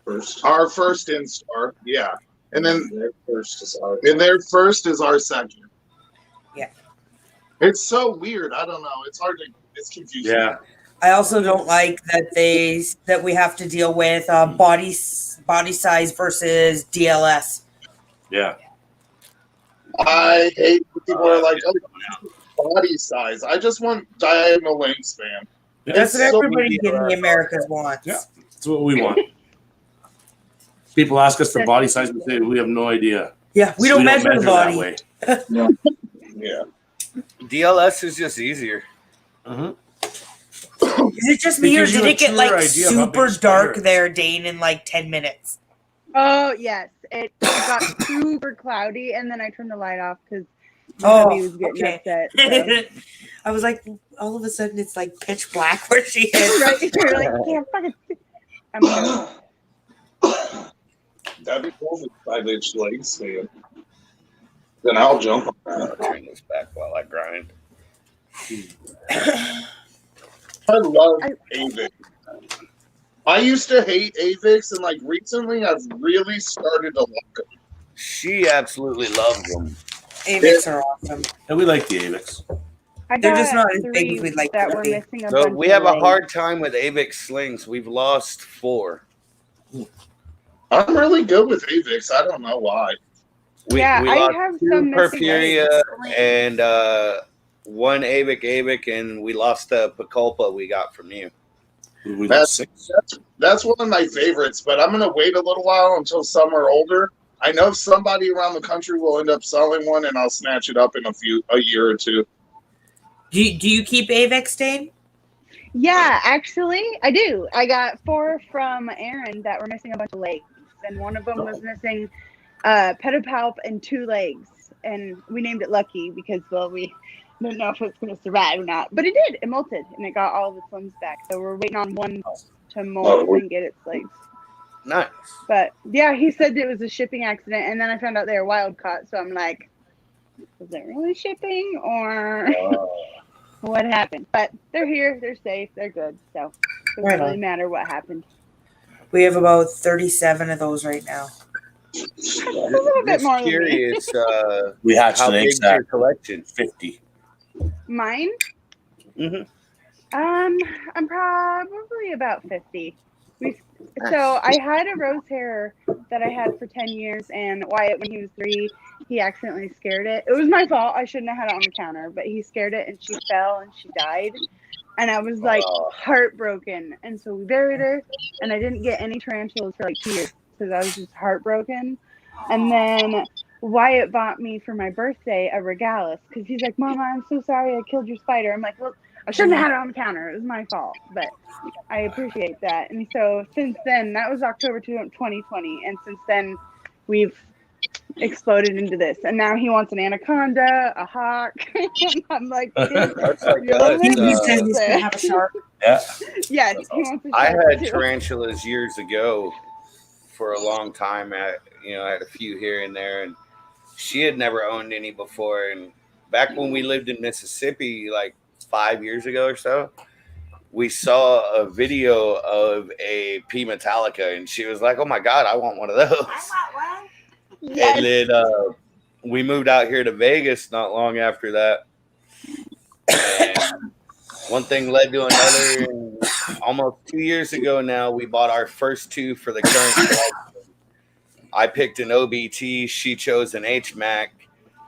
first instar. Yeah. And then their first is our second. Yeah. It's so weird. I don't know. It's hard to it's confusing. Yeah. I also don't like that we have to deal with body size versus DLS. Yeah. I hate when people are like, oh, body size. I just want diagonal wingspan. That's what so everybody in the Americas wants. Yeah. That's what we want. People ask us for body size, we say we have no idea. Yeah, we don't measure the that body. way. Yeah. DLS is just easier. Mhm. Is it just me, or Because you did have it get a like truer idea of how super big a spider dark is. there, Dane, in like 10 minutes? Oh yes, it got super cloudy, and then I turned the light off because Oh, he was getting okay. upset. So. I was like, all of a sudden it's like pitch black where she is. Right? You're like, can't fucking. I'm good. That'd be cool with 5-inch legs, man. Then I'll jump on that. I'll turn this back while I grind. I love Avix. I used to hate Avix, and like recently I've really started to like them. She absolutely loves them. Avix are awesome. And we like the Avix. I They're got just not as big 3 as we'd like that them to were be. missing a So bunch we of have a legs. hard time with Avix slings. We've lost 4. I'm really good with Avix. I don't know why. We I lost have 2 some missing Porphyria legs. and 1 Avic, and we lost the Paculpa we got from you. We That's- lost 6. That's one of my favorites, but I'm gonna wait a little while until some are older. I know somebody around the country will end up selling one, and I'll snatch it up in a year or two. Do you keep Avix, Dane? Yeah, actually, I do. I got 4 from Aaron that were missing a bunch of legs, and one of them was missing pedipalp and 2 legs, and we named it Lucky because, well, we didn't know if it was going to survive or not, but it did. It molted, and it got all of its limbs back. So we're waiting on one to molt and get its legs. Nice. But yeah, he said it was a shipping accident, and then I found out they were wild caught. So I'm like, was it really shipping or what happened? But they're here, they're safe, they're good. So it doesn't Right really on. matter what happened. We have about 37 of those right now. That's a little bit Just more than me. curious, We hatched how an big's your exact collection? 50. Mine? Mhm. I'm probably about 50. So I had a rose hair that I had for 10 years, and Wyatt, when he was 3, he accidentally scared it. It was my fault. I shouldn't have had it on the counter, but he scared it, and she fell, and she died. And I was like Oh. heartbroken. And so we buried her, and I didn't get any tarantulas for like 2 years because I was just heartbroken. And then Wyatt bought me for my birthday a regalis because he's like, Mama, I'm so sorry I killed your spider. I'm like, well, I shouldn't have had it on the counter. It was my fault. But I appreciate that. And so since then, that was October 2020. And since then, we've exploded into this. And now he wants an anaconda, a hawk. I'm like, dude, That's like you're us. He living says he's gonna it. have a shark. Yeah. Yes, That's he wants a I shark had too. tarantulas years ago for a long time. I had a few here and there, and she had never owned any before. And back when we lived in Mississippi, like 5 years ago or so, we saw a video of a P Metallica, and she was like, "Oh my God, I want one of those." I want one. Yes. And then we moved out here to Vegas not long after that. And one thing led to another. And almost 2 years ago now, we bought our first two for the current collection. I picked an OBT. She chose an HMAC.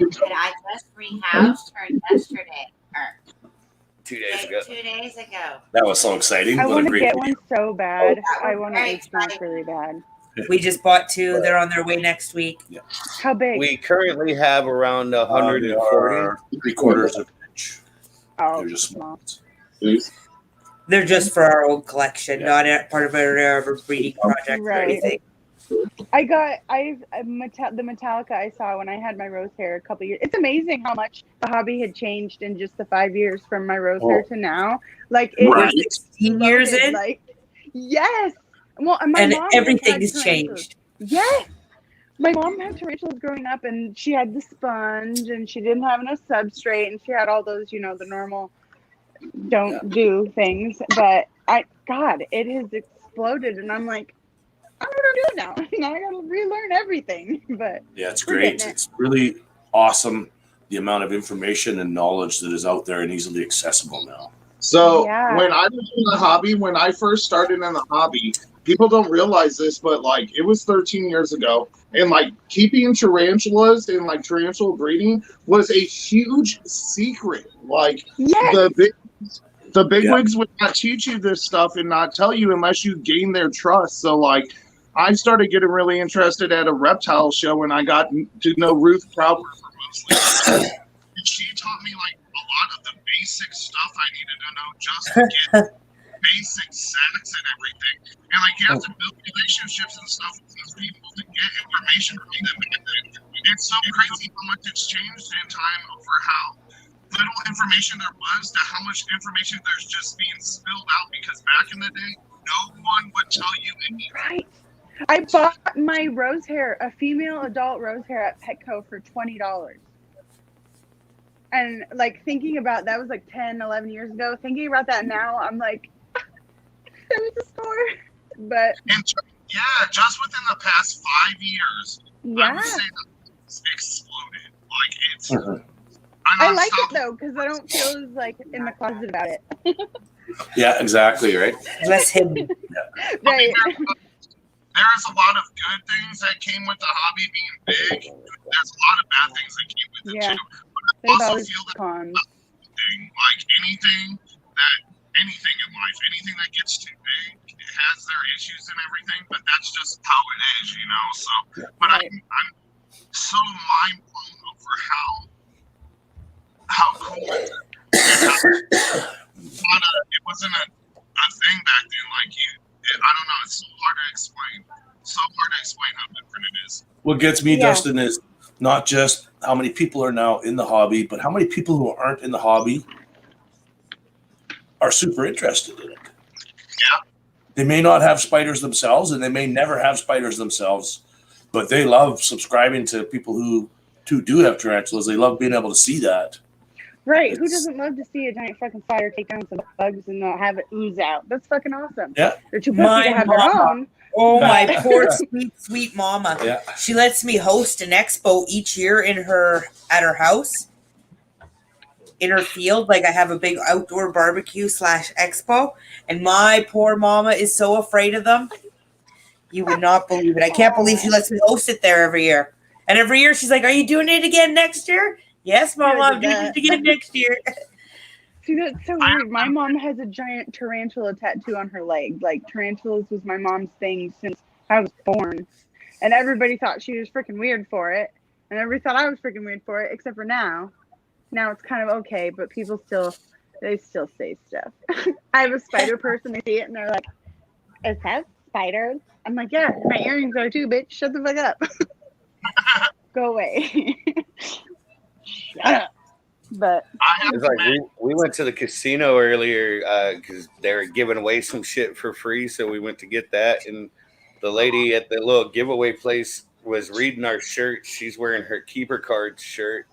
And I just rehoused her yesterday. Or 2 days ago. 2 days ago. That was so exciting. I What a want to great get video. one so bad. Oh, I want to great. HMAC really bad. We just bought two. They're on their way next week. How big? We currently have around They 140. are 3/4 of an inch. Oh, They're just small. They're just for our old collection, not part of our breeding project or Right. anything. the Metallica I saw when I had my rose hair a couple years. It's amazing how much the hobby had changed in just the 5 years from my rose hair to now. Like it We're was 16 years exploded, in, Like, yes. Well, and my and mom everything had has tarantulas. changed. Yes. My mom had tarantulas growing up, and she had the sponge, and she didn't have enough substrate, and she had all those, the normal don't do things. But it has exploded, and I'm like, I'm gonna do it now. Now I gotta relearn everything. But Yeah, it's We're great. getting it. It's really awesome the amount of information and knowledge that is out there and easily accessible now. So Yeah. when I was in the hobby, when I first started in the hobby, people don't realize this, but like it was 13 years ago, and like keeping tarantulas and like tarantula breeding was a huge secret. Like yes, the big Yeah. wigs would not teach you this stuff and not tell you unless you gain their trust. So like I started getting really interested at a reptile show, and I got to know Ruth Crowder for mostly. And she taught me like a lot of the basic stuff I needed to know just to get basic sex and everything. And like you have to build relationships and stuff with these people to get information from them. And it's so crazy how much it's changed in time over how little information there was to how much information there's just being spilled out, because back in the day, no one would tell you anything. right. I bought my rose hair, a female adult rose hair at Petco for $20. And like thinking about that was like 10, 11 years ago. Thinking about that now, I'm like, there was a store. But And just within the past 5 years, I yeah, would say that it's exploded. Like it's. Mhm. I like it though because I don't feel as like in the closet about it. Yeah, exactly, right? Less hidden. Right. There's a lot of good things that came with the hobby being big. There's a lot of bad things that came with it Yeah. too. But I There's also always feel that cons. like anything in life, anything that gets too big, it has their issues and everything. But that's just how it is, So, but Right. I'm so mind blown over how cool it is. It wasn't a thing back then. Like I don't know. It's so hard to explain. So hard to explain how different it is. What gets me, Yeah. Dustin, is not just how many people are now in the hobby, but how many people who aren't in the hobby are super interested in it. Yeah. They may not have spiders themselves, and they may never have spiders themselves, but they love subscribing to people who do have tarantulas. They love being able to see that. Right. Who It's- doesn't love to see a giant fucking spider take down some bugs and not have it ooze out? That's fucking awesome. Yeah. They're too pussy My to have their mama. own. Oh, my poor sweet mama. Yeah. She lets me host an expo each year at her house, in her field. Like I have a big outdoor barbecue / expo, and my poor mama is so afraid of them. You would not believe it. I can't believe she lets me host it there every year. And every year she's like, "Are you doing it again next year?" Yes, Mama, I'm doing it again next year. See, that's so weird. My mom has a giant tarantula tattoo on her leg. Like, tarantulas was my mom's thing since I was born. And everybody thought she was freaking weird for it. And everybody thought I was freaking weird for it, except for now. Now it's kind of okay, but people still say stuff. I have a spider person, they see it, and they're like, is that spiders? I'm like, yeah, my earrings are too, bitch. Shut the fuck up. Go away. Shut up. But It's like we went to the casino earlier because they were giving away some shit for free, so we went to get that. And the lady at the little giveaway place was reading our shirt. She's wearing her Keeper Cards shirt,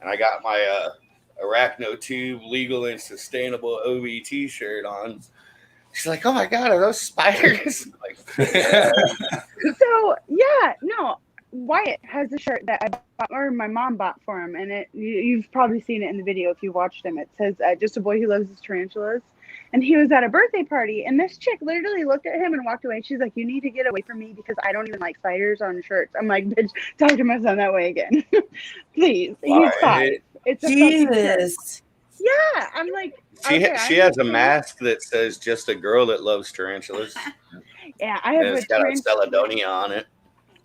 and I got my Arachnotube Legal and Sustainable OVT shirt on. She's like, "Oh my god, are those spiders?" Like, so yeah, no. Wyatt has a shirt that I bought, or my mom bought for him, and you've probably seen it in the video if you watched him. It says, "Just a boy who loves his tarantulas." And he was at a birthday party, and this chick literally looked at him and walked away. She's like, "You need to get away from me because I don't even like spiders on shirts." I'm like, "Bitch, talk to my son that way again, please." He's 5. It's a fucking shirt. Jesus. Yeah, I'm like, she okay, she has a mask that says "Just a girl that loves tarantulas." Yeah, I have And a it's got a tarantula. Celadonia on it.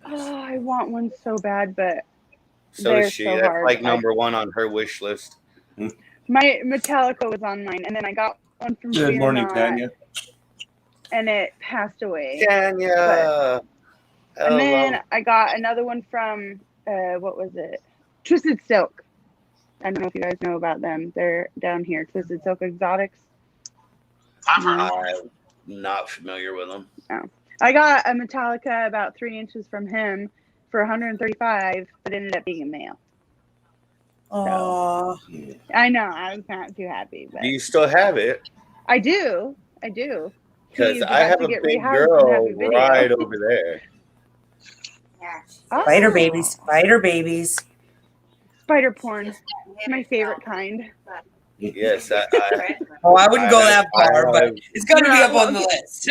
Oh, I want one so bad, but So they're does she. so That's hard. like number one on her wish list. My Metallica was on mine, and then I got one from Good Fear morning, Not, Tanya. and it passed away. Tanya. And then I got another one from what was it? Twisted Silk. I don't know if you guys know about them. They're down here, Twisted Silk Exotics. I'm not familiar with them. No. I got a Metallica about 3 inches from him for $135, but it ended up being a male. Oh, I know, I was not too happy, but Do you still have it? I do. Because He's I about have to a get big rehoused and have girl a video. right over there. Yeah. spider Oh. babies, spider babies. Spider porn. My favorite kind. Yes, Oh, I wouldn't go I that far, have- but it's got to be up on the list.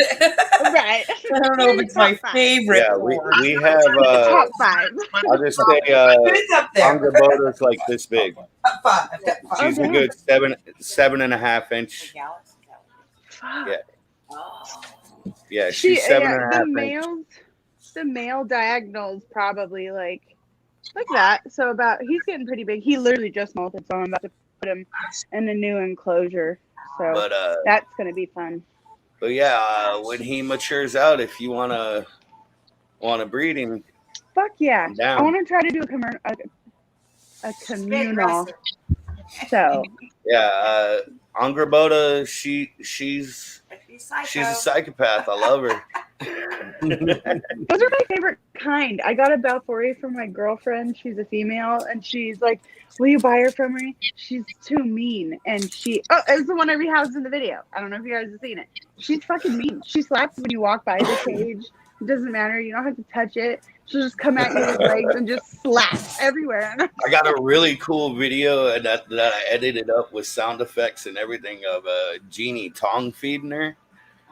Right. I don't know if it's my favorite. Yeah, porn. we have. Top 5. I'll just say, But it's up there. Angraboda's like this big. Top 5. She's a good 7.5 inch. Fuck. Yeah, she's 7.5 the inch. males, the male diagonal's probably like that. So he's getting pretty big. He literally just molted, so I'm about to put him in a new enclosure. So But that's gonna be fun. but yeah, when he matures out, if you wanna breed him, Fuck yeah! I'm down. I want to try to do a communal. So yeah, Angraboda, she's a psychopath. I love her. those are my favorite kind. I got a Balfouri from my girlfriend. She's a female, and she's like, "Will you buy her from me?" She's too mean, and it was the one I rehoused in the video. I don't know if you guys have seen it. She's fucking mean. She slaps when you walk by the cage. It doesn't matter. You don't have to touch it. She'll just come at you with legs and just slap everywhere. I got a really cool video and that I edited up with sound effects and everything of Jeannie tongue feeding her.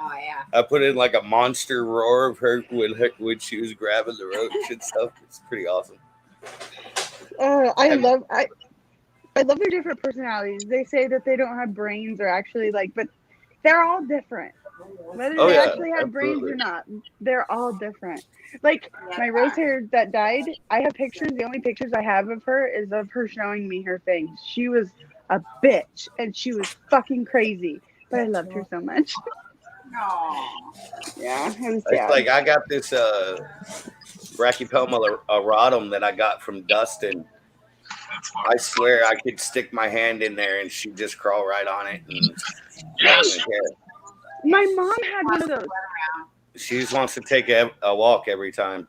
Oh yeah. I put in like a monster roar of her when she was grabbing the roach and stuff. It's pretty awesome. I love their different personalities. They say that they don't have brains or actually but they're all different. Whether Oh, they yeah, actually have brains absolutely. or not, they're all different. Like my rose hair that died, I have pictures. The only pictures I have of her is of her showing me her fangs. She was a bitch and she was fucking crazy, but I loved her so much. No. Yeah, it was It's sad. like I got this Brachypelma auratum that I got from Dustin. I swear I could stick my hand in there and she'd just crawl right on it. And I don't even care. My mom had one of those. She just wants to take a walk every time.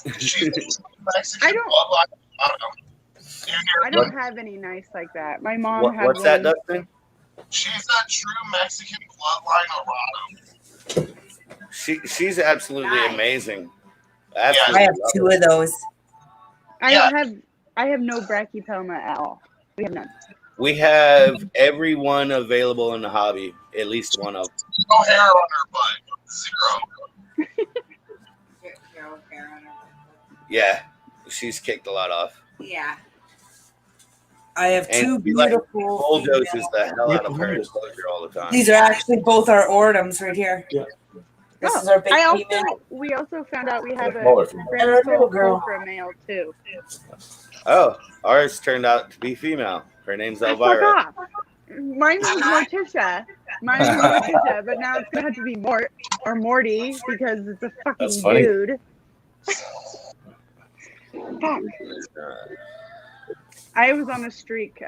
I don't have any nice like that. My mom had What's one. that, Dustin? She's a true Mexican bloodline errata. She's absolutely amazing. I Absolutely have love 2 her. of those. I have no brachypelma at all. We have none. We have every one available in the hobby, at least one of them. No hair on her butt. Zero. Yeah, she's kicked a lot off. Yeah. I have And two he, like, beautiful. bulldozes female- the hell out of her enclosure all the time. These are actually both our Ordums right here. Yeah. This is our big female. We also found out we have a Smaller female. And our little Gramsel girl. Cobra male too. Oh, ours turned out to be female. Her name's I Elvira. forgot. Mine was Morticia. Mine was Morticia, but now it's gonna have to be Mort or Morty because it's a That's fucking funny. dude. Fuck. I was on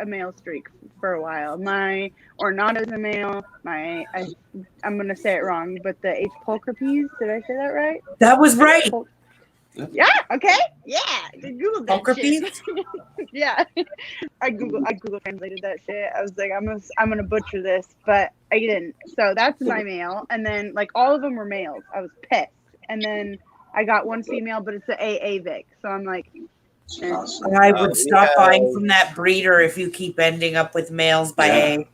a male streak for a while. My Ornata's a male. I'm gonna say it wrong, but the H. pulchripes, did I say that right? That was right. Yeah. Okay. Yeah. Google that Pulchripes? shit. Yeah. I Google translated that shit. I was like, I'm gonna butcher this, but I didn't. So that's my male, and then like all of them were males. I was pissed, and then I got one female, but it's the AA Vic. So I'm like, I would stop buying from that breeder if you keep ending up with males by A.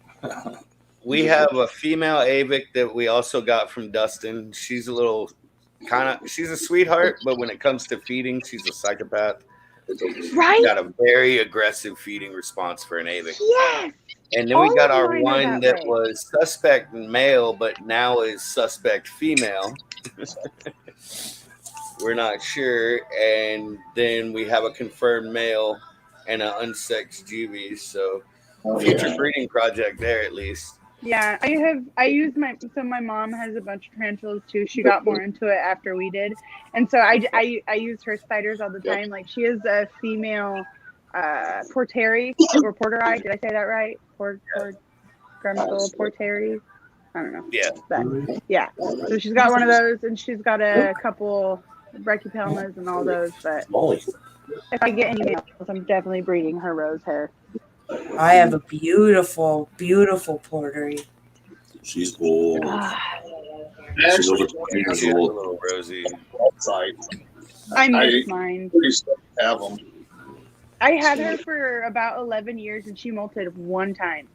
We have a female Avic that we also got from Dustin. She's a little she's a sweetheart, but when it comes to feeding, she's a psychopath. right? Got a very aggressive feeding response for an Avic. Yes. And then we got All of our mine are one that that way. was suspect male, but now is suspect female. We're not sure. And then we have a confirmed male and an unsexed juvie. So future breeding project there at least. Yeah, I use my mom has a bunch of tarantulas too. She got more into it after we did, and so I use her spiders all the time. Like she is a female Porteri or Porteri. Did I say that right? Gramsel Porteri. I don't know. Yeah. But, yeah. So she's got one of those, and she's got a couple brachypelmas and all those. But Molly. if I get any males, I'm definitely breeding her rose hair. I have a beautiful, beautiful portery. She's old. She's over 20 years Yeah, old. little Rosie. outside. I miss mine. Pretty still have them. I had her for about 11 years, and she molted one time.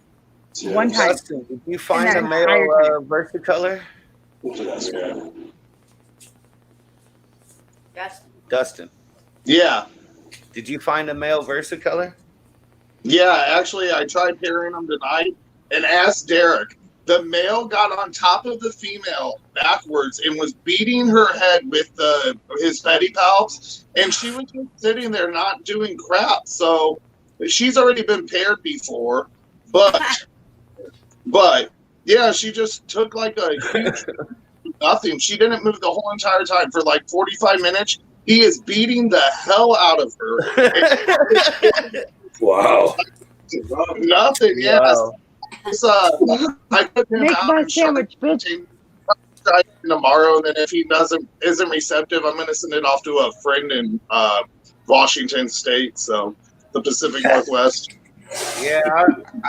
One time. Dustin, did you find that a male entire versicolor? Dustin, Yeah. did you find a male versicolor? Yeah, actually, I tried pairing them tonight and asked Derek. The male got on top of the female backwards and was beating her head with his pedipalps, and she was just sitting there not doing crap. So she's already been paired before, but yeah, she just took like a huge nothing. She didn't move the whole entire time for like 45 minutes. He is beating the hell out of her. Wow. Nothing, yes. Wow. I put him Make out my and sandwich, bitch. try tomorrow, and then if he isn't receptive, I'm going to send it off to a friend in Washington State, so the Pacific Northwest. Yeah,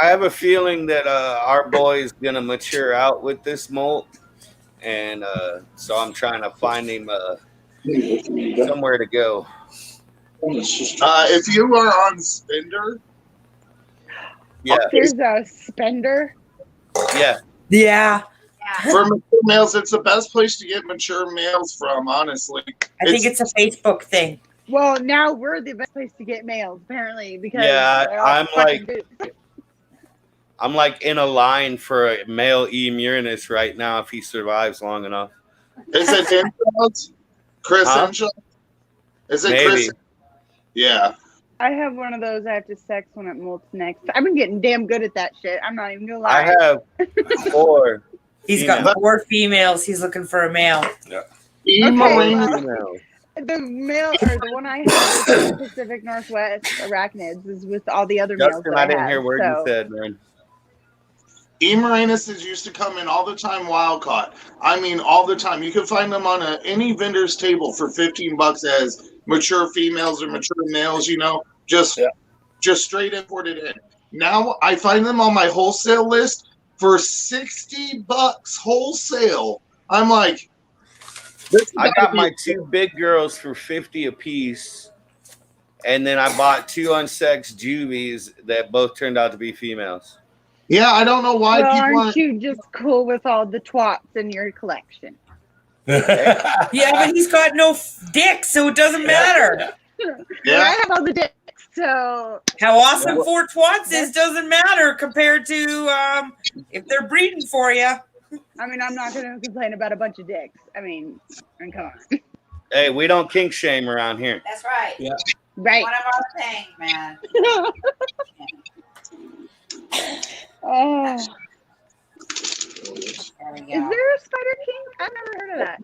I have a feeling that our boy is gonna mature out with this molt, and so I'm trying to find him somewhere to go. If you are on Spender, Yeah, There's a spender. yeah. Yeah, for mature males, it's the best place to get mature males from, honestly. I think it's a Facebook thing. Well, now we're the best place to get males, apparently, because Yeah, they're all I'm fucking like- dudes. I'm like in a line for a male E. Murinus right now if he survives long enough. Is it Inshots? Chris Huh? Inshots? Is it Maybe. Chris? Yeah. I have one of those I have to sex when it molts next. I've been getting damn good at that shit. I'm not even gonna lie. I have 4 He's female. got 4 females. He's looking for a male. E. Okay, Marine. well- females. The male or the one I have is the Pacific Northwest arachnids is with all the other males. Justin, that I didn't have, hear a word so. you said, man. E. Marinuses used to come in all the time wild caught. I mean, all the time. You can find them on any vendor's table for $15 as mature females or mature males, just straight imported in. Now I find them on my wholesale list for $60 wholesale. I'm like, this I gotta got be- my 2 big girls for 50 a piece, and then I bought 2 unsexed juvies that both turned out to be females. Yeah, I don't know why Well, people aren't you just cool with all the twats in your collection? Yeah, but he's got no dick, so it doesn't matter. Well, I Yeah, have all the dicks, So How awesome Fort Watts is doesn't matter compared to if they're breeding for you. I mean, I'm not going to complain about a bunch of dicks. I mean, come on. Hey, we don't kink shame around here. That's right. Yeah. Right. One of our things, man. Oh, There we is go. there a spider king? I've never heard of that.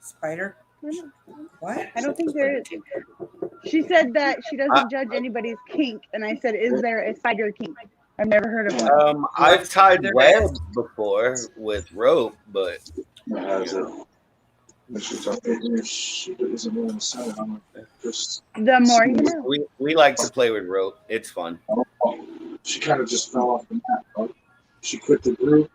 Spider? What? I don't think there is. She said that she doesn't judge anybody's kink, and I said, "Is there a spider kink?" I've never heard of one. I've tied There web is. before with rope, but Has it? She doesn't really say. I'm just. The more you know. we like to play with rope. It's fun. She kind of just fell off the map. Right? She quit the group.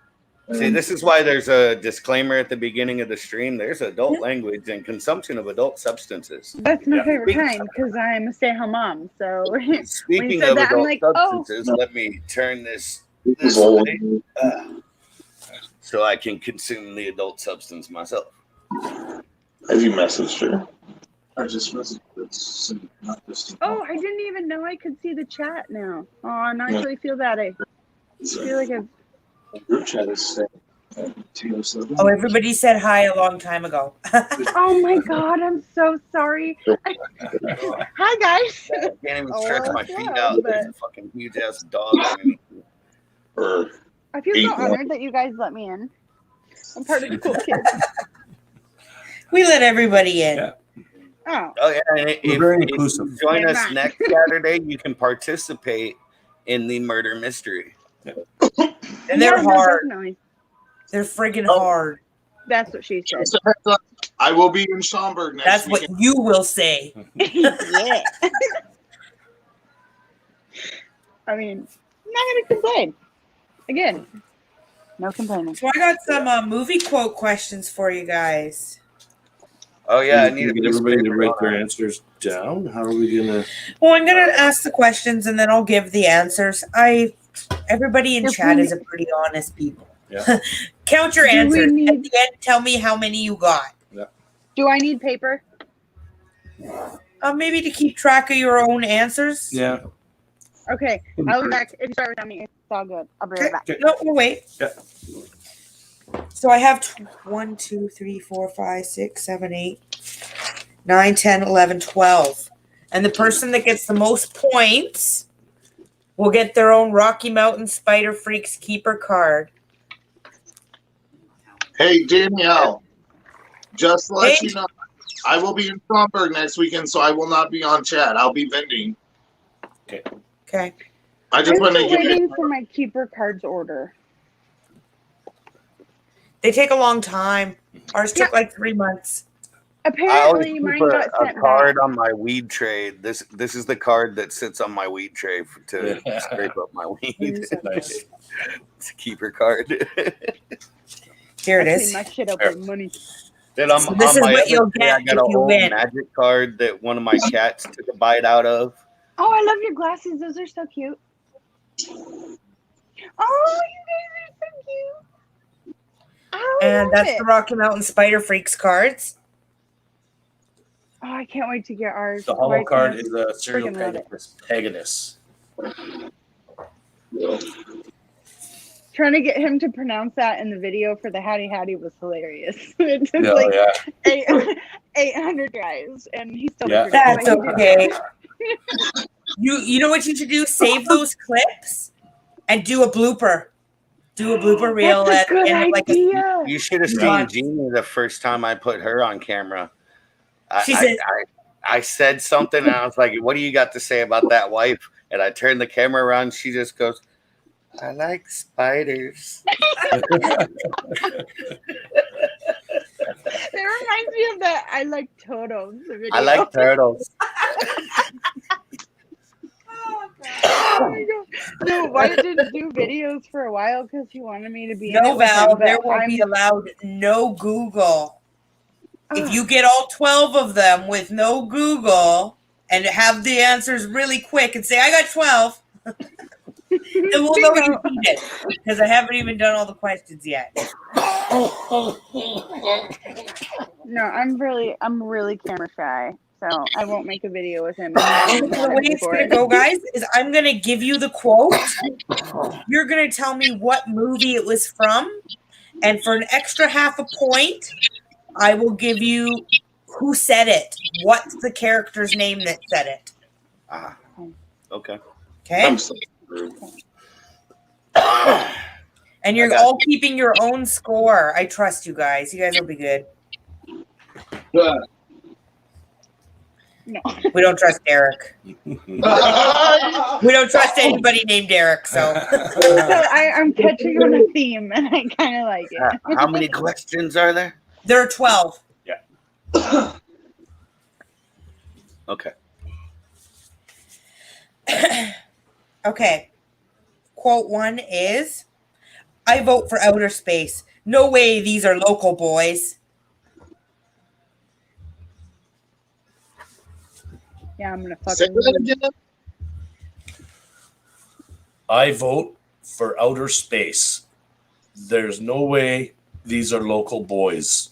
See, this is why there's a disclaimer at the beginning of the stream. There's adult language and consumption of adult substances. That's my Yeah. favorite kind because I'm a stay-at-home mom. So Speaking said of that, I'm adult like, oh. substances, let me turn this This old. way, so I can consume the adult substance myself. Have you messaged her? I just messaged her. Not just. Oh, I didn't even know I could see the chat now. Oh, I actually feel that. I feel like I've. Group chat is saying. Taylor said. Oh, everybody said hi a long time ago. Oh my God, I'm so sorry. Hi guys. I can't even Oh, stretch my feet well, out. There's but- a fucking huge ass dog underneath me. Or I feel so 8-1. honored that you guys let me in. I'm part of the cool kids. We let everybody in. Yeah. Oh, Oh yeah, and We're very inclusive. you join Yeah, us right. next Saturday, you can participate in the murder mystery. And they're yeah, no, hard. definitely. They're friggin' Oh. hard. That's what she said. Just a heads up, I will be in Schaumburg next That's what weekend. you will say. Yeah. I mean, I'm not gonna complain. Again, no complaining. So I got some movie quote questions for you guys. Oh yeah, I Can need we a get piece of everybody to paper write on their it. answers down. How are we gonna? Well, I'm gonna ask the questions and then I'll give the answers. Everybody in If chat we- is a pretty honest people. Yeah. Count your Do we answers. At need- the end, tell me how many you got. Do I need paper? Maybe to keep track of your own answers. Yeah. Okay, I'll be back. If you start without me, it's all good. I'll be right back. Okay. No, we'll wait. Yeah. So I have 1, 2, 3, 4, 5, 6, 7, 8, 9, 10, 11, 12. And the person that gets the most points will get their own Rocky Mountain Spider Freaks Keeper card. Hey, Danielle, just to let Hey. you know, I will be in Schaumburg next weekend, so I will not be on chat. I'll be vending. Okay. I I'm just want to still give waiting you. for my keeper cards order. They take a long time. Ours took like 3 months. I always Apparently, keep mine got a sent card back. on my weed tray. This is the card that sits on my weed tray to Yeah. scrape up my weed. Nice. It's a keeper card. Here it I is. clean my shit up with money. Then I'm So this on is my what other you'll tray, I get got if an you old win. magic card that one of my cats took a bite out of. Oh, I love your glasses. Those are so cute. Oh, you guys are so cute. I And love that's it. the Rocky Mountain Spider Freaks cards. Oh, I can't wait to get ours. The hollow Right card now. is a serial Freaking love it. Pegasus. Trying to get him to pronounce that in the video for the Hattie Hattie was hilarious. It took Yeah, like yeah. 800 tries, and he still Yeah. figured it out. That's okay. You know what you should do? Save those clips and do a blooper. Do a blooper reel That's at a good the end of like a idea. You should have Yeah. seen Jeannie the first time I put her on camera. She said- I said something and I was like, "What do you got to say about that wife?" And I turned the camera around. And she just goes, "I like spiders." It reminds me of that I like turtles video. I like turtles. Oh my God. No, White didn't do videos for a while because he wanted me to be in it No, with him, Val, but there won't be allowed no Google. If Ugh. you get all 12 of them with no Google and have the answers really quick and say, I got 12, then we'll know you beat it. Because I haven't even done all the questions yet. No, I'm really camera shy. so I won't make a video with him. The way it's gonna go, guys, is I'm gonna give you the quote. You're gonna tell me what movie it was from, and for an extra half a point, I will give you who said it. What's the character's name that said it? Ah, okay. Okay. I'm so screwed. And you're all keeping your own score. I trust you guys. You guys will be good. No. We don't trust Derek. We don't trust anybody named Derek. So So I'm catching on a theme, and I kind of like it. How many questions are there? there are 12. Okay. Okay. Quote 1 is, I vote for outer space. No way these are local boys. Yeah, I'm gonna Say fucking. that again. I vote for outer space. There's no way these are local boys.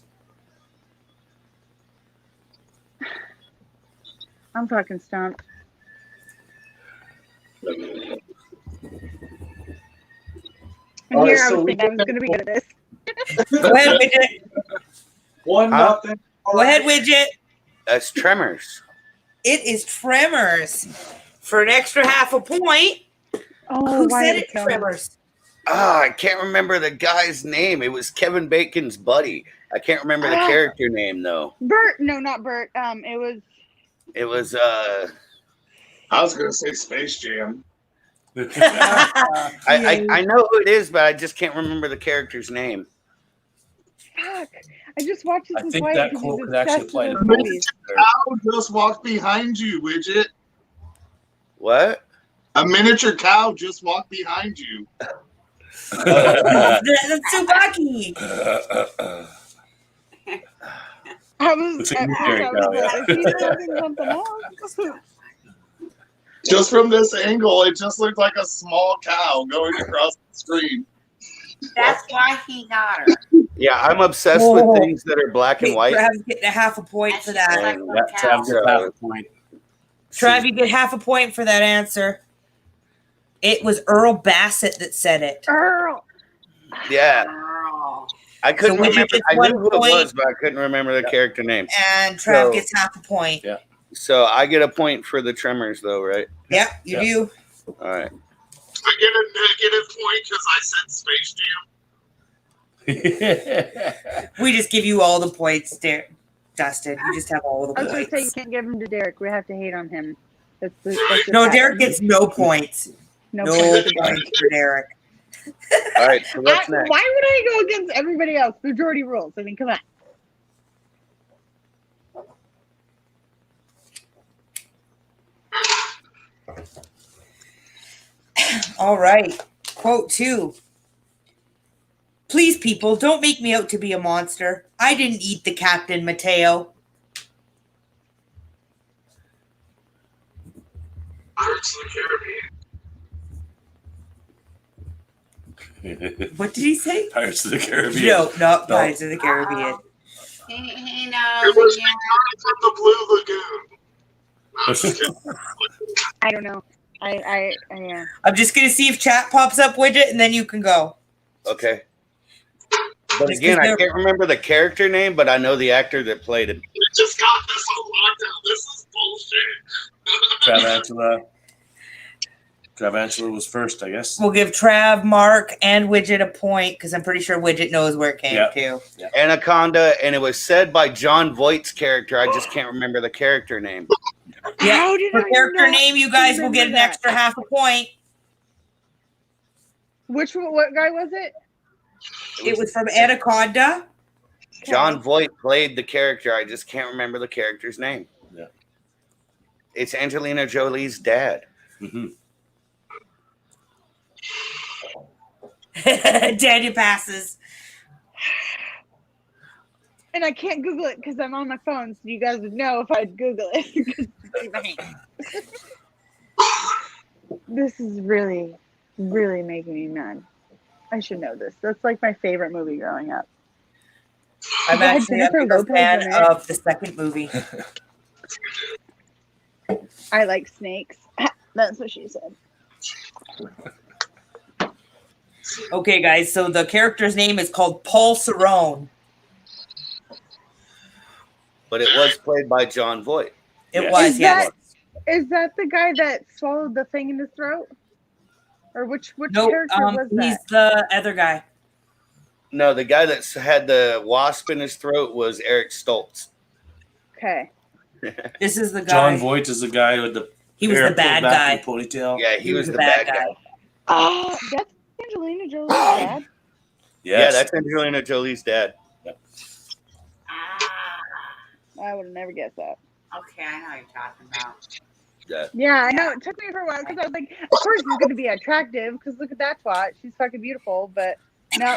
I'm fucking stumped. And All right, here I so was we thinking I was gonna be good at this. Go ahead, Widget. 1-0. Go ahead, Widget. That's Tremors. It is Tremors. For an extra half a point, Oh, who why said did it? kill me? Tremors. Ah, I can't remember the guy's name. It was Kevin Bacon's buddy. I can't remember the character name though. Bert? No, not Bert. It was. It was I was gonna say Space Jam. I know who it is, but I just can't remember the character's name. Fuck! I just watched this I with think Wyatt that because quote he's could actually obsessed apply with to those movies. Cow just walked behind you, Widget. What? A miniature cow just walked behind you. That's Tsubaki. I was It's a at new first I character was now, like, is he talking something else? Just from this angle, it just looked like a small cow going across the screen. That's why he got her. Yeah, I'm obsessed Whoa. with things that are black and white. Trav's getting a half a point for that. Like And her That cow. Travis gets half a point. Trav, you get half a point for that answer. It was Earl Bassett that said it. Earl. Yeah, Girl. I couldn't So Widget remember. gets I knew 1 who it point. was, but I couldn't remember the character name. And Trav So- gets half a point. Yeah. So I get a point for the Tremors, though, right? Yep, you Yeah. do. All right. I get a negative point because I said Space Jam. We just give you all the points, Dustin. You just have all the I was gonna say you points. can't give him to Derek. We have to hate on him. That's the No, fact. Derek gets no points. no No points. points for Derek. All right. So what's Why next? would I go against everybody else? Majority rules. I mean, come on. All right. Quote 2. Please, people, don't make me out to be a monster. I didn't eat the Captain Mateo. Pirates of the Caribbean. What did he say? Pirates of the Caribbean. No, not Pirates of the Caribbean. He It knows was again. from the Blue Lagoon. I don't know. I yeah. I'm just going to see if chat pops up, Widget, and then you can go. Okay. But Just again, 'cause I they're- can't remember the character name, but I know the actor that played him. We just got this on lockdown. This is bullshit. Travantula was first, I guess. We'll give Trav, Mark, and Widget a point because I'm pretty sure Widget knows where it came Yeah. to. Anaconda, and it was said by John Voight's character. I just can't remember the character name. Yeah. How did For I character not name, you guys will get an remember that? extra half a point. Which one? What guy was it? It was from Anaconda. John Voight played the character. I just can't remember the character's name. Yeah. It's Angelina Jolie's dad. Mm-hmm. Daniel passes. And I can't Google it because I'm on my phone, so you guys would know if I'd Google it. 'Cause it's in my hand. This is really, really making me mad. I should know this. That's like my favorite movie growing up. I'm Go ahead, actually a Jennifer bigger Lopez fan in it. of the second movie. I like snakes. That's what she said. Okay, guys. So the character's name is called Paul Cerrone. But it was played by John Voight. It Yes. was, yes. Is that the guy that swallowed the thing in his throat? Or which Nope. character was He's that? the other guy. No, the guy that had the wasp in his throat was Eric Stoltz. Okay. This is the guy. John Voight is the guy with the He was hair the pulled bad back guy. in the ponytail. Yeah, he was the bad guy. Oh, that's Angelina Jolie's dad. Yeah, Yes. that's Angelina Jolie's dad. I would have never guessed that. Okay, I know what you're talking about. Yeah, I know. It took me for a while because I was like, of course he's going to be attractive because look at that twat. She's fucking beautiful, but no.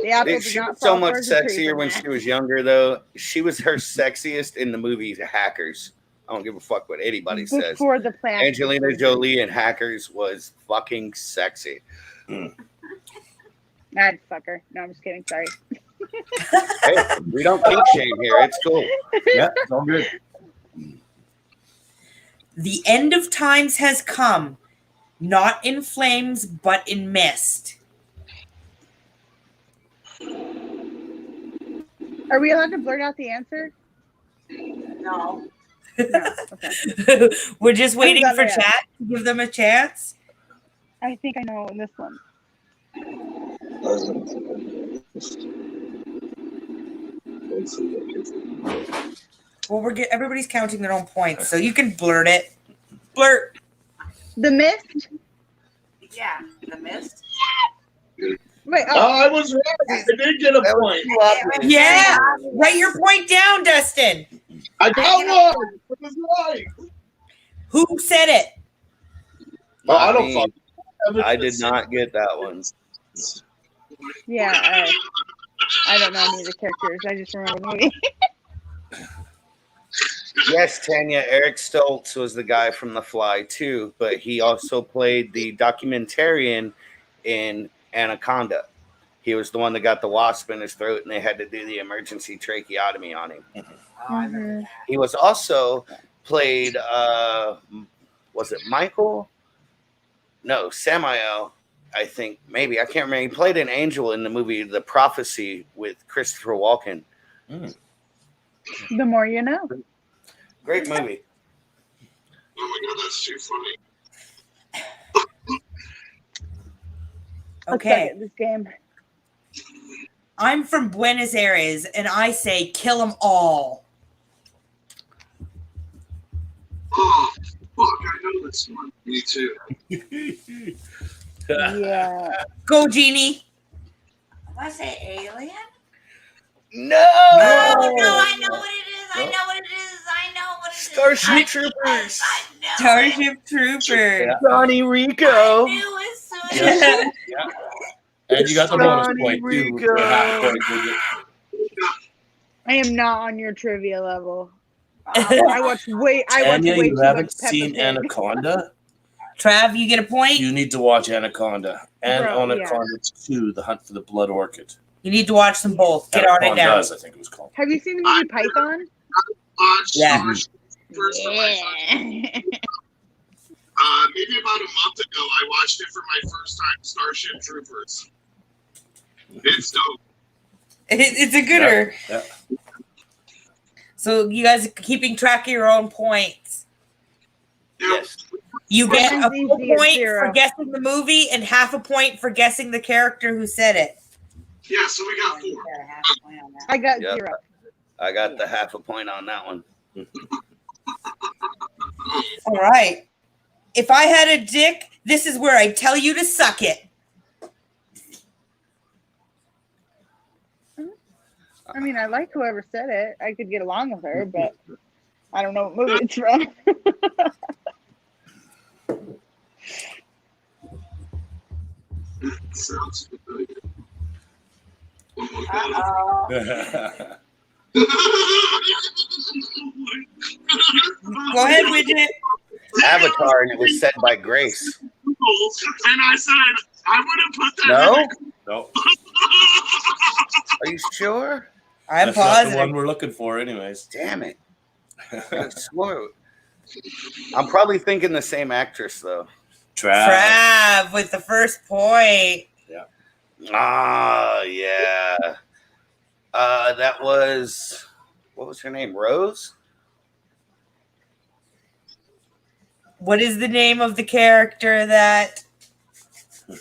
The apple did She not was so fall much far as a tree sexier from when that. she was younger, though. She was her sexiest in the movie Hackers. I don't give a fuck what anybody says. Before the plant. Angelina Jolie in Hackers was fucking sexy. I'd fuck her. No, I'm just kidding. Sorry. Hey, we don't kink shame here. It's cool. Yeah, it's all good. The end of times has come, not in flames, but in mist. Are we allowed to blurt out the answer? No. No. Okay. We're just waiting got for it. chat to give them a chance. I think I know this one. Well, everybody's counting their own points, so you can blurt it. Blurt. The Mist? Yeah, The Mist. Wait, Oh, I was right. I did get a point. Yeah. Write your point down, Dustin. I got one. It was right. Who said it? Oh, I Not don't me. fuck. I did not get that one. yeah, I don't know any of the characters. I just remember the movie. Yes, Tanya, Eric Stoltz was the guy from The Fly, too, but he also played the documentarian in Anaconda. He was the one that got the wasp in his throat, and they had to do the emergency tracheotomy on him. Oh, I remember that. He was also played, was it Michael? No, Samael, I think, maybe. I can't remember. He played an angel in the movie The Prophecy with Christopher Walken. The more you know. Great movie. Oh my god, that's too funny. Let's Okay. suck at this game. I'm from Buenos Aires, and I say kill them all. Oh, fuck, I know this one. Me too. Yeah. Go, Jeannie. Was it Alien? No! Oh, no, I know what it is. I know what it is. I know what it is. Starship Troopers. I know Starship Trooper. Johnny Rico. I knew as soon as Yeah. And you got the bonus Johnny point, too. Rico. For half point, did you? I am not on your trivia level. Oh, I watch way Tanya, too you much haven't Peppa seen Pig. Anaconda? Trav, you get a point. You need to watch Anaconda. And Bro, yeah. Anaconda 2, The Hunt for the Blood Orchid. You need to watch them both. Get on it Anaconda down. does, I think it was called. Have you seen the movie Python? Yeah. First time I Yeah. maybe about a month ago, I watched it for my first time. Starship Troopers. It's dope. It's a gooder. Yeah. So you guys are keeping track of your own points. Yes. You get a Mine's full easy as point zero. for guessing the movie and half a point for guessing the character who said it. Yeah, so we got you four. got a half a point on that. I got Yep. 0. I got the half a point on that one. All right. If I had a dick, this is where I tell you to suck it. I mean, I like whoever said it. I could get along with her, but I don't know what movie it's from. Sounds familiar. Uh-oh. Go ahead, Widget. Avatar, and it was said by Grace. And I said, I wouldn't put that No? in. No, Are you sure? I'm that's not the one positive. we're looking for, anyways. Damn it. I swore. I'm probably thinking the same actress though. Trav with the first point. Ah, yeah. That was, what was her name? Rose? What is the name of the character that?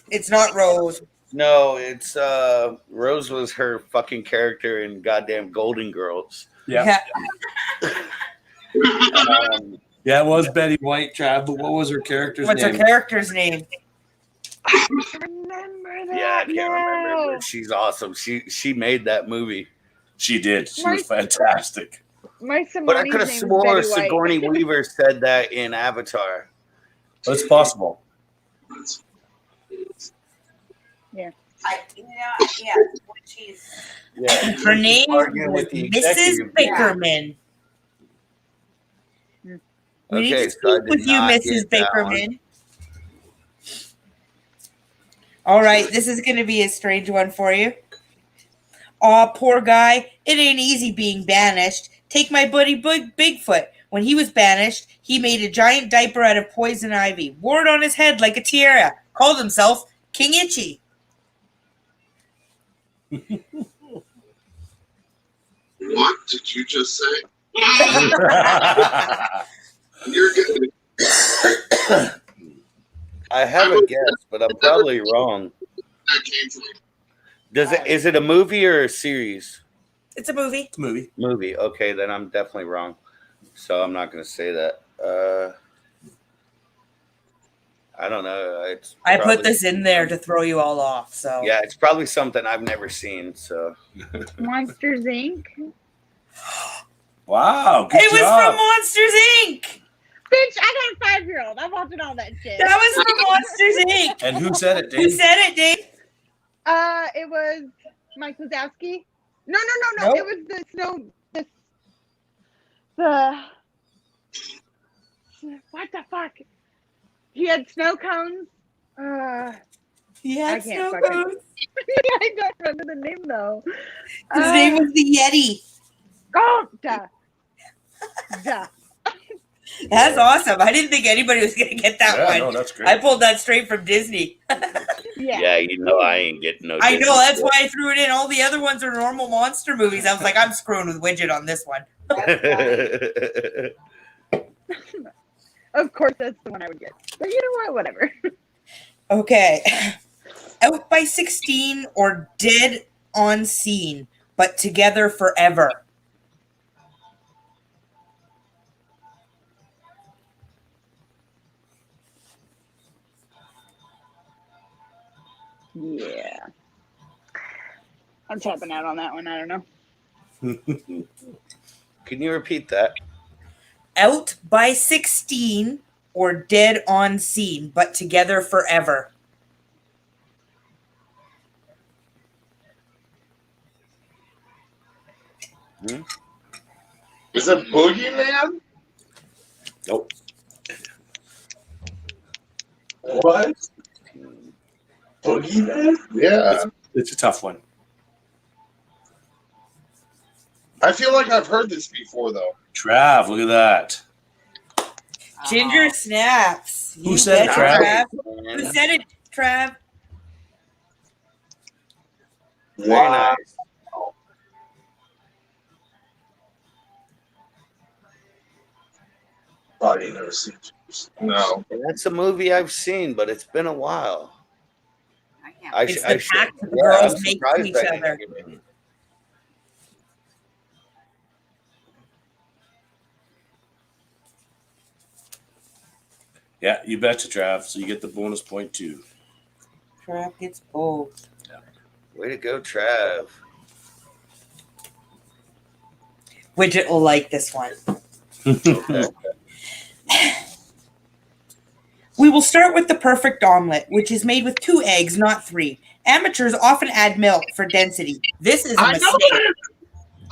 It's not Rose. No, it's Rose was her fucking character in goddamn Golden Girls. Yeah. Um, Yeah, it was Betty White, Trav, but what was her character's What's name? her character's name? Remember that? yeah, I can't remember. now. But she's awesome. She made that movie. She did. She My- was fantastic. My But I Simoni's could have name swore is Betty White. Sigourney Weaver said that in Avatar. It's possible. Yeah, when she's Yeah, Her name arguing was with the Mrs. executive. Bickerman. We need Okay, to so I speak did with you, not Mrs. get that one. Bickerman. All right, this is going to be a strange one for you. Aw, poor guy. It ain't easy being banished. Take my buddy Bigfoot. When he was banished, he made a giant diaper out of poison ivy, wore it on his head like a tiara, called himself King Itchy. What did you just say? You're good. I have a guess, but I'm probably wrong. That came from Is it a movie or a series? It's a movie. It's a movie. Movie. Okay, then I'm definitely wrong. So I'm not going to say that. I don't know. It's I put probably- this in there to throw you all off. So Yeah, it's probably something I've never seen. So Monsters Inc. Wow. Good It was job. from Monsters Inc. Bitch, I got a 5-year-old. I'm watching all that shit. That was from Monsters Inc. And who said it, Who Dave? said it, Dave? It was Mike Wazowski. No. Nope. It was the snow. The what the fuck? He had snow cones. He had I can't snow fucking- cones. I don't remember the name though. His name was the Yeti. Oh, duh. Duh. That's awesome. I didn't think anybody was gonna get that Yeah, one. no, that's great. I pulled that straight from Disney. Yeah. yeah, you know I ain't getting no. I know, Disney that's shit. why I threw it in. All the other ones are normal monster movies. I was like, I'm screwing with Widget on this one. Of course, that's the one I would get. But you know what? Whatever. Okay. Out by 16 or dead on scene, but together forever. Yeah. I'm tapping out on that one. I don't know. Can you repeat that? Out by 16 or dead on scene, but together forever. Is it Boogeyman? Nope. What? Boogeyman? Yeah. It's a tough one. I feel like I've heard this before, though. Trav, look at that. Ginger snaps. Who You said betcha, Trav? Who said it, Trav? Very nice. Probably never seen it. No. That's a movie I've seen, but it's been a while. I can't. It's the pact that the girls I'm make to surprised each I didn't other. get it. Yeah, you betcha, Trav. So you get the bonus point too. Trav gets both. Way to go, Trav. Widget will like this one. Okay. We will start with the perfect omelet, which is made with 2 eggs, not 3. Amateurs often add milk for density. This is a I know mistake. it!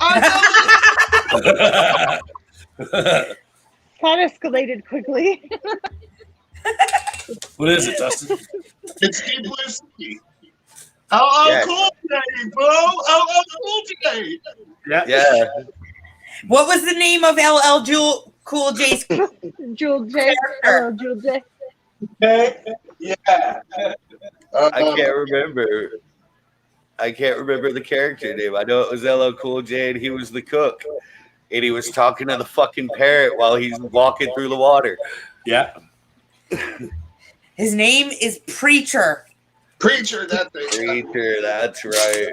I That escalated quickly. What is it, Dustin? It's Deep Blue Sea. LL Yeah. Cool J, bro! LL Cool J! Yeah. Yeah. What was the name of LL Cool J's Jewel J. character? Jewel J. Yeah. I can't remember. I can't remember the character name. I know it was LL Cool J, and he was the cook, and he was talking to the fucking parrot while he's walking through the water. Yeah. His name is Preacher. Preacher, that thing. Preacher, that's right.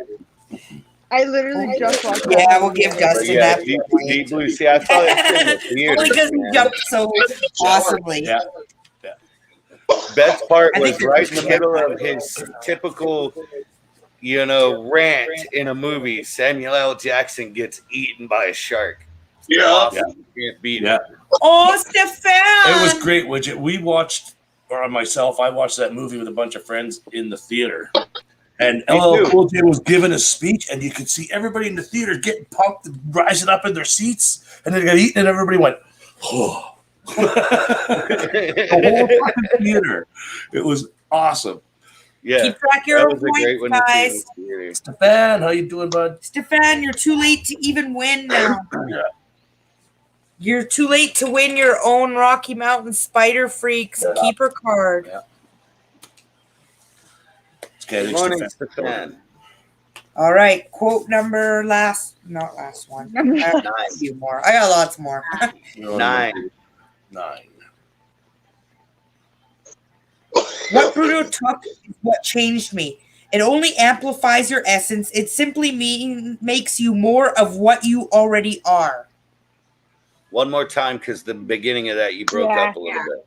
I literally just watched Yeah, that we'll movie. give But Dustin yeah, that. Deep Blue Sea. I saw it in the Only theater. because he man. jumped so awesomely. Yeah. Best part I was think the right in the Christian middle part. of his typical, rant in a movie. Samuel L. Jackson gets eaten by a shark. Yeah. Awesome. You can't beat it. Yeah. Oh, Stefan! It was great, Widget. We watched, or myself, I watched that movie with a bunch of friends in the theater. And Me LL too. Cool J was giving a speech, and you could see everybody in the theater getting pumped and rising up in their seats, and they got eaten, and everybody went, oh. The whole fucking theater. It was awesome. Yeah. Keep track of That your was a great points, one to see in guys. the theater. Stefan, how you doing, bud? Stefan, you're too late to even win now. Yeah. You're too late to win your own Rocky Mountain Spider Freaks keeper card. Okay, Good morning, Stefan. All right, quote number not last one. I have a few more. I got lots more. 9. What Bruno took is what changed me. It only amplifies your essence. It simply makes you more of what you already are. One more time, because the beginning of that you broke up a little bit.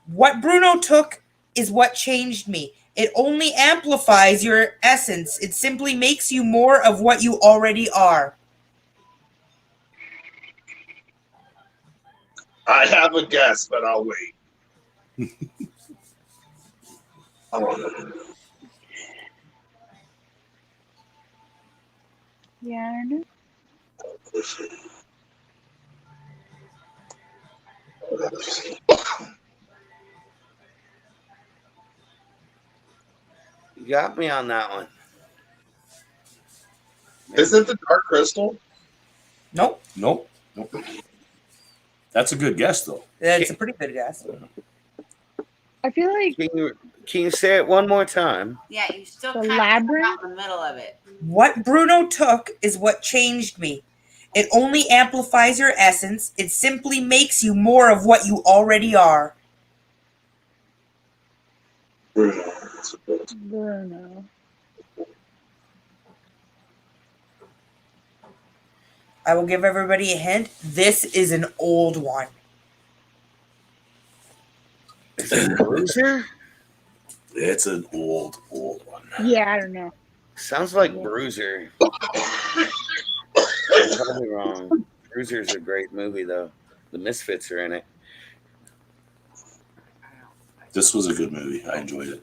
What Bruno took is what changed me. It only amplifies your essence. It simply makes you more of what you already are. I have a guess, but I'll wait. Yeah, I know. You got me on that one. Is it the Dark Crystal? Nope. Nope. That's a good guess, though. That's a pretty good guess. I feel like Can you say it one more time? Yeah, you still The kind of labyrinth? out in the middle of it. What Bruno took is what changed me. It only amplifies your essence. It simply makes you more of what you already are. Bruno. I will give everybody a hint. This is an old one. Is it Bruiser? It's an old one. Yeah, I don't know. Sounds like Bruiser. Probably wrong. Bruiser's a great movie, though. The Misfits are in it. This was a good movie. I enjoyed it.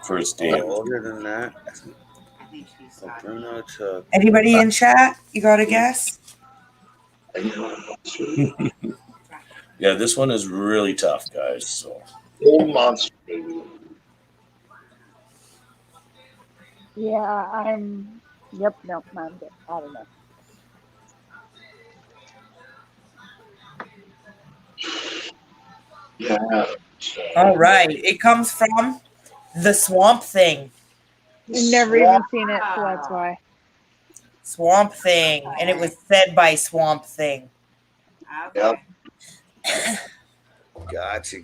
First day. Older than that. I think she's Oh, Bruno took. Anybody in chat? You got a guess? Yeah, this one is really tough, guys. So Old monster. Yeah, I'm. Yep, no, I'm good. I don't know. Yeah. All right. It comes from The Swamp Thing. I've never even seen it, so that's why. Swamp Thing. And it was said by Swamp Thing. Okay. Gotcha.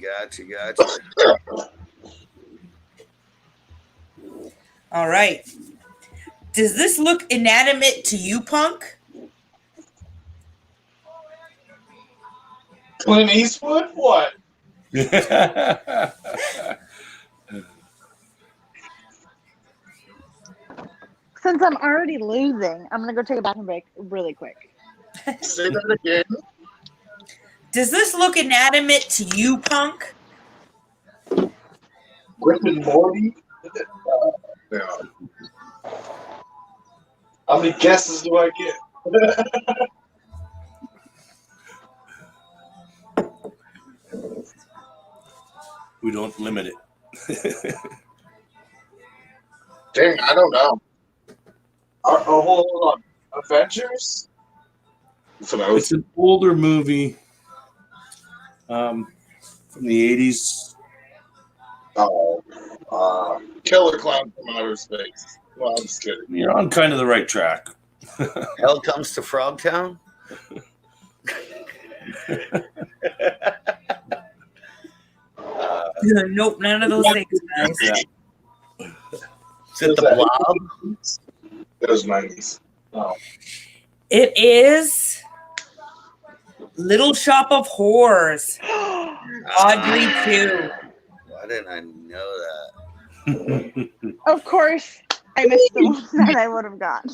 All right. Does this look inanimate to you, Punk? Clint Eastwood? What? Since I'm already losing, I'm gonna go take a bathroom break really quick. Say that again. Does this look inanimate to you, Punk? Rick and Morty? Yeah. How many guesses do I get? we don't limit it. Dang, I don't know. Oh, hold on. Avengers? That's what I was. It's an older movie from the 80s. Oh, Killer Clown from Outer Space. Well, I'm just kidding. You're on kind of the right track. Hell Comes to Frogtown. Nope, none of those things, guys. Yeah. Is it the Blob? That was 90s. Oh. It is Little Shop of Horrors. Oddly, too. Why didn't I know that? Of course, I missed the one that I would have got.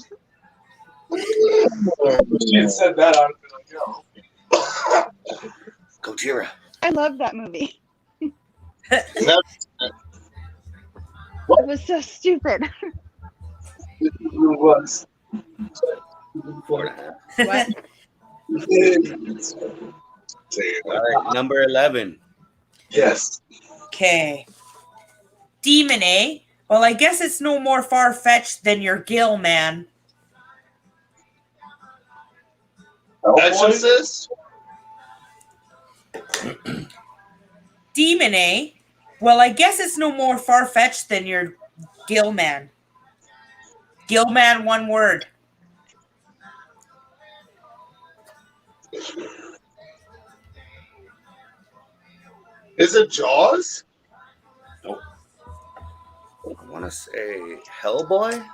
She had said that, I would be like, yo. Gojira. I love that movie. That's It was so stupid. It was. 4.5. What? All right, number 11. Yes. Okay. Demon, eh? Well, I guess it's no more far-fetched than your Gill, man. Exorcist. Demon, eh? Well, I guess it's no more far-fetched than your Gill man. Gill man, one word. Is it Jaws? I want to say Hellboy.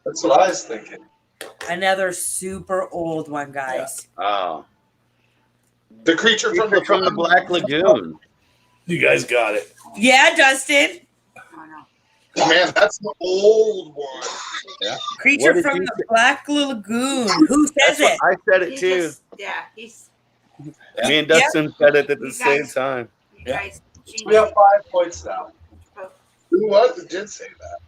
That's what I was thinking. Another super old one, guys. Oh, The creature from the Black Lagoon. You guys got it. Yeah, Dustin. Oh, no. Man, that's the old one. Creature What did from you the say? Black Lagoon. Who says That's what it? I said it He too. just, yeah, he's, Me and Dustin said it at the You same guys- time. you Yeah. guys changed We have it. 5 points now. Who was it? Did say that?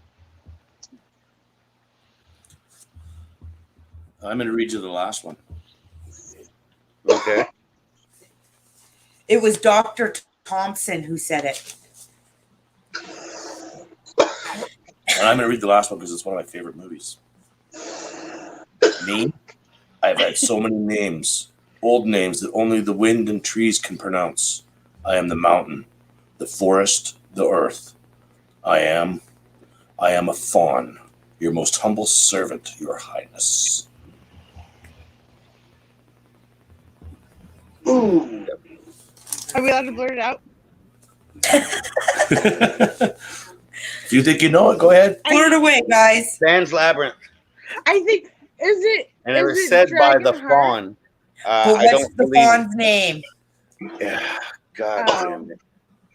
I'm going to read you the last one. Okay. It was Dr. Thompson who said it. And I'm going to read the last one because it's one of my favorite movies. Name? I've had so many names, old names that only the wind and trees can pronounce. I am the mountain, the forest, the earth. I am a fawn, your most humble servant, your highness. Ooh. Are we allowed to blurt it out? If you think you know it, go ahead. Blurt away, guys. Pan's Labyrinth. I think And it Is was it said by the Dragonheart? fawn. But I what's don't the believe. fawn's name? Yeah, God Oh. damn it.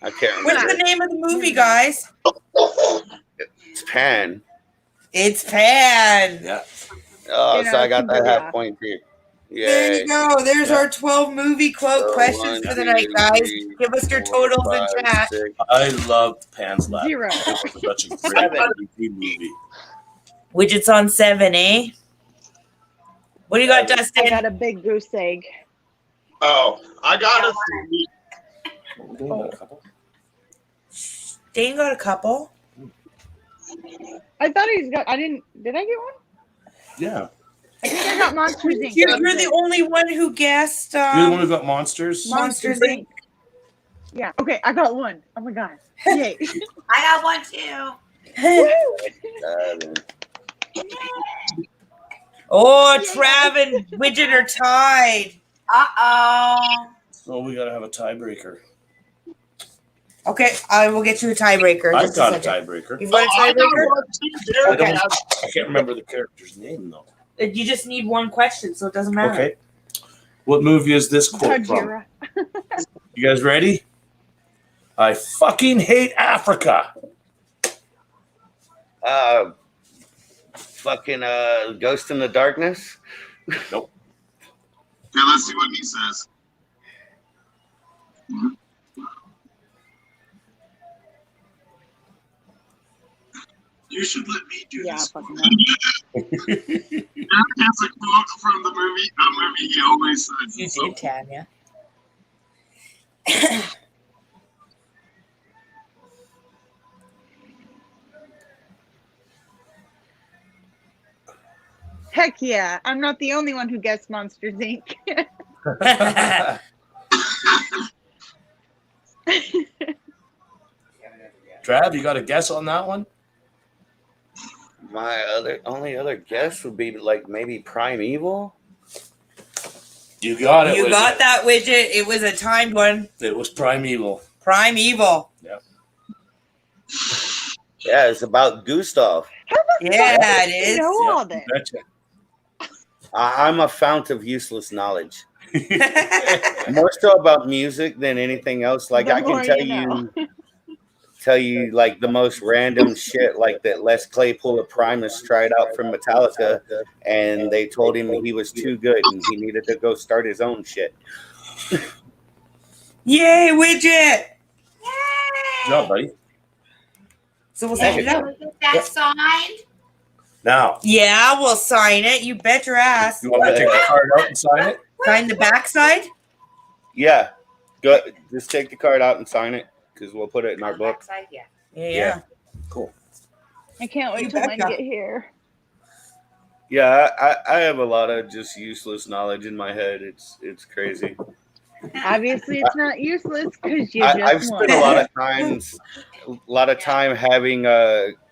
I can't What's remember. the name of the movie, guys? It's Pan. It's Pan. Yeah. Oh, You so know, I got that yeah. half point too. There Yay. you go. There's our 12 movie quote So questions for the 1, night, 2, guys. 3, Give us your 4, totals in 5, chat. 6. I loved Pan's Labyrinth. 0. It was such a great movie. Widgets on 7, eh? What do you got, I Dustin? got a big goose egg. Oh, I got a 3. Dane got a couple. I thought he's got. Did I get one? Yeah. I think I got Monsters Inc. You're That was the it. only one who guessed You're the one who got monsters? Monsters Inc. Yeah. Okay, I got one. Oh my god. Yay. I got one too. Oh, Trav and Widget are tied. Uh-oh. Oh, we got to have a tiebreaker. Okay, I will get you a tiebreaker. I've Just got a second. tiebreaker. You've got a tiebreaker? I can't remember the character's name, though. You just need one question, so it doesn't matter. Okay. What movie is this quote from? Gojira. You guys ready? I fucking hate Africa. Fucking Ghost in the Darkness. Nope. Okay, let's see what he says. You should let me do Yeah, this. fucking Eric has a quote from the movie. A movie he always says. You So, did, Tanya. Heck yeah. I'm not the only one who guessed Monsters Inc. Trav, you got a guess on that one? My only other guess would be like maybe Primeval. You got it. You Widget. got that, Widget. It was a timed one. It was Primeval. Primeval. Yeah, it's about Gustav. Yeah, it You is. know all this. Betcha. I'm a fount of useless knowledge. More so about music than anything else. Like The I can more tell you know. tell you like the most random shit, like that Les Claypool of Primus tried out from Metallica, and they told him he was too good and he needed to go start his own shit. Yay, Widget. Good job, buddy. So we'll send it out. Get that signed. Now, Yeah, we'll sign it. You bet your ass. you want me to take the card out and sign it? Sign the backside? Yeah, go. Just take the card out and sign it because we'll put it in our book. Backside, yeah. Yeah. Cool. I can't wait You till mine betcha. get here. Yeah, I have a lot of just useless knowledge in my head. It's crazy. Obviously, it's not useless because you I've just spent won. a lot of time having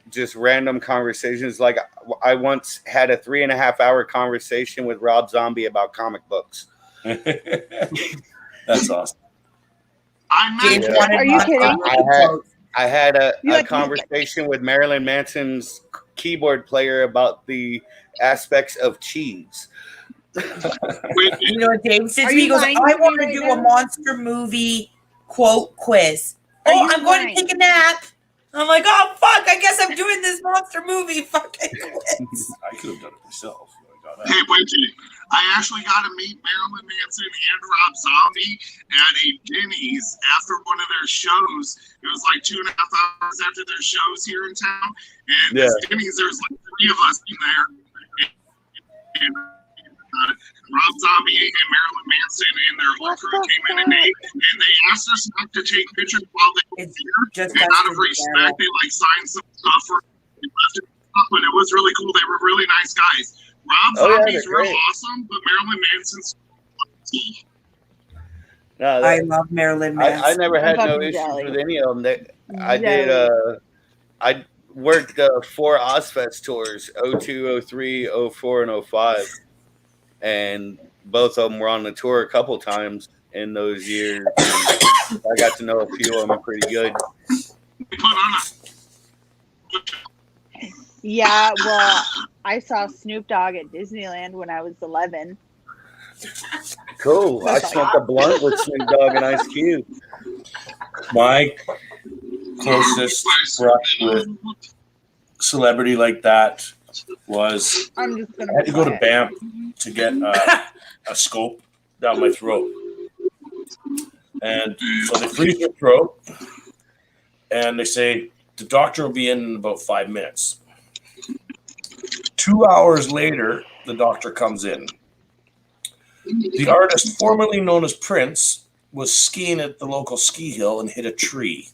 just random conversations. Like I once had a 3.5 hour conversation with Rob Zombie about comic books. That's awesome. I James met wanted Are you Monster kidding? I had a You like- conversation with Marilyn Manson's keyboard player about the aspects of cheese. with You know what James said Are to me? He you goes, lying I to me want to right do now? a monster movie quote quiz. Are Oh, you I'm going lying? to take a nap. I'm like, oh, fuck. I guess I'm doing this monster movie fucking quiz. I could have done it myself. Hey, Widget, I actually got to meet Marilyn Manson and Rob Zombie at a Denny's after one of their shows. It was like 2.5 hours after their shows here in town. And this Denny's, there's like 3 of us in there. And Rob Zombie and Marilyn Manson and their whole What crew the came in and they asked us not to take pictures while they were It's here. just And out of respect, they like signed some stuff for they left it up, but it was really cool. They were really nice guys. Rob Oh, yeah, Zombie's they're real great. awesome, but Marilyn Manson's No, I love Marilyn Manson. I never had I'm no fucking issues jelly. with any of them. I Jelly. did. I worked 4 Ozfest tours: 02, 03, 04, and 05, and both of them were on the tour a couple times in those years. And I got to know a few of them pretty good. put on a Yeah, well, I saw Snoop Dogg at Disneyland when I was 11. Cool. I smoked a blunt with Snoop Dogg and Ice Cube. My closest brush with celebrity like that was I'm just gonna. I had to be go to quiet. Banff to get a scope down my throat. And so they freeze your throat and they say, the doctor will be in about 5 minutes. 2 hours later, the doctor comes in. The artist formerly known as Prince was skiing at the local ski hill and hit a tree.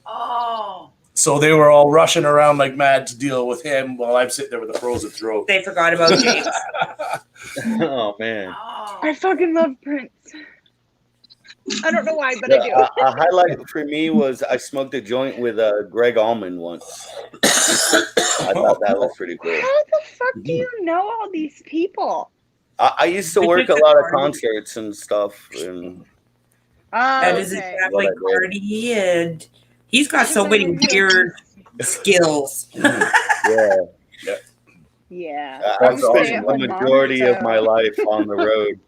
Oh. So they were all rushing around like mad to deal with him while I'm sitting there with a frozen throat. They forgot about James. Oh, man. Oh. I fucking love Prince. I don't know why, but I do. A highlight for me was I smoked a joint with Greg Allman once. I thought that was pretty cool. How the fuck do you know all these people? I used to work a lot of concerts and stuff. And Oh, That is okay. exactly What I did. Cardi, and he's got so many weird skills. yeah, Yeah. I I'm spent stay at the my mom's, majority of so- my life on the road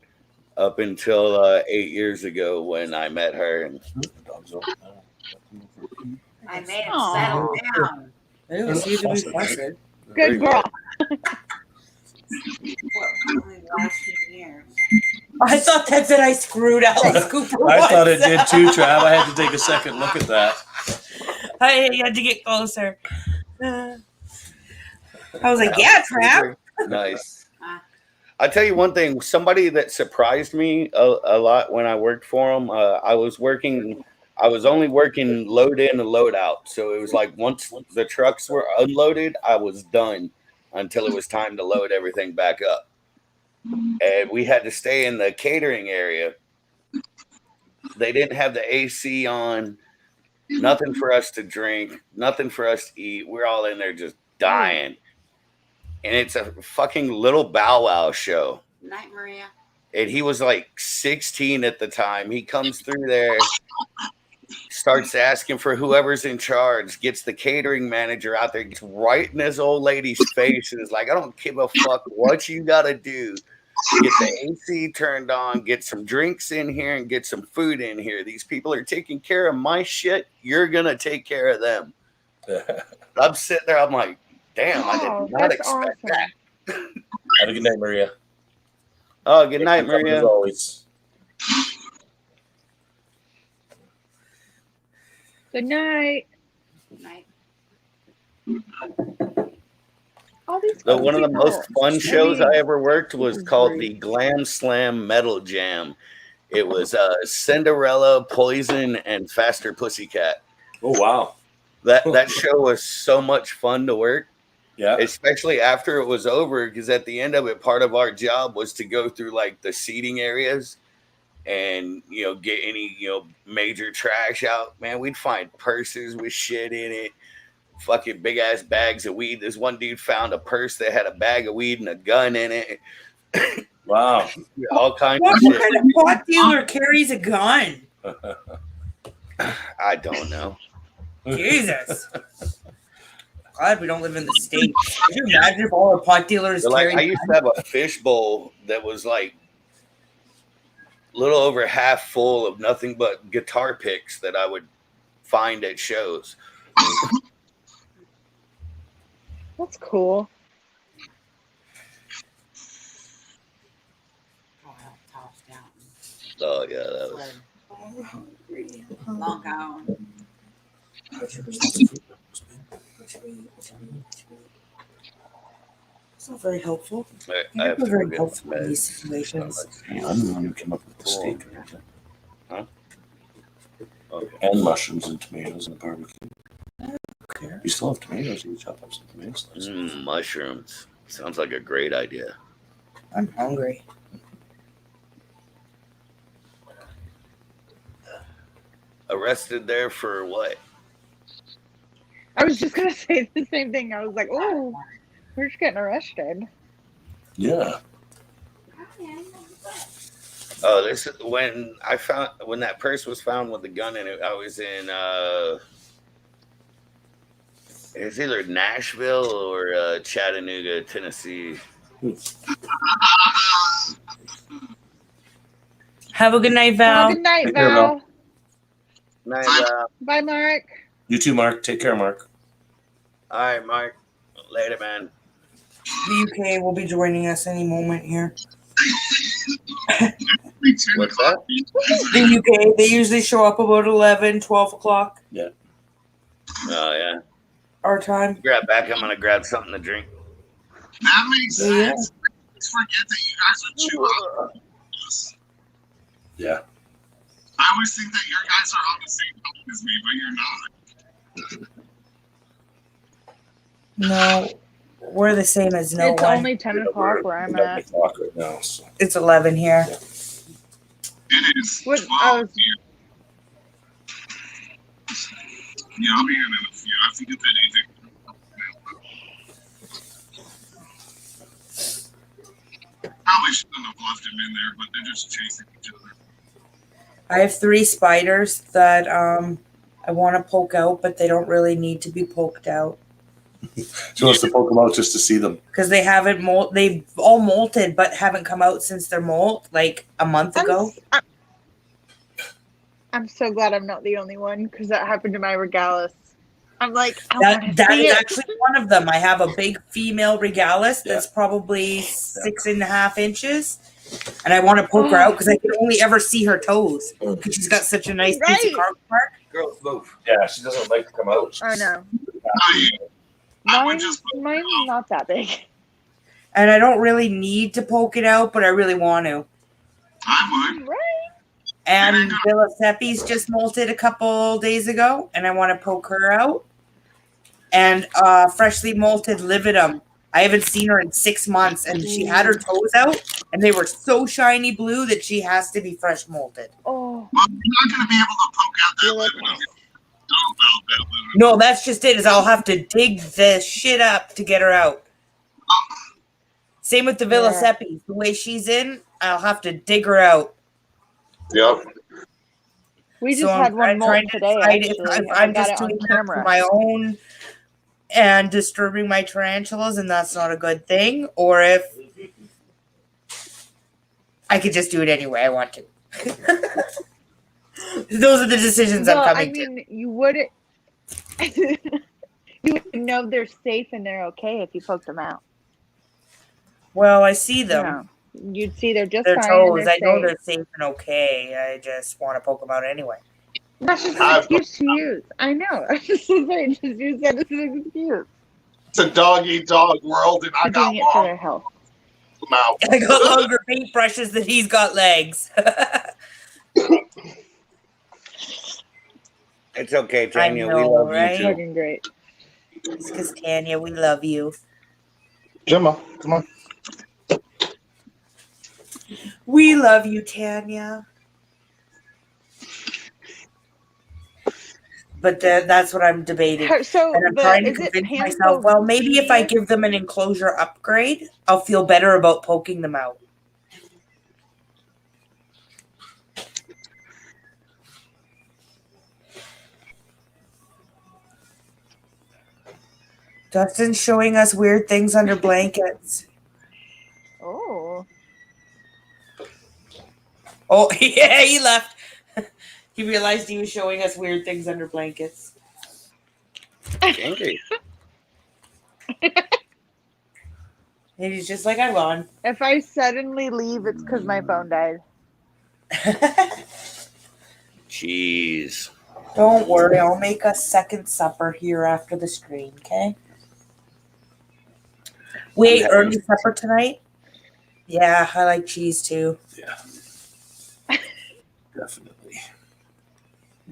up until 8 years ago when I met her. And I made him Aw. settle down. It was easy to be busted. Good girl. For only the last few years. I thought that said I screwed Alice Cooper. I thought it once. did too, Trav. I had to take a second look at that. I had to get closer. I was like, yeah, Trav. Nice. I'll tell you one thing. Somebody that surprised me a lot when I worked for them, I was only working load in and load out. So it was like once the trucks were unloaded, I was done. until it was time to load everything back up. And we had to stay in the catering area. They didn't have the AC on, nothing for us to drink, nothing for us to eat. We're all in there just dying. And it's a fucking little Bow Wow show. Night, Maria. And he was like 16 at the time. He comes through there, starts asking for whoever's in charge, gets the catering manager out there, gets right in this old lady's face, and is like, I don't give a fuck what you got to do. Get the AC turned on, get some drinks in here, and get some food in here. These people are taking care of my shit. You're going to take care of them. I'm sitting there. I'm like, damn, I did not expect that. Have a good night, Maria. Oh, good night, As Maria. always. Good night. Night. All these So one of the people. most fun shows I ever worked was called the Glam Slam Metal Jam. It was Cinderella, Poison, and Faster Pussycat. Oh, wow. That show was so much fun to work. Yeah. Especially after it was over, because at the end of it, part of our job was to go through like the seating areas and, you know, get any, you know, major trash out. Man, we'd find purses with shit in it, fucking big ass bags of weed. This one dude found a purse that had a bag of weed and a gun in it. Wow. All kinds What of shit. kind of pot dealer carries a gun? I don't know. Jesus. Glad we don't live in the States. Could you imagine if all the pot dealers They're like, carried I used to have a fish bowl that was like a little over half full of nothing but guitar picks that I would find at shows. That's cool. Oh yeah, that was. Long gone. It's not very helpful. I have It's to very go get helpful in meds. these situations. I'm the one who came up with the steak. Huh? Okay. And mushrooms and tomatoes and barbecue. Okay. You still have tomatoes. You chop up some tomatoes. Mushrooms. Sounds like a great idea. I'm hungry. Arrested there for what? I was just gonna say the same thing. I was like, oh, we're just getting arrested. Yeah. Oh, this is when that purse was found with the gun in it. I was in it's either Nashville or Chattanooga, Tennessee. Have a good night, Have Val. a good night, Take care, Val. Nice, Bye, Mark. You too, Mark. Take care, Mark. all right, Mark. Later, man. The UK will be joining us any moment here. What's that? The UK, they usually show up about 11, 12 o'clock Oh yeah. our time. Grab back. I'm gonna grab something to drink. That makes Yeah. sense. Let's forget that you guys are 2 hours. Yeah. I always think that your guys are on the same time as me, but you're not. No, we're the same as no It's one. only 10 o'clock where I'm at. O'clock right now. So. It's 11 here. It is What- 12 I was- here. Yeah, I'll be in a few. I forget that easy. Probably shouldn't have left him in there, but they're just chasing each other. I have 3 spiders that I want to poke out, but they don't really need to be poked out She wants to poke them out just to see them. because they haven't molt. They've all molted, but haven't come out since their molt like a month ago. I'm so glad I'm not the only one because that happened to my regalis. I'm like, That is actually one of them. I have a big female regalis that's probably 6.5 inches, and I want to poke her out because I can only ever see her toes because she's got such a nice piece Right. of carpet bark. Girls, move. Yeah, she doesn't like to come out. Oh no, I would just mine's not that big. And I don't really need to poke it out, but I really want to. I would. Right? And Villa Seppi's just molted a couple days ago, and I want to poke her out. And freshly molted Lividum I haven't seen her in 6 months, and she had her toes out, and they were so shiny blue that she has to be fresh molted. Oh, Well, you're not going to be able to poke out that lip when you don't about that lip. No, that's just it. Is I'll have to dig the shit up to get her out. Same with the Velocipede. The way she's in, I'll have to dig her out. Yep. we just So had one I'm molt trying to today. decide Actually, if and I I'm got just it on doing that camera. for my own and disturbing my tarantulas, and that's not a good thing, or if I could just do it anyway I want to. Those are the decisions I'm Well, coming I mean, you wouldn't. You would know they're safe and they're okay if you poked them out. to. Well, I see them. No, you'd see they're just Their fine. toes. And I they're know safe. they're safe and okay. I just want to poke them out anyway. That's just an I've- excuse to use. I know. I was just saying, just use that as an excuse. It's a dog-eat-dog world, and I You're got doing it for long their health. mouth. I got longer paintbrushes than he's got legs. It's okay, I Tanya. We know, love right? you too. Fucking great. It's because Tanya, we love you. Gemma, come on. We love you, Tanya. But that's what I'm debating. So, And I'm trying to is it convince Pampo myself, well, maybe if I Senior? give them an enclosure upgrade, I'll feel better about poking them out. Dustin's showing us weird things under blankets. Oh, Oh, yeah, he left. He realized he was showing us weird things under blankets. Angry. And he's just like, I'm gone. if I suddenly leave, it's because my phone died. Jeez. Don't worry, I'll make a second supper here after the stream, okay? We ate early supper tonight. Yeah, I like cheese too. Yeah. Definitely.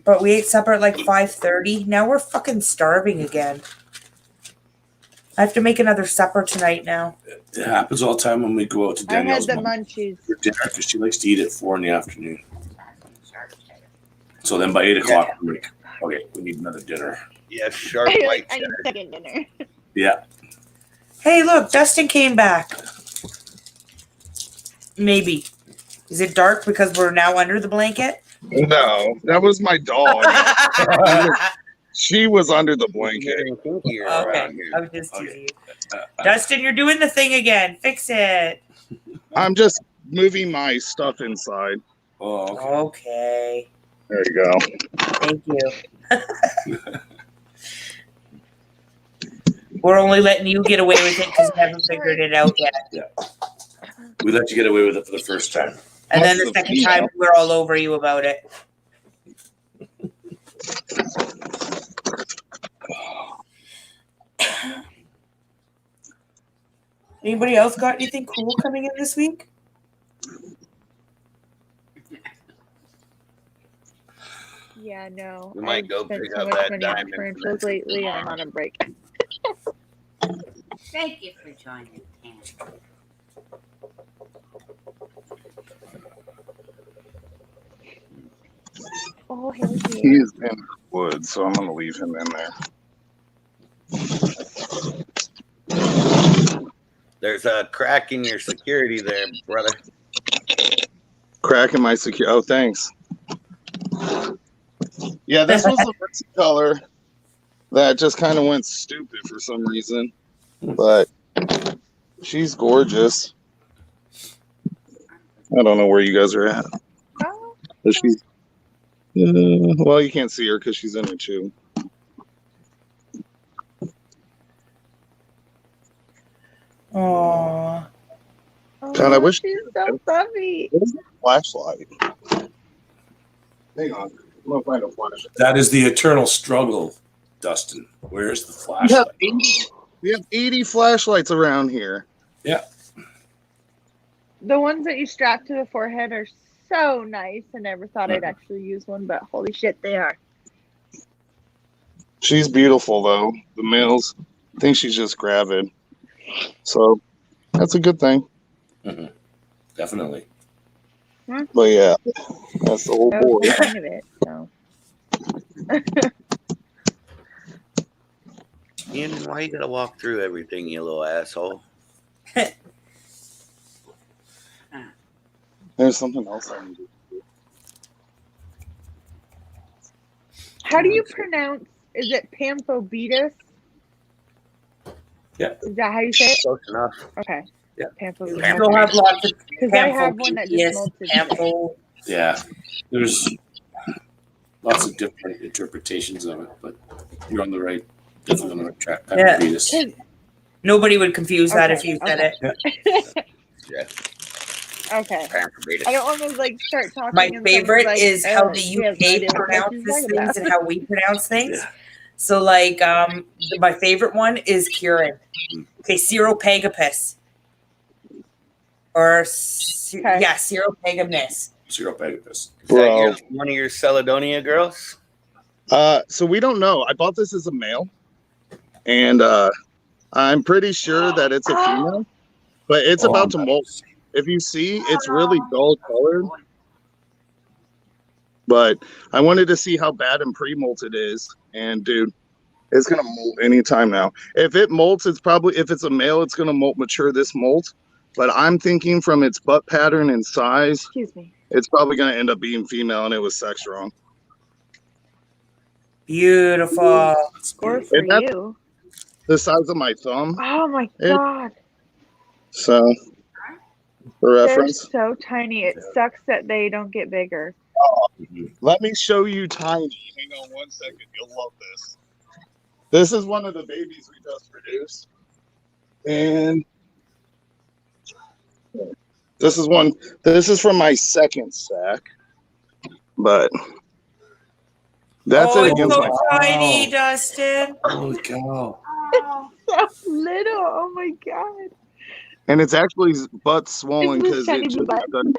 But we ate supper at like 5:30. Now we're fucking starving again. I have to make another supper tonight now. It happens all the time when we go out to I had Danielle's the mom munchies. for dinner because she likes to eat at 4 in the afternoon. So then by 8 o'clock, I'm like, okay, we need another dinner. Yes, sharp I white need cheddar. second dinner. Yeah. Hey, look, Dustin came back. Maybe. Is it dark because we're now under the blanket? No, that was my dog. She was under the blanket. Getting kinkier Okay, around here. I was just teasing Okay. you. Dustin, you're doing the thing again. Fix it. I'm just moving my stuff inside. Oh, okay. Okay. There you go. Thank you. We're only letting you get away with it because you haven't figured it out yet. We let you get away with it for the first time. And then the That's the second fee. time, we're all over you about it. Anybody else got anything cool coming in this week? Yeah, no. We might I've go spent pick so up much that money on diamond from tarantulas that lately, and I'm farm. on a break. Thank you for joining, Pam. Oh, hell yeah. He's in the woods, so I'm going to leave him in there. There's a crack in your security there, brother. Crack in my secure. Oh, thanks. Yeah, this was a Ritzy color that just kind of went stupid for some reason, but she's gorgeous. I don't know where you guys are at. Oh, But she's, well, you can't see her because she's in her too. Aww. God, I wish- she's so fluffy. Where's the flashlight? Hang on. I'm going to find a flashlight. That is the eternal struggle, Dustin. Where's the flashlight? We have 80 flashlights around here. The ones that you strap to the forehead are so nice. I never thought I'd actually use one, but holy shit, they are. She's beautiful, though. The males, I think she's just gravid. So that's a good thing. Definitely. But yeah, that's the whole That was board. the point of it. So. Ian, why you gotta walk through everything, you little asshole? There's something else I need to do. How do you pronounce? Is it Pamphobetus? Yeah. Is that how you say it? Close enough. Okay. Yeah. Pamphobetus. You'll have lots of Because I have one that just molted. Pampho. Yeah. There's lots of different interpretations of it, but you're on the right, definitely on the right track. Yeah. Pamphobetus. Nobody would confuse that Okay, if you said okay. it. Yeah. Okay. Pamphobetus. I don't want to like start talking. My and someone's favorite like, is how "Oh, the she has no UK idea what pronounces she's talking things about." and how we pronounce things. Yeah. So, like, my favorite one is Kieran. Okay, Ceropagapus. Or, Okay. yeah, Ceropagapus. Ceropagapus. Is that Bro. one of your Caledonia girls? So we don't know. I bought this as a male, and I'm pretty sure that it's a female, but it's about to molt. If you see, it's really dull colored. But I wanted to see how bad and pre-molt it is, and dude, it's gonna molt anytime now. If it molts, it's probably, if it's a male, it's gonna molt mature this molt. But I'm thinking from its butt pattern and size, Excuse me. it's probably gonna end up being female, and it was sex wrong. Beautiful. Or for And that's you. the size of my thumb. Oh my It- god. So, for They're reference, so tiny. It sucks that they don't get bigger. let me show you tiny. Hang on 1 second. You'll love this. This is one of the babies we just produced. And this is one, this is from my second sack. But that's Oh, it it's against so my. tiny, Dustin. Holy cow. So little. Oh my god. And it's actually butt swollen It's because tiny it just butt. got done.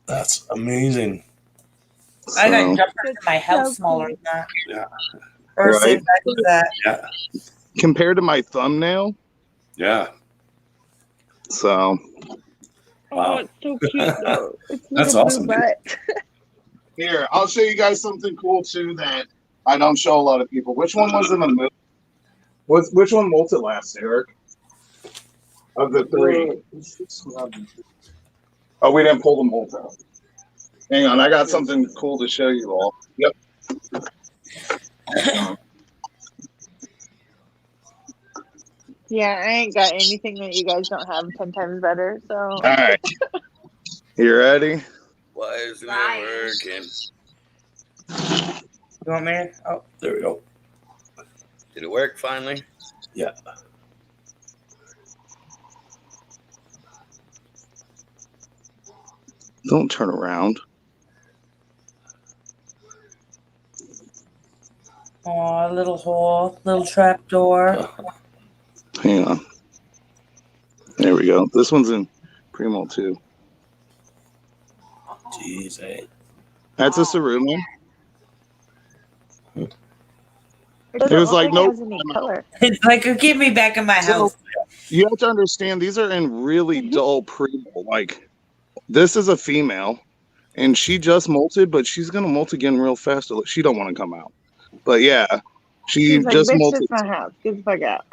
That's amazing. I got So, jumpers in my house so smaller cute. than that. Yeah. Or Right. same size as that. Yeah. compared to my thumbnail, Yeah. so Oh, Wow. it's so cute though. It's That's little awesome, blue dude. butt. here, I'll show you guys something cool too that I don't show a lot of people. Which one was in the movie? Which one molted last, Eric? Of the three. Oh, we didn't pull the molt out. Hang on, I got something cool to show you all. Yep. Yeah, I ain't got anything that you guys don't have 10 times better. So All right. You ready? Why isn't Right. it working? You want me to? Oh, There we go. Did it work finally? Yeah. Don't turn around. a little hole, little trap door. Hang on. There we go. This one's in Primo too. Jeez, eh? That's a Saruman. it It was like, it nope. has any color. It's like, get me back in my house. You have to understand these are in really dull Primo. Like this is a female, and she just molted, but she's gonna molt again real fast. She don't want to come out. But yeah, she She's like, just bitch, molted. it's my house. Get the fuck out.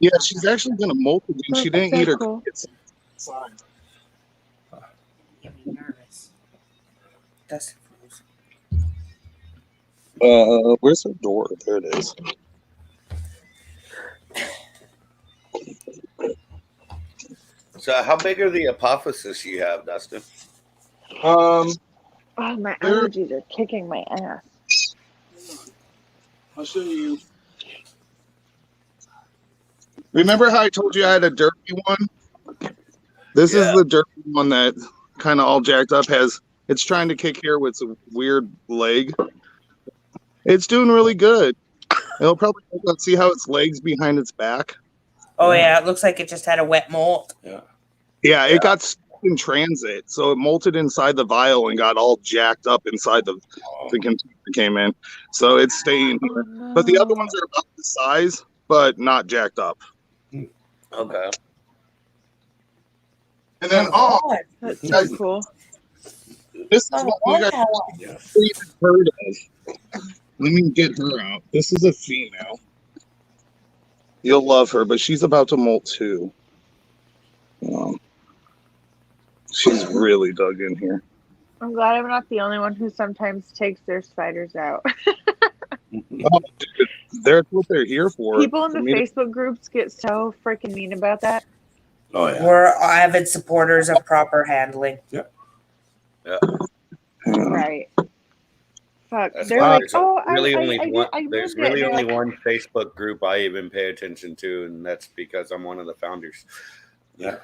Yeah, she's actually gonna molt again. She That's didn't so eat her cool. crickets. Get me nervous. That's Where's her door? There it is. So, how big are the apophysis you have, Dustin? Oh, my There- allergies are kicking my ass. I'll show you. Remember how I told you I had a derpy one? This is Yeah. the derpy one that kind of all jacked up. It's trying to kick here with a weird leg. It's doing really good. It'll probably let's see how its legs behind its back. Oh yeah, it looks like it just had a wet molt. Yeah, it got stuck in transit, so it molted inside the vial and got all jacked up inside the container came in. So it's staying here. Oh, But the other no. ones are about the size, but not jacked up. Okay. And then, That's so guys, cool. this is what you guys even heard of. Let me get her out. This is a female. You'll love her, but she's about to molt too. She's really dug in here. I'm glad I'm not the only one who sometimes takes their spiders out. Oh, dude, that's what they're here for. People in the For me to- Facebook groups get so freaking mean about that. Oh yeah. We're avid supporters of proper handling. Yeah. Right. Fuck. That's They're why like, there's oh, really I there's moved it. really They're only like, one Facebook group I even pay attention to, and that's because I'm one of the founders. Yeah.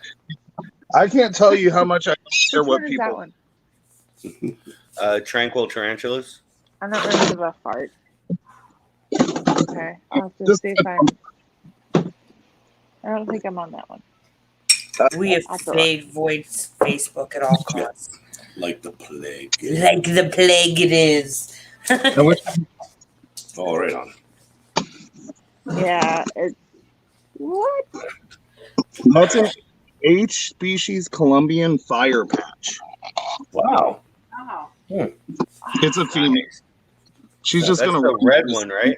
I can't tell you how much I care which what one is that people. one? Tranquil Tarantulas. I'm not really give a fart. Okay. I'll have to Just- see if I don't think I'm on that one. We I'll throw avoid Facebook at all costs. Like the plague. Like the plague it is. Oh, right on. Yeah. It's what? That's an H species Colombian fire patch. Wow. Oh, It's a female. She's just That's gonna the red one, right?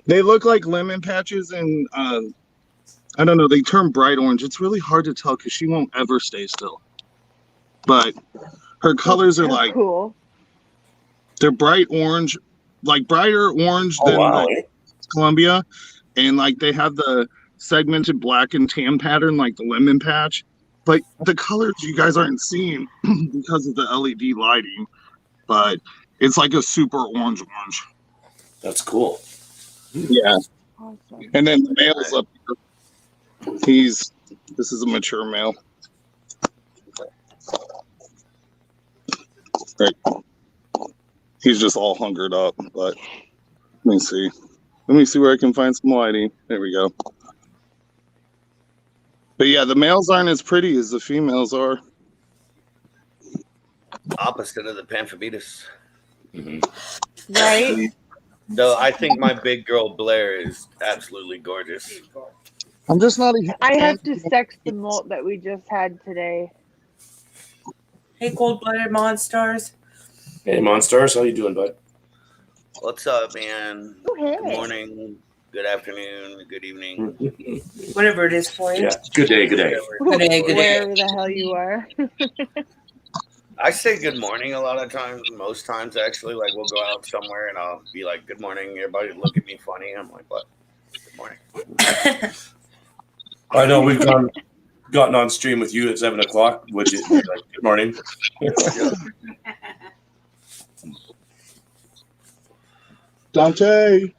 They look like lemon patches, and I don't know. They turn bright orange. It's really hard to tell because she won't ever stay still. But her colors are That's like cool. they're bright orange, like brighter orange Oh than wow. the Columbia, and like they have the segmented black and tan pattern like the lemon patch. But the colors you guys aren't seeing because of the LED lighting, but it's like a super orange. That's cool. Yeah. Awesome. And then the male's up here. This is a mature male. Right. He's just all hungered up, but let me see. Let me see where I can find some lighting. There we go. But yeah, the males aren't as pretty as the females are. Opposite of the Pamphobetus. Right? Though I think my big girl Blair is absolutely gorgeous. I'm just not a I have to sex the molt that we just had today. Hey, cold-blooded monsters. Hey, Monstars, how you doing, bud? What's up, man? Oh, hey. Good morning, good afternoon, good evening. Whatever it is for you. Yeah. Good day. Good day. Good day, good day. Wherever the hell you are. I say good morning a lot of times. Most times, actually, like we'll go out somewhere and I'll be like, "Good morning." Everybody look at me funny. I'm like, "What? Good morning." I know we've gotten on stream with you at 7:00. Would you? Like, good morning. Dante.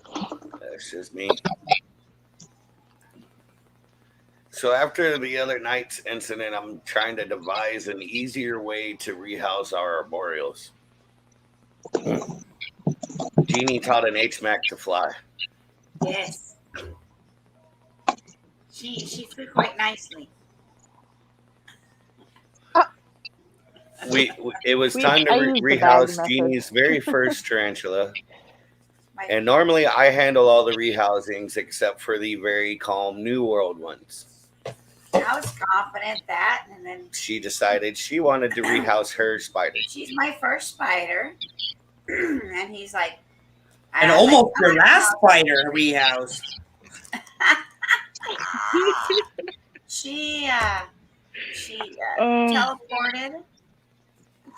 That's just me. So after the other night's incident, I'm trying to devise an easier way to rehouse our arboreals. Jeannie taught an HMAC to fly. yes. She flew quite nicely. It was We- time to I used the bag rehouse method. Jeannie's very first tarantula. My, And normally I handle all the rehousings except for the very calm New World ones. I was confident that, and then She decided she wanted to rehouse her spider. she's my first spider, and he's like, And I was like, almost your "Oh, last spider rehoused. She Oh. teleported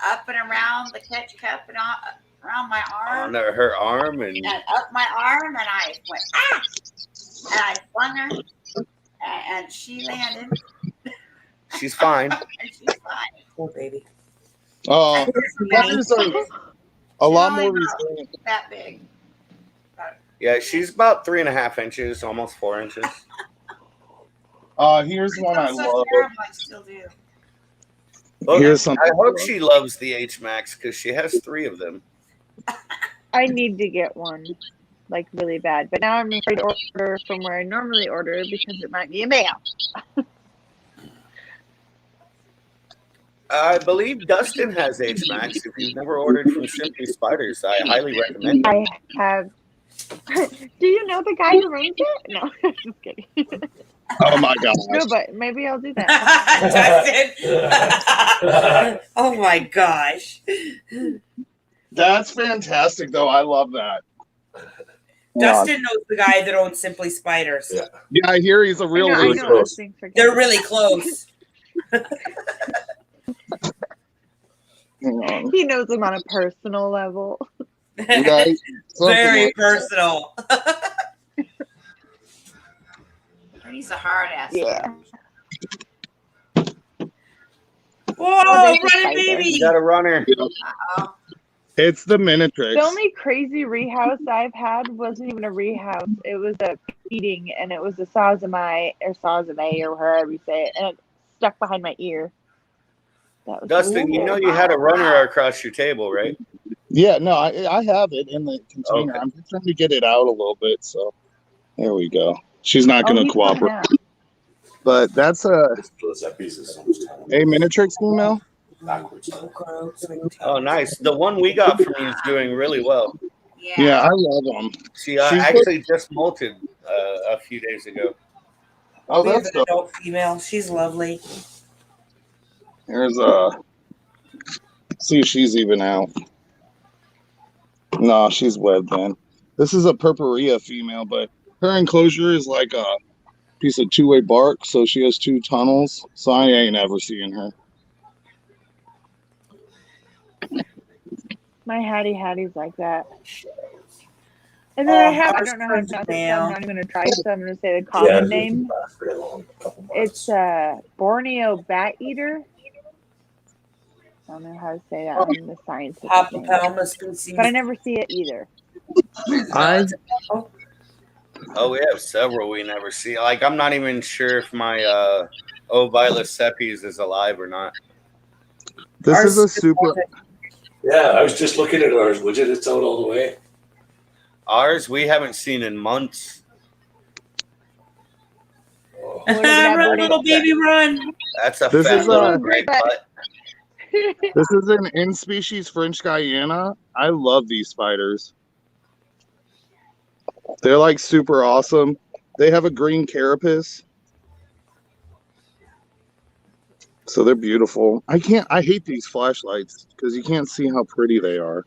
up and around the catch cup and around my arm On her arm and and up my arm, and I went ah, and I flung her, and she landed, she's fine. and she's fine. Poor baby. Oh, spiders are a lot Really more not. resilient. That big. Yeah, she's about 3.5 inches, almost 4 inches. Here's one I so love. terrible, I still do. Well, Here's something. I hope she loves the HMAX because she has 3 of them. I need to get one, like really bad. But now I'm afraid to order from where I normally order because it might be a male. I believe Dustin has HMAX. If you've never ordered from Simply Spiders, I highly recommend it. I have. Do you know the guy who runs it? No, just kidding. Oh my gosh. No, but maybe I'll do that. Dustin. Oh my gosh. That's fantastic, though. I love that. Dustin knows the guy that owns Simply Spiders. Yeah. Yeah, I hear he's a real I loser. know those things are They're good. really close. Hang on. He knows them on a personal level. You guys, something Very like- personal. He's a hard ass. Yeah. Whoa, there's a running spider. baby. You got a runner. Uh-oh. It's the Minitrix. The only crazy rehouse I've had wasn't even a rehouse. It was a feeding, and it was a Sazamai or however you say it, and it stuck behind my ear. That was Dustin, you know you had a runner across your table, right? Yeah, no, I have it in the container. Okay. I'm just trying to get it out a little bit. So there we go. She's not going to he's coming cooperate. out. But that's a That piece is almost Minitrix female. backwards. Oh, nice. The one we got from you is doing really well. Yeah. Yeah, I love them. She She's actually just molted a few days ago. Oh, We have that's an dope. adult female. She's lovely. There's see if she's even out. No, she's webbed then. This is a Purpurea female, but her enclosure is like a piece of two-way bark, so she has two tunnels. So I ain't ever seeing her. My Hattie's like that. And then I Ours don't know how to turns pronounce it, so male. I'm not even going to try, so I'm going to say the common name. Pretty long, couple months. It's Borneo bat eater. I don't know how to say that in the scientific name. Papapalma species. But I never see it either. Oh, we have several we never see. Like, I'm not even sure if my Ovilus sepes is alive or not. This Ours is a super. Yeah, I was just looking at ours. Would you? It's out all the way. Ours, we haven't seen in months. Oh. What did that Run, birdie- little baby, run. That's a This fat is, little gray butt. This is an in-species French Guiana. I love these spiders. They're like super awesome. They have a green carapace. So they're beautiful. I hate these flashlights because you can't see how pretty they are.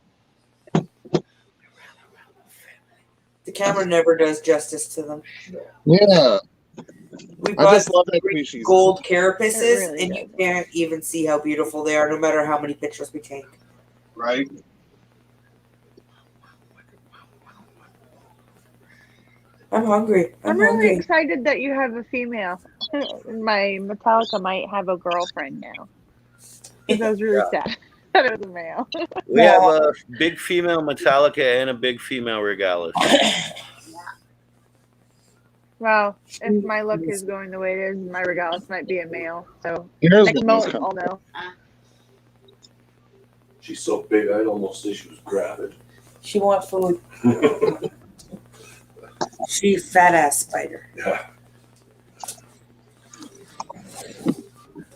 The camera never does justice to them. Yeah. We I bought just love that green species. gold carapaces, It really and you can't even see how beautiful they are, no matter how many pictures we take. Right? I'm hungry. I'm really excited that you have a female. My Metallica might have a girlfriend now. 'Cause I was really sad that it was a male. We have a big female Metallica and a big female Regalis. Well, if my luck is going the way it is, my Regalis might be a male. So Here's next one moment that's I'll know. She's so big, I'd almost say she was gravid. She wants food. She fat ass spider. Yeah.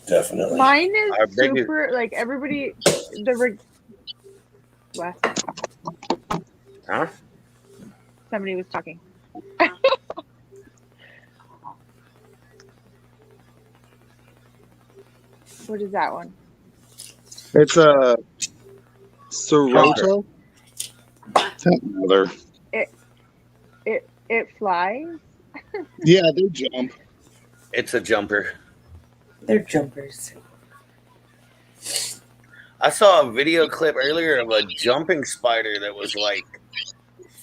Definitely. Mine Our is biggest- super like everybody. What? Huh? Somebody was talking. What is that one? It's a Sirota. Mother. It flies. Yeah, they jump. It's a jumper. They're jumpers. I saw a video clip earlier of a jumping spider that was like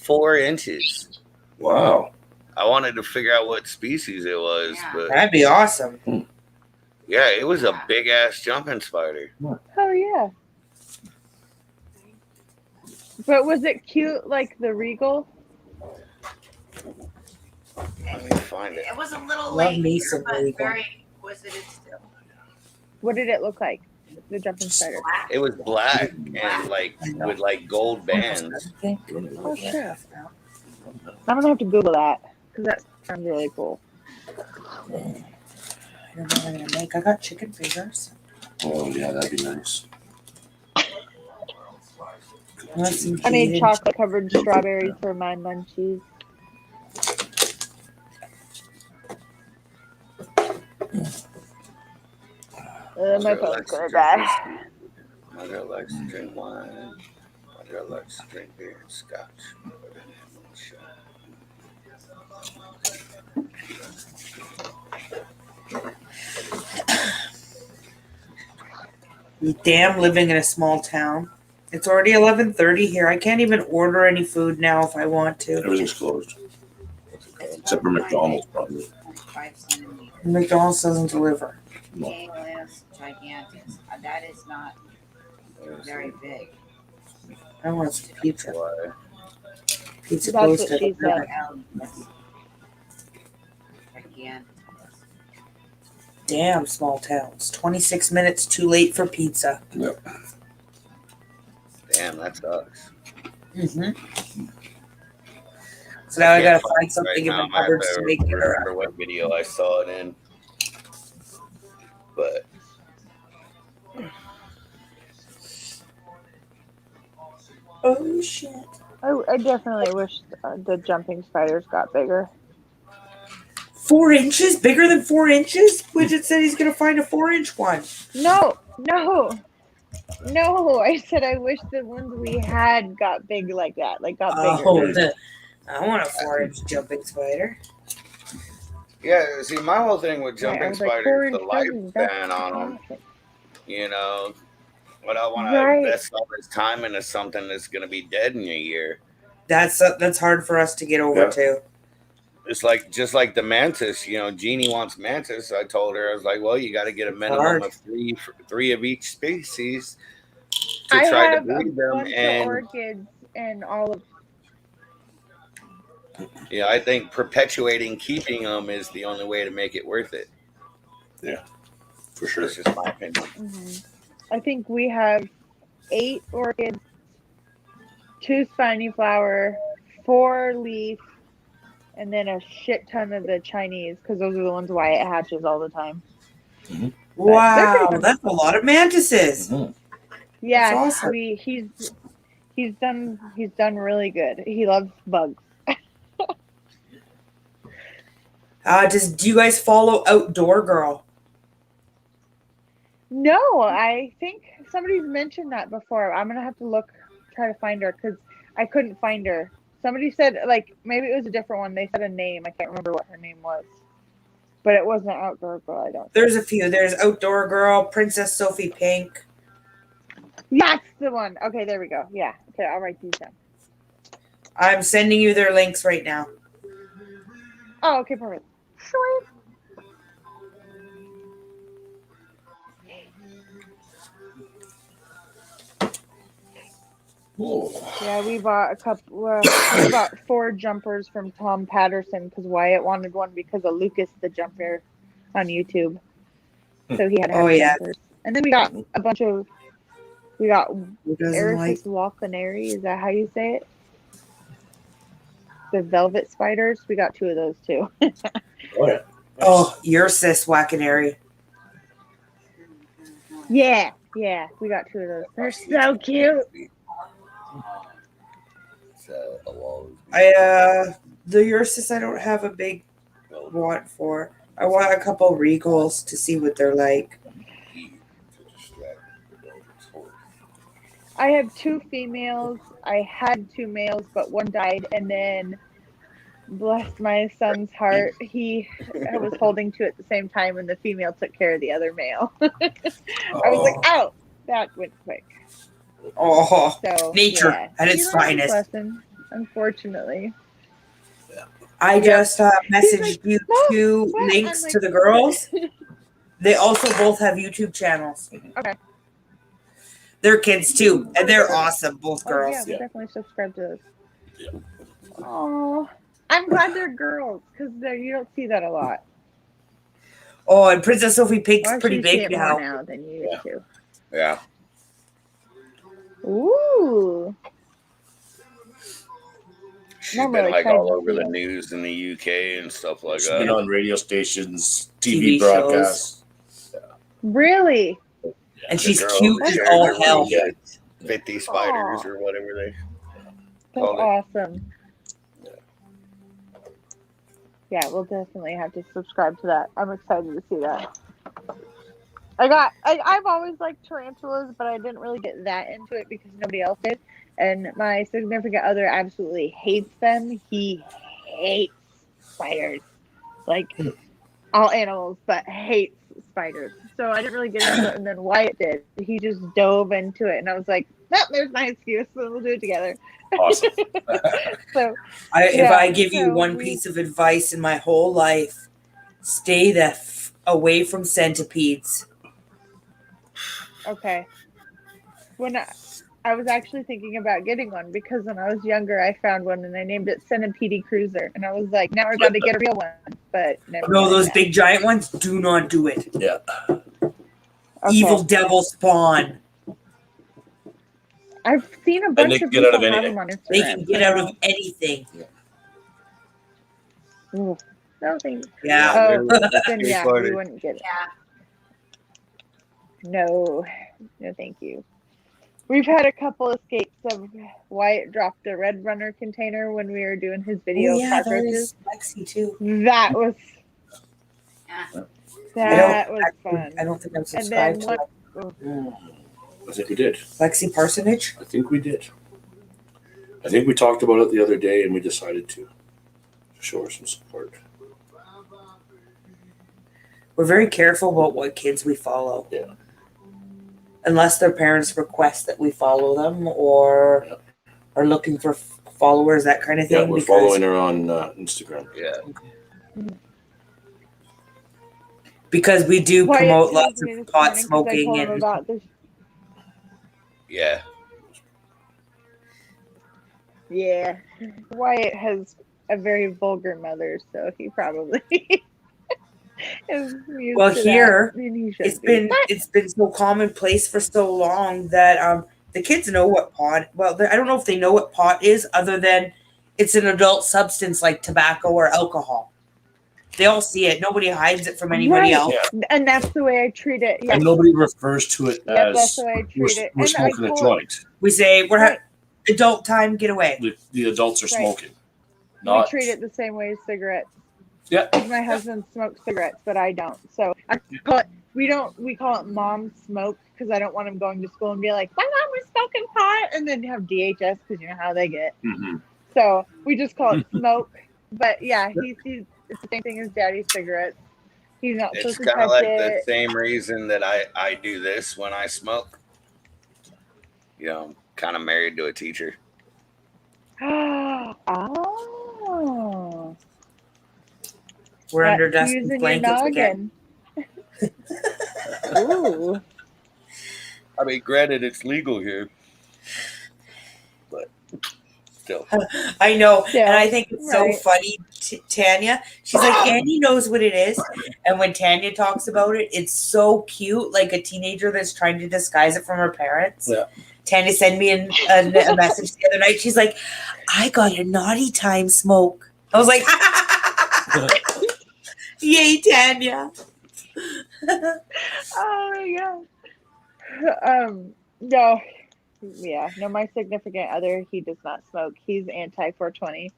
4 inches. Wow. I wanted to figure out what species it was, Yeah. but That'd be awesome. yeah, it was a big ass jumping spider. Oh yeah. But was it cute like the Regal? Let me find it. It was a little Love late, me some but Regal. very inquisitive still. What did it look like? The jumping spider. Black. It was black and like with like gold bands. Oh sure. I'm gonna have to Google that because that sounds really cool. I don't know what I'm gonna make. I got chicken fingers. Oh, yeah, that'd be nice. I want some I made cheese. chocolate covered strawberries for my munchies. My phone's gonna die. My girl likes to drink wine. My girl likes to drink beer and scotch. Damn, living in a small town. It's already 11:30 here. I can't even order any food now if I want to. Everything's closed. Except for McDonald's, probably. 5 centimeters. McDonald's doesn't deliver. Caelus giganteus. That is not very big. I want some pizza. Pizza That's goes what to she said. Giganteus. Damn, small towns. 26 minutes too late for pizza. Yep. Damn, that sucks. Mm-hmm. So now I gotta find something in now. the cupboards to make it. remember what video I saw it in. But Oh shit! I definitely wish the jumping spiders got bigger. 4 inches? Bigger than 4 inches? Widget said he's gonna find a 4-inch one. No. I said I wish the ones we had got big like that, like got bigger. I want a 4-inch jumping spider. yeah, see, my whole thing with Yeah, I jumping was like, spiders is the 4 inches, that's lifespan on them. awesome. You know, but I want Right. to invest all this time into something that's going to be dead in a year. That's hard for us to get over Yeah. to. It's like just like the mantis. You know, Jeannie wants mantis. I told her, I was like, well, you got to get a minimum Hard. of three of each species to I try to have a breed them. bunch of And orchids and all of. yeah, I think perpetuating keeping them is the only way to make it worth it. For sure. That's just my opinion. Mhm. I think we have 8 orchids, 2 spiny flower, 4 leaf, and then a shit ton of the Chinese because those are the ones Wyatt hatches all the time. Wow, that's a lot of mantises. Mhm. Yeah, That's awesome. he's done really good. He loves bugs. Do you guys follow Outdoor Girl? No, I think somebody's mentioned that before. I'm gonna have to try to find her because I couldn't find her. Somebody said like maybe it was a different one. They said a name. I can't remember what her name was, but it wasn't Outdoor Girl. I don't. There's a few. There's Outdoor Girl, Princess Sophie Pink. That's the one. Okay, there we go. Yeah. Okay, I'll write these down. I'm sending you their links right now. Oh, okay, perfect. Sweet. Oh. Yeah, we bought we bought 4 jumpers from Tom Patterson because Wyatt wanted one because of Lucas the Jumper on YouTube. So he had to have jumpers. And then we got a bunch of Who doesn't Eris's Walkenary. Is that how you say it? The velvet spiders. We got 2 of those too. Oh, yeah. Oh, Ursus Wackanary. Yeah, we got 2 of those. They're so cute. The Ursus I don't have a big want for. I want a couple Regals to see what they're like. I have 2 females. I had 2 males, but one died, and then bless my son's heart, I was holding 2 at the same time, and the female took care of the other male. I was like, "Ow!" That went quick. Oh, So nature yeah. at its You learn this finest. lesson, unfortunately. I just messaged you "No, 2 what?" links I'm to the girls. They also both have YouTube channels. Okay. They're kids too, and they're awesome, both Oh, yeah, girls. we definitely subscribe to those. Oh, I'm glad they're girls because you don't see that a lot. Oh, and Princess Sophie Pink's Or pretty you see big it more now. now than you used to. Yeah. Ooh. She's No, I'm been really like excited all to over see the it. news in the UK and stuff like She's that. been on radio stations, TV TV broadcasts. Really? And The she's girl cute as shared all her hell. room with 50 spiders or whatever they That's call it. awesome. Yeah, we'll definitely have to subscribe to that. I'm excited to see that. I've always liked tarantulas, but I didn't really get that into it because nobody else did. And my significant other absolutely hates them. He hates spiders, like all animals, but hates spiders. So I didn't really get into it. And then Wyatt did. He just dove into it, and I was like, "Nope, there's my excuse. So we'll do it together." Awesome. So If I give you so one piece of advice in my whole life, stay away from centipedes. okay. When I was actually thinking about getting one because when I was younger, I found one and I named it Centipede Cruiser, and I was like, "Now we're going to get a real one." But never No, did those that. big giant ones, do not do it. Yeah. Okay. Evil devil spawn. I've seen a they bunch can of get out people of have anything. them on Instagram. They can get out of anything. Ooh. No, thank you. Yeah. Oh, then Very yeah, funny. we wouldn't get it. Yeah. No, thank you. We've had a couple escapes of Wyatt dropped a Red Runner container when we were doing his video Oh, of yeah, that cockroaches. is Lexi too. That was that was fun. I don't think I'm And then subscribed what? to I think we did. Lexi Parsonage. I think we did. I think we talked about it the other day, and we decided to show her some support. We're very careful about what kids we follow. Yeah. Unless their parents request that we follow them or are looking for followers, that kind of thing. Yeah, we're following her on Instagram. Yeah. Because we do Wyatt promote told lots me of this pot morning 'cause I smoking told him and about this. Yeah. Yeah, Wyatt has a very vulgar mother, so he probably is used Well, to here, that, and he it's should be. been so commonplace for so long that the kids know what pot. Well, I don't know if they know what pot is, other than it's an adult substance like tobacco or alcohol. They all see it. Nobody hides it from anybody Right. else. Yeah. And that's the way I treat it. Yeah, And nobody refers to it Yep, that's as the way I we're, treat it. we're And I smoking a told- joint. We say we're Right. adult time. Get away. The adults are Right. smoking. We Not treat it the same way as cigarettes. Yeah. My husband smokes cigarettes, but I don't. So I call it. We call it mom smoke because I don't want him going to school and be like, "My mom was smoking pot," and then have DHS because you know how they get. Mhm. So we just call it smoke. But yeah, he's it's the same thing as daddy's cigarettes. He's not It's supposed to kind of touch like the it. same reason that I do this when I smoke. You know, I'm kind of married to a teacher. Oh, We're that's under Dustin's using your blankets again. noggin. Ooh. I mean, granted, it's legal here, but still. I know, Yeah, and I think it's so right. funny. Tanya, she's like, Annie knows what it is, and when Tanya talks about it, it's so cute, like a teenager that's trying to disguise it from her parents. Yeah. Tanya sent me a message the other night. She's like, "I got a naughty time smoke." I was like, "Yay, Tanya!" Oh my god. No. Yeah, no, my significant other, he does not smoke. He's anti 420.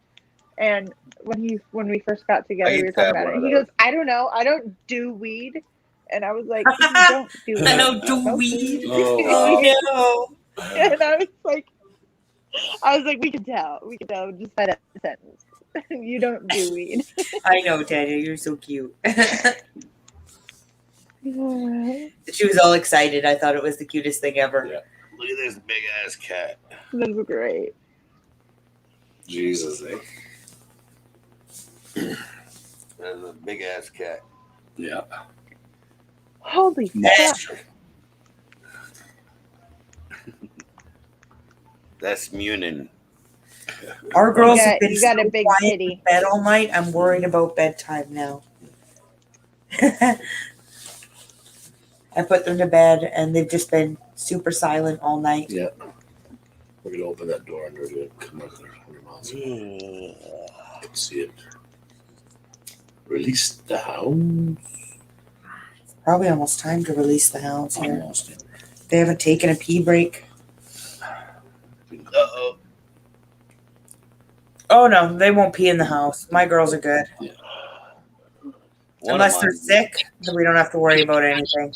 And when we first got together, we were talking about it. He goes, "I don't know, I don't do weed." And I was like, "You don't do weed. I don't do Smoke weed. Oh, Oh no. And I was like, we can tell just by that sentence. You don't do weed. I know, Tanya, you're so cute. She was all excited. I thought it was the cutest thing ever. Yeah. Look at this big ass cat. That's great. Jesus, eh? That's a big ass cat. Yeah. Holy That's crap. That's Munin. Our girls You have got- been you got so a big quiet kitty. in bed all night. I'm worried about bedtime now. I put them to bed and they've just been super silent all night. Yeah. We're gonna open that door and they're gonna come out there 100 miles. I can see it. Release the hounds. Probably almost time to release the hounds here. Almost. They haven't taken a pee break. Uh-oh. Oh no, they won't pee in the house. My girls are good. One Unless of they're mine- sick, then we don't have to worry about anything.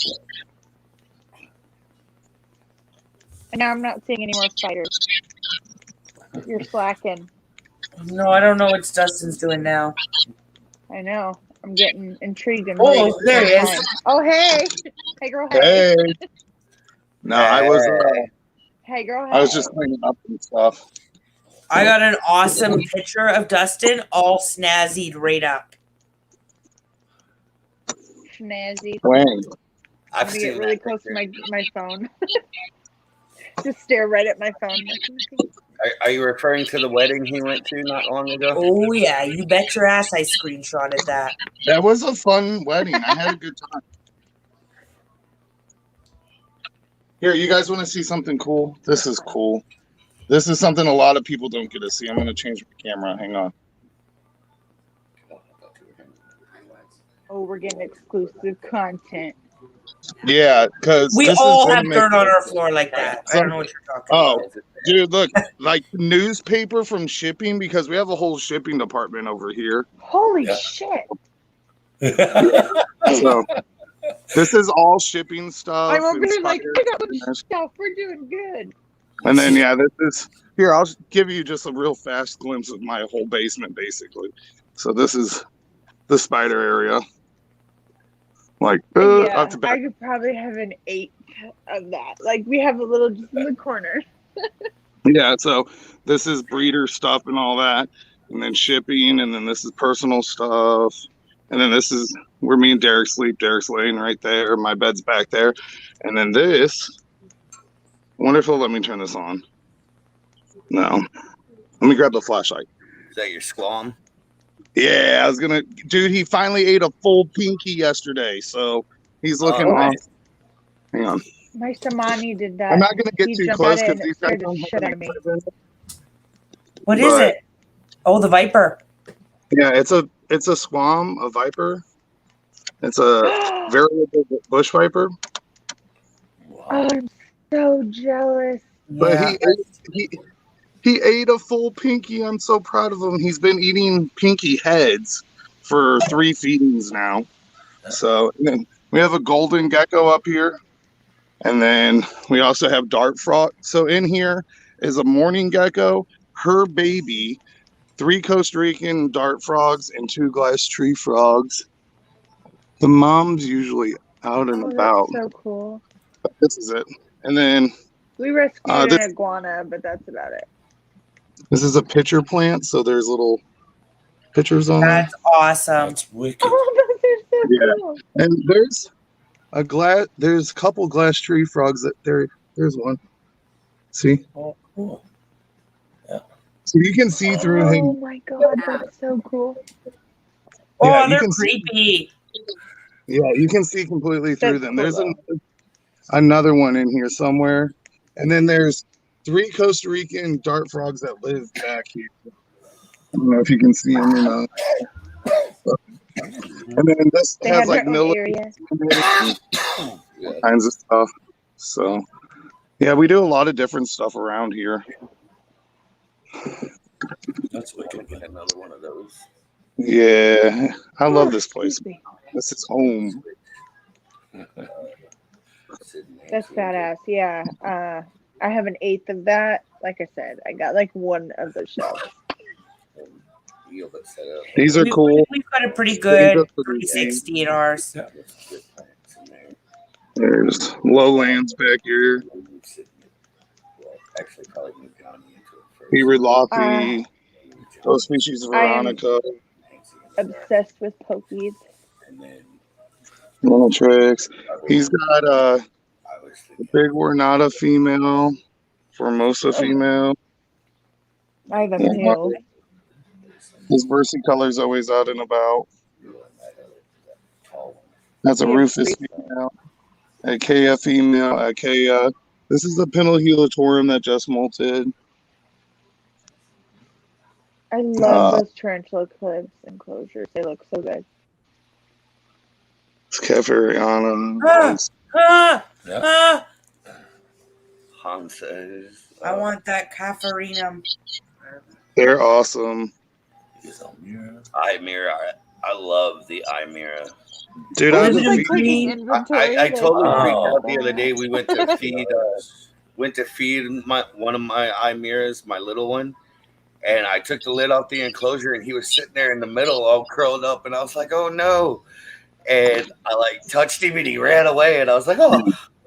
And now I'm not seeing any more spiders. You're slacking. No, I don't know what Dustin's doing now. I know. I'm getting intrigued and Oh, worried at the there same he is. time. Oh, hey. Hey, girl, hey. Hey. No, I was Hey, girl, hey. I was just cleaning up and stuff. I got an awesome picture of Dustin all snazzied right up. Snazzy. When? I'm gonna get really close to my phone. Just stare right at my phone. Are you referring to the wedding he went to not long ago? Oh yeah, you bet your ass I screenshotted that. That was a fun wedding. I had a good time. Here, you guys want to see something cool? This is cool. This is something a lot of people don't get to see. I'm going to change my camera. Hang on. Oh, we're getting exclusive content. Yeah, because We all have dirt on our floor like that. I don't know what you're talking Oh, about. dude, look, like newspaper from shipping, because we have a whole shipping department over here. Holy shit. So this is all shipping stuff. I'm over and here like, I got spiders. the stuff. We're doing good. And then, yeah, this is here. I'll give you just a real fast glimpse of my whole basement, basically. So this is the spider area. Like, Yeah, off the back. I could probably have an 8 of that. Like, we have a little just in the corner. Yeah, so this is breeder stuff and all that, and then shipping, and then this is personal stuff, and then this is where me and Derek sleep. Derek's laying right there. My bed's back there, and then this. Wonderful. Let me turn this on. No, let me grab the flashlight. Is that your squam? Yeah, I was gonna, dude. He finally ate a full pinky yesterday, so he's looking off. Hang on. My Samani did that. I'm not gonna get He too jumped close out because and these guys scared the don't have shit out any of me. feathers. What is But- it? Oh, the viper. Yeah, it's a squam, a viper. It's a variable bush viper. Oh, I'm so jealous. But Yeah. he ate a full pinky. I'm so proud of him. He's been eating pinky heads for 3 feedings now. So and then we have a golden gecko up here, and then we also have dart frog. So in here is a morning gecko, her baby, 3 Costa Rican dart frogs, and 2 glass tree frogs. The mom's usually out and Oh, about. that's so cool. This is it. And then We rescued this- an iguana, but that's about it. this is a pitcher plant, so there's little pictures on there. That's awesome. That's wicked. Oh, those are so Yeah. cool. And there's a couple glass tree frogs that there's one. See? Oh, cool. So you can see through Oh him. my god, that's so cool. Oh, Yeah, you they're can see- creepy. Yeah, you can see completely through That's them. cool, There's though. another one in here somewhere. And then there's 3 Costa Rican dart frogs that live back here. I don't know if you can see them or not. And then this They has have like their own millet area. all kinds of stuff. So yeah, we do a lot of different stuff around here. That's wicked. Get another one of those. Yeah, I love this Oh, place. excuse me. This is home. That's badass. Yeah. I have an 1/8 of that. Like I said, I got like 1 of those shells. These are cool. We've got a pretty good These are pretty 360 in ours. There's lowlands back here. Actually, probably moved down into it first. Hirulapi, those species of I am- Veronica, Obsessed with pokies. And then Monotrix. He's got I was thinking, Big Ornata female, Formosa female. I have a Yeah. male. His versicolor's always out and about. That's a Yeah, Rufus pretty female. Achaea female, Achaea. This is the Pentalhelatorium that just molted. I love Uh, those tarantula clips and closures. They look so good. It's Kefariana. Ah, Yeah. ah, Hanses. I want that Cafarinum. They're awesome. Is Elmira. Imira. I love the Imira. Dude, What I is have it a in feed- green? I totally freaked Oh. out the other day. We went to feed went to feed one of my Imiras, my little one, and I took the lid off the enclosure, and he was sitting there in the middle, all curled up, and I was like, "Oh no!" And I like touched him, and he ran away, and I was like, "Oh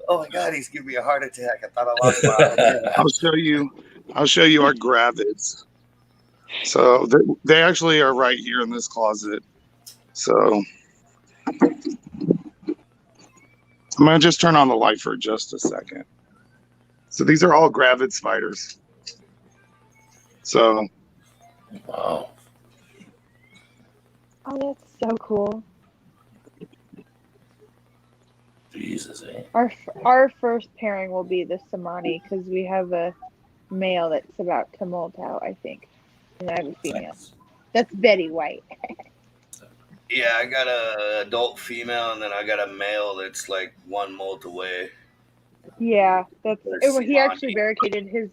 my God, he's giving me a heart attack." I thought I lost my Imira. I'll show you our gravids. So they actually are right here in this closet. So I'm gonna just turn on the light for just a second. So these are all gravid spiders. So Wow. Oh, that's so cool. Jesus, eh? Our first pairing will be the Samani because we have a male that's about to molt out, I think. And I have a female. That's Betty White. Yeah, I got a adult female, and then I got a male that's like 1 molt away. Yeah, that's There's he actually Samani. barricaded his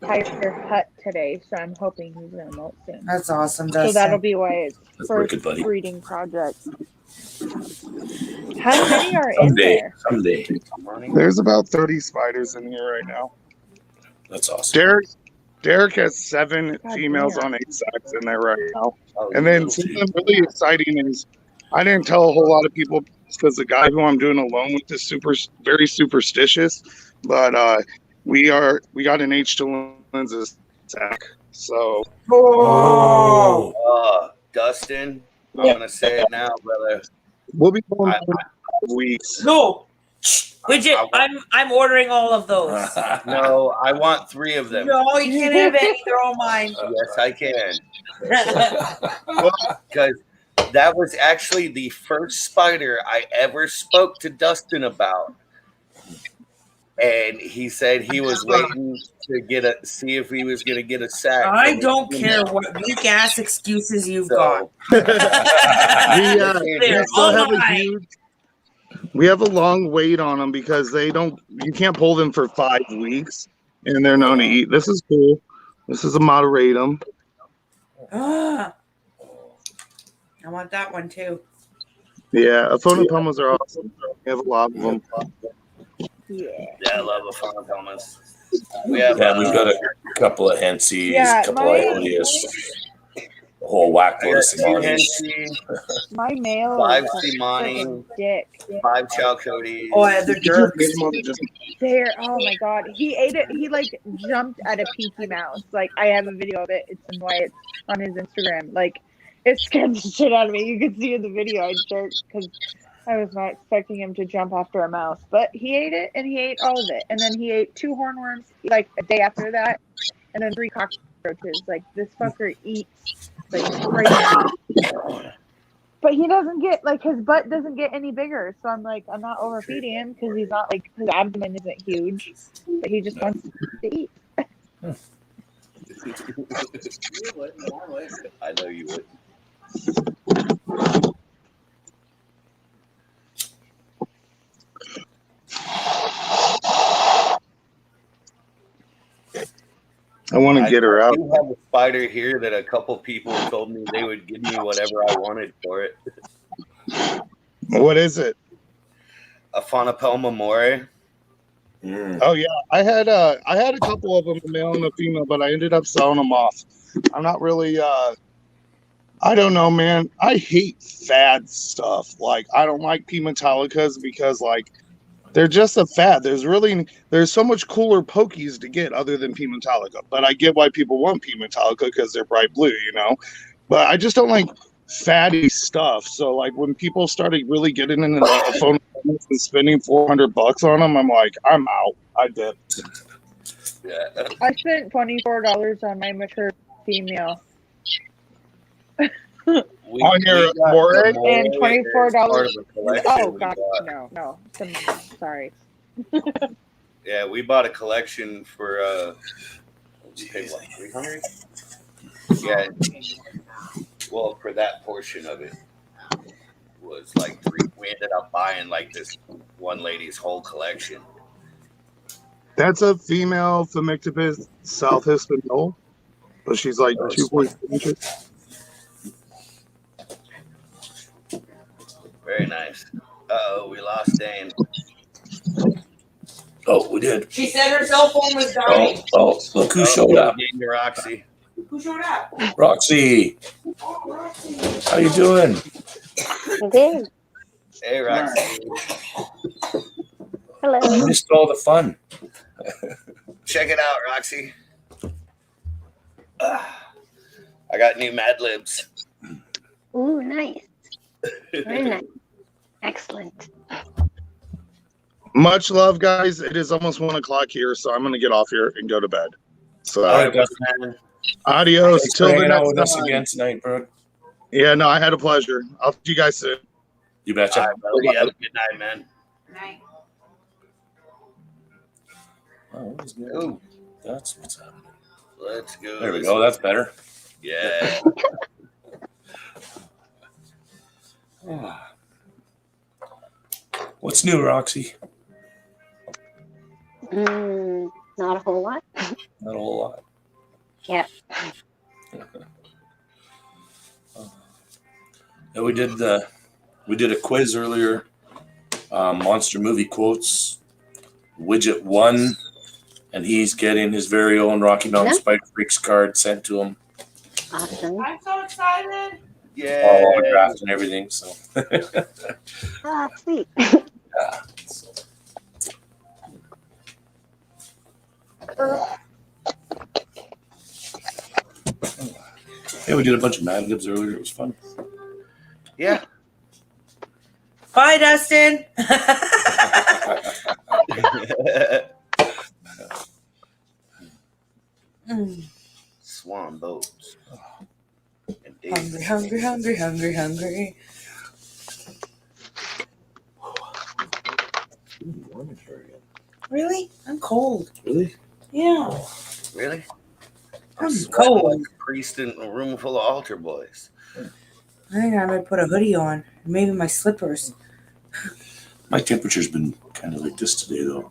entire hut today, so I'm hoping he's gonna molt soon. That's awesome, So Dustin. that'll be why it's That's first wicked, buddy. breeding project. How many are in there? Someday. there's about 30 spiders in here right now. That's awesome. Derek has 7 God females damn. on 8 sacks in there right now. Oh, And then little something dude. really exciting is I didn't tell a whole lot of people because the guy who I'm doing alone with is very superstitious. But we got an H2 lenses sack. So Oh, Dustin, I'm gonna say it now, brother. we'll be going I- for 5 weeks. no. Widget, I'm ordering all of those. No, I want 3 of them. No, you can't have any. They're all mine. Yes, I can. Because that was actually the first spider I ever spoke to Dustin about. And he said he was waiting to see if he was going to get a sack. I don't care what weak ass excuses you've got. We They're still all have mine. we have a long wait on them because you can't pull them for 5 weeks and they're known to eat. This is cool. This is a moderatum. Ah. I want that one too. Yeah, Aphonopomas are awesome. We have a lot of them. Yeah. Yeah, I love Aphonopomas. We have We've got a couple of Hensies, Yeah, a couple my- of Odious, a whole whack I load got of 2 Simonis. Hensi, My male 5 is a Simani, freaking dick. 5 Chalcotes. Oh, yeah, they're jerks. There, oh my god, he ate it. He like jumped at a Pinky Mouse. Like I have a video of it. It's in white on his Instagram. Like it scared the shit out of me. You could see in the video I jerked because I was not expecting him to jump after a mouse. But he ate it, and he ate all of it, and then he ate 2 hornworms like a day after that, and then 3 cockroaches. Like this fucker eats like crazy. But he doesn't get, like, his butt doesn't get any bigger. So I'm like, I'm not overfeeding him because he's not, like, his abdomen isn't huge. But he just wants to eat. I know you would. I want to get her I out. do have a spider here that a couple people told me they would give me whatever I wanted for it. What is it? A Phonopelma more. Oh yeah, I had a couple of them, a male and a female, but I ended up selling them off. I'm not really. I don't know, man. I hate fad stuff. Like I don't like P Metallicas because like they're just a fad. There's so much cooler pokies to get other than P Metallica. But I get why people want P Metallica because they're bright blue, you know. But I just don't like fatty stuff. So like when people started really getting into the phone and spending $400 on them, I'm like, I'm out. I did. Yeah. I spent $24 on my mature female. On your Moray? And $24. Oh, we God, bought. no. Sorry. Yeah, we bought a collection for we paid what, 300? Yeah. Well, for that portion of it was like 3. We ended up buying like this one lady's whole collection. That's a female Themictopus South Hispaniola, but she's like 2.2 inches. Very nice. Uh-oh, we lost Dane. Oh, we did. She said her cell phone was dying. Oh, look who showed up. Game to Roxy. Who showed up? Roxy. Oh, Roxy. How you doing? Good. Hey, Roxy. Hello. I missed all the fun. Check it out, Roxy. I got new Mad Libs. Ooh, nice. Very nice. Excellent. Much love, guys. It is almost 1 o'clock here, so I'm going to get off here and go to bed. So, All right, Dustin. adios. Thanks for Till the hanging out with next us time. again tonight, bro. Yeah, no, I had a pleasure. I'll see you guys soon. You betcha. All right, buddy. Have a good night, man. Night. Oh, that was good. Ooh, That's what's happening. let's go. There we go. That's better. Yeah. What's new, Roxy? Not a whole lot. Not a whole lot. Yeah. Yeah, we did a quiz earlier. Monster movie quotes. Widget won, and he's getting his very own Rocky Mountain Yeah. Spider Freaks card sent to him, Awesome. I'm so excited. Yeah. all autographed and everything. So Ah, sweet. yeah. So, yeah, we did a bunch of Mad Libs earlier. It was fun. Yeah. Bye, Dustin. Swan boats. Hungry, hungry, hungry, hungry, hungry. Really? I'm cold. Really? Yeah. Really? I'm sweating cold. like a priest in a room full of altar boys. I think I might put a hoodie on. Maybe my slippers. My temperature's been kind of like this today, though.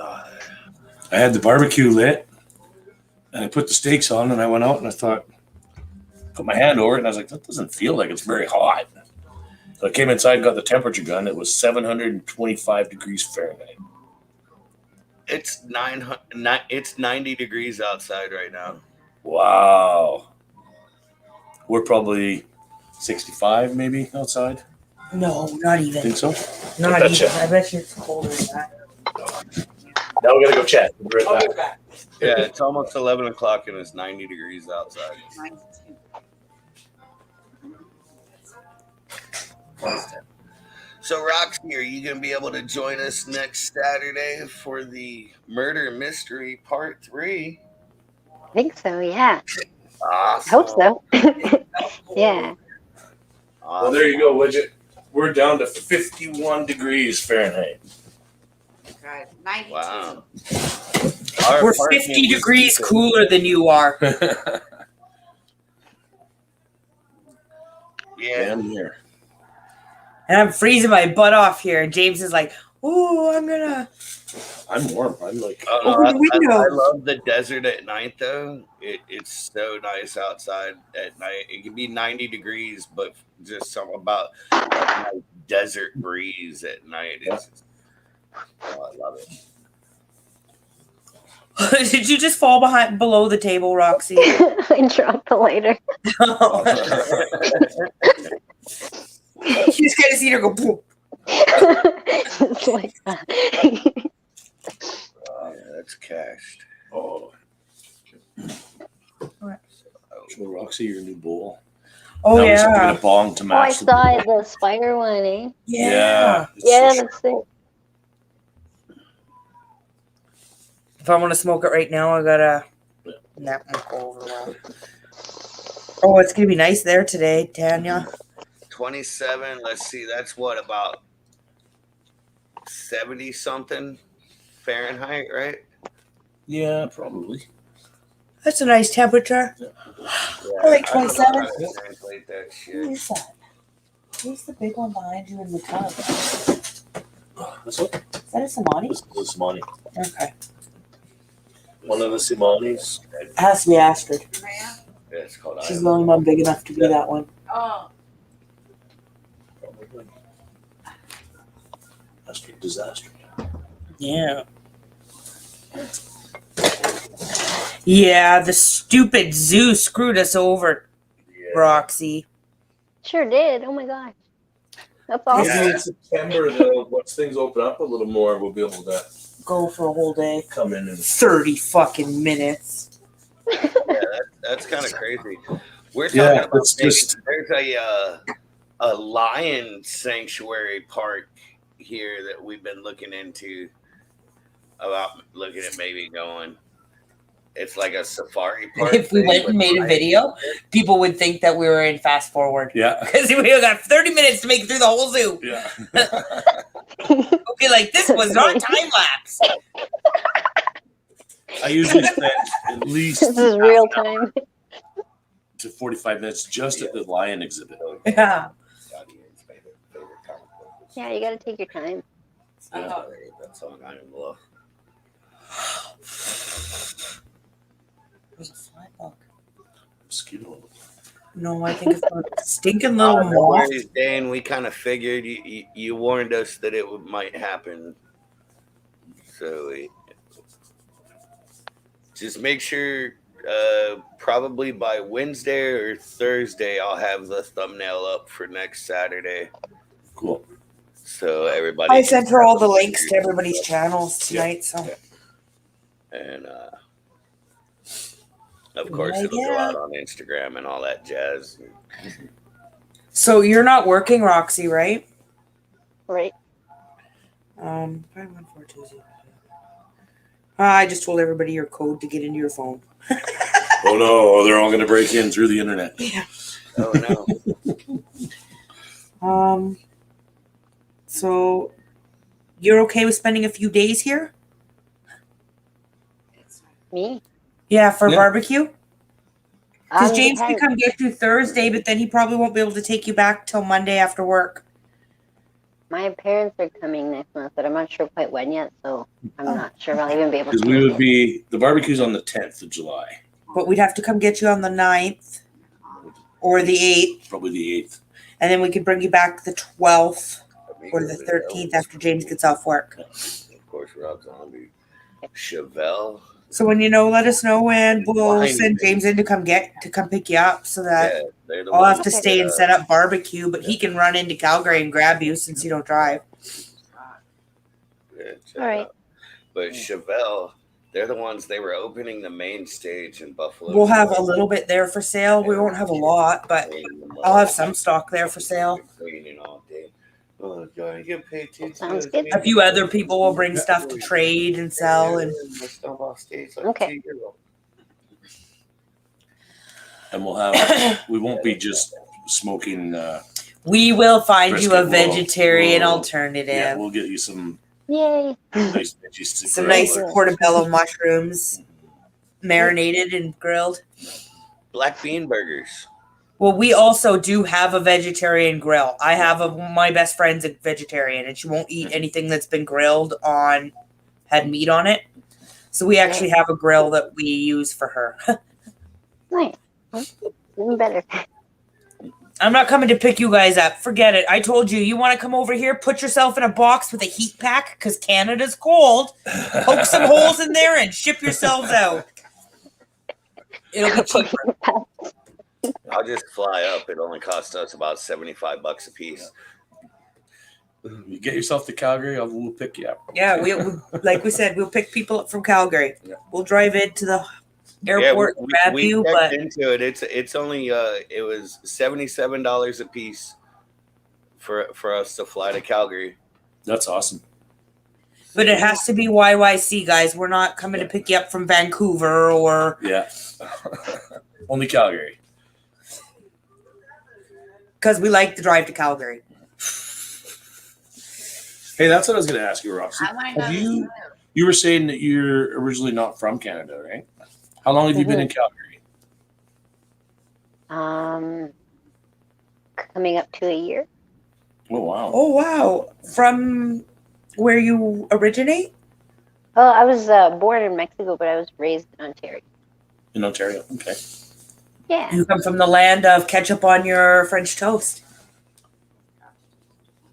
I had the barbecue lit, and I put the steaks on, and I went out and I thought, put my hand over it, and I was like, that doesn't feel like it's very hot. So I came inside and got the temperature gun. It was 725 degrees Fahrenheit. It's 90 degrees outside right now. Wow. We're probably 65 maybe outside. No, not even. Think so? Not betcha. even. I bet you it's colder than that. Now we gotta go chat. We'll be I'll right be back. back. Yeah, it's almost 11 o'clock and it's 90 degrees outside. So, Roxy, are you going to be able to join us next Saturday for the Murder Mystery Part 3? I think so, yeah. I Awesome. hope so. Yeah. Well, there you go, Widget. We're down to 51 degrees Fahrenheit. Right. 92. Wow. We're Our 50 degrees cooler than you are. Yeah. Down here. And I'm freezing my butt off here. And James is like, oh, I'm warm. I'm like, Oh, no, Open the window. I love the desert at night, though. It's so nice outside at night. It can be 90 degrees, but just something about that nice desert breeze at night. It's just, oh, I love it. Did you just fall below the table, Roxy? I dropped the lighter. You just kind of see her go boom. It's like that. Oh, yeah, that's cached. oh. Show Roxy your new bowl. Oh, Now we just have to yeah. get a bong to Oh, I match the saw bowl. the spider one, eh? Yeah. It's Yeah, so that's it. If I want to smoke it right now, I gotta. That won't go over well. Oh, it's gonna be nice there today, Tanya. 27, let's see, that's what, about 70 something Fahrenheit, right? Yeah, probably. That's a nice temperature. Yeah, I like don't know 27. how to translate that What shit. is that? Who's the big one behind you in the tub? This one? Is that a Samani? This is Simani. Okay. One of the Simanis. It has to be Astrid. Yeah. Yeah, it's called She's the only one big enough to be that one. Oh, Probably. That's a disaster. Yeah. Yeah, the stupid zoo screwed us over, Roxy. Sure did. Oh my gosh. That's awesome. Maybe in September, though, once things open up a little more, we'll be able to Go for a whole day. come in and 30 fucking minutes. That's kind of crazy. We're talking Yeah, about it's just- there's a lion sanctuary park here that we've been looking into about looking at maybe going. It's like a safari park. If we thing went with and made a lions. video, people would think that we were in fast forward. yeah. Because we got 30 minutes to make it through the whole zoo. Yeah. Okay, like this was not time lapse. I usually spend at least This is real time. to 45 minutes just at the lion exhibit. Yeah. Favorite comic book. Yeah, you gotta take your time. Yeah. That song I love. There's a fly bug. Mosquito. No, I think it's a stinking little No moth. worries, Dan. We kind of figured you warned us that it might happen. So just make sure probably by Wednesday or Thursday I'll have the thumbnail up for next Saturday. Cool. So everybody I can sent her all the have a links to look. everybody's channels tonight, so And of course Oh, it'll go yeah. out on Instagram and all that jazz. So you're not working, Roxy, right? Right. 51420. I just told everybody your code to get into your phone. Oh no, they're all going to break in through the internet. Oh no. So you're okay with spending a few days here? Me? Yeah, for Yeah. barbecue? Because James can Depends. come get you Thursday, but then he probably won't be able to take you back till Monday after work. My parents are coming next month, but I'm not sure quite when yet, so I'm not sure if I'll even be able Because to. we would be, the barbecue's on the 10th of July, But we'd have to come get you on the 9th or the 8th, probably the 8th. and then we could bring you back the 12th or the 13th after James gets off work. Of course, Rob Zombie. Chevelle. So when you know, let us know, and we'll Fine. send James in to come pick you up, so that Yeah, they're the I'll have ones to stay and that, set up barbecue, but he can run into Calgary and grab you since you don't drive. Yeah, check All right. out. But Chevelle, they're the ones, they were opening the main stage in Buffalo. We'll have a little bit there for sale. We won't have a lot, but I'll have some stock there for sale. Cleaning all day. Oh, God, you get paid too. Sounds good. A few other people will bring stuff to trade and sell, and Okay. And we'll have, we won't be just smoking, we will find you a Brisket. vegetarian We'll- alternative. yeah, we'll get you some Yay. nice veggies to Some grill. nice portobello mushrooms, marinated and grilled. Black bean burgers. Well, we also do have a vegetarian grill. I have my best friend's a vegetarian, and she won't eat anything that's been grilled had meat on it. So we actually have a grill that we use for her. Nice. Even better. I'm not coming to pick you guys up. Forget it. I told you, you want to come over here, put yourself in a box with a heat pack because Canada's cold. Poke some holes in there and ship yourselves out. It'll be cheaper. I'll just fly up. It only costs us about $75 a piece. You get yourself to Calgary, we'll pick you up. Yeah, we like we said, we'll pick people up from Calgary. Yeah. We'll drive into the airport and grab you, checked but into it. It's only it was $77 a piece for us to fly to Calgary. That's awesome. but it has to be YYC, guys. We're not coming to pick you up from Vancouver or Yeah. Only Calgary. because we like to drive to Calgary. Hey, that's what I was going to ask you, Roxy. I want to go Have to you? the zoo. You were saying that you're originally not from Canada, right? How long have you been in Calgary? Coming up to a year. Oh wow. Oh wow! From where you originate? Oh, I was born in Mexico, but I was raised in Ontario. In Ontario. Okay. Yeah. You come from the land of ketchup on your French toast.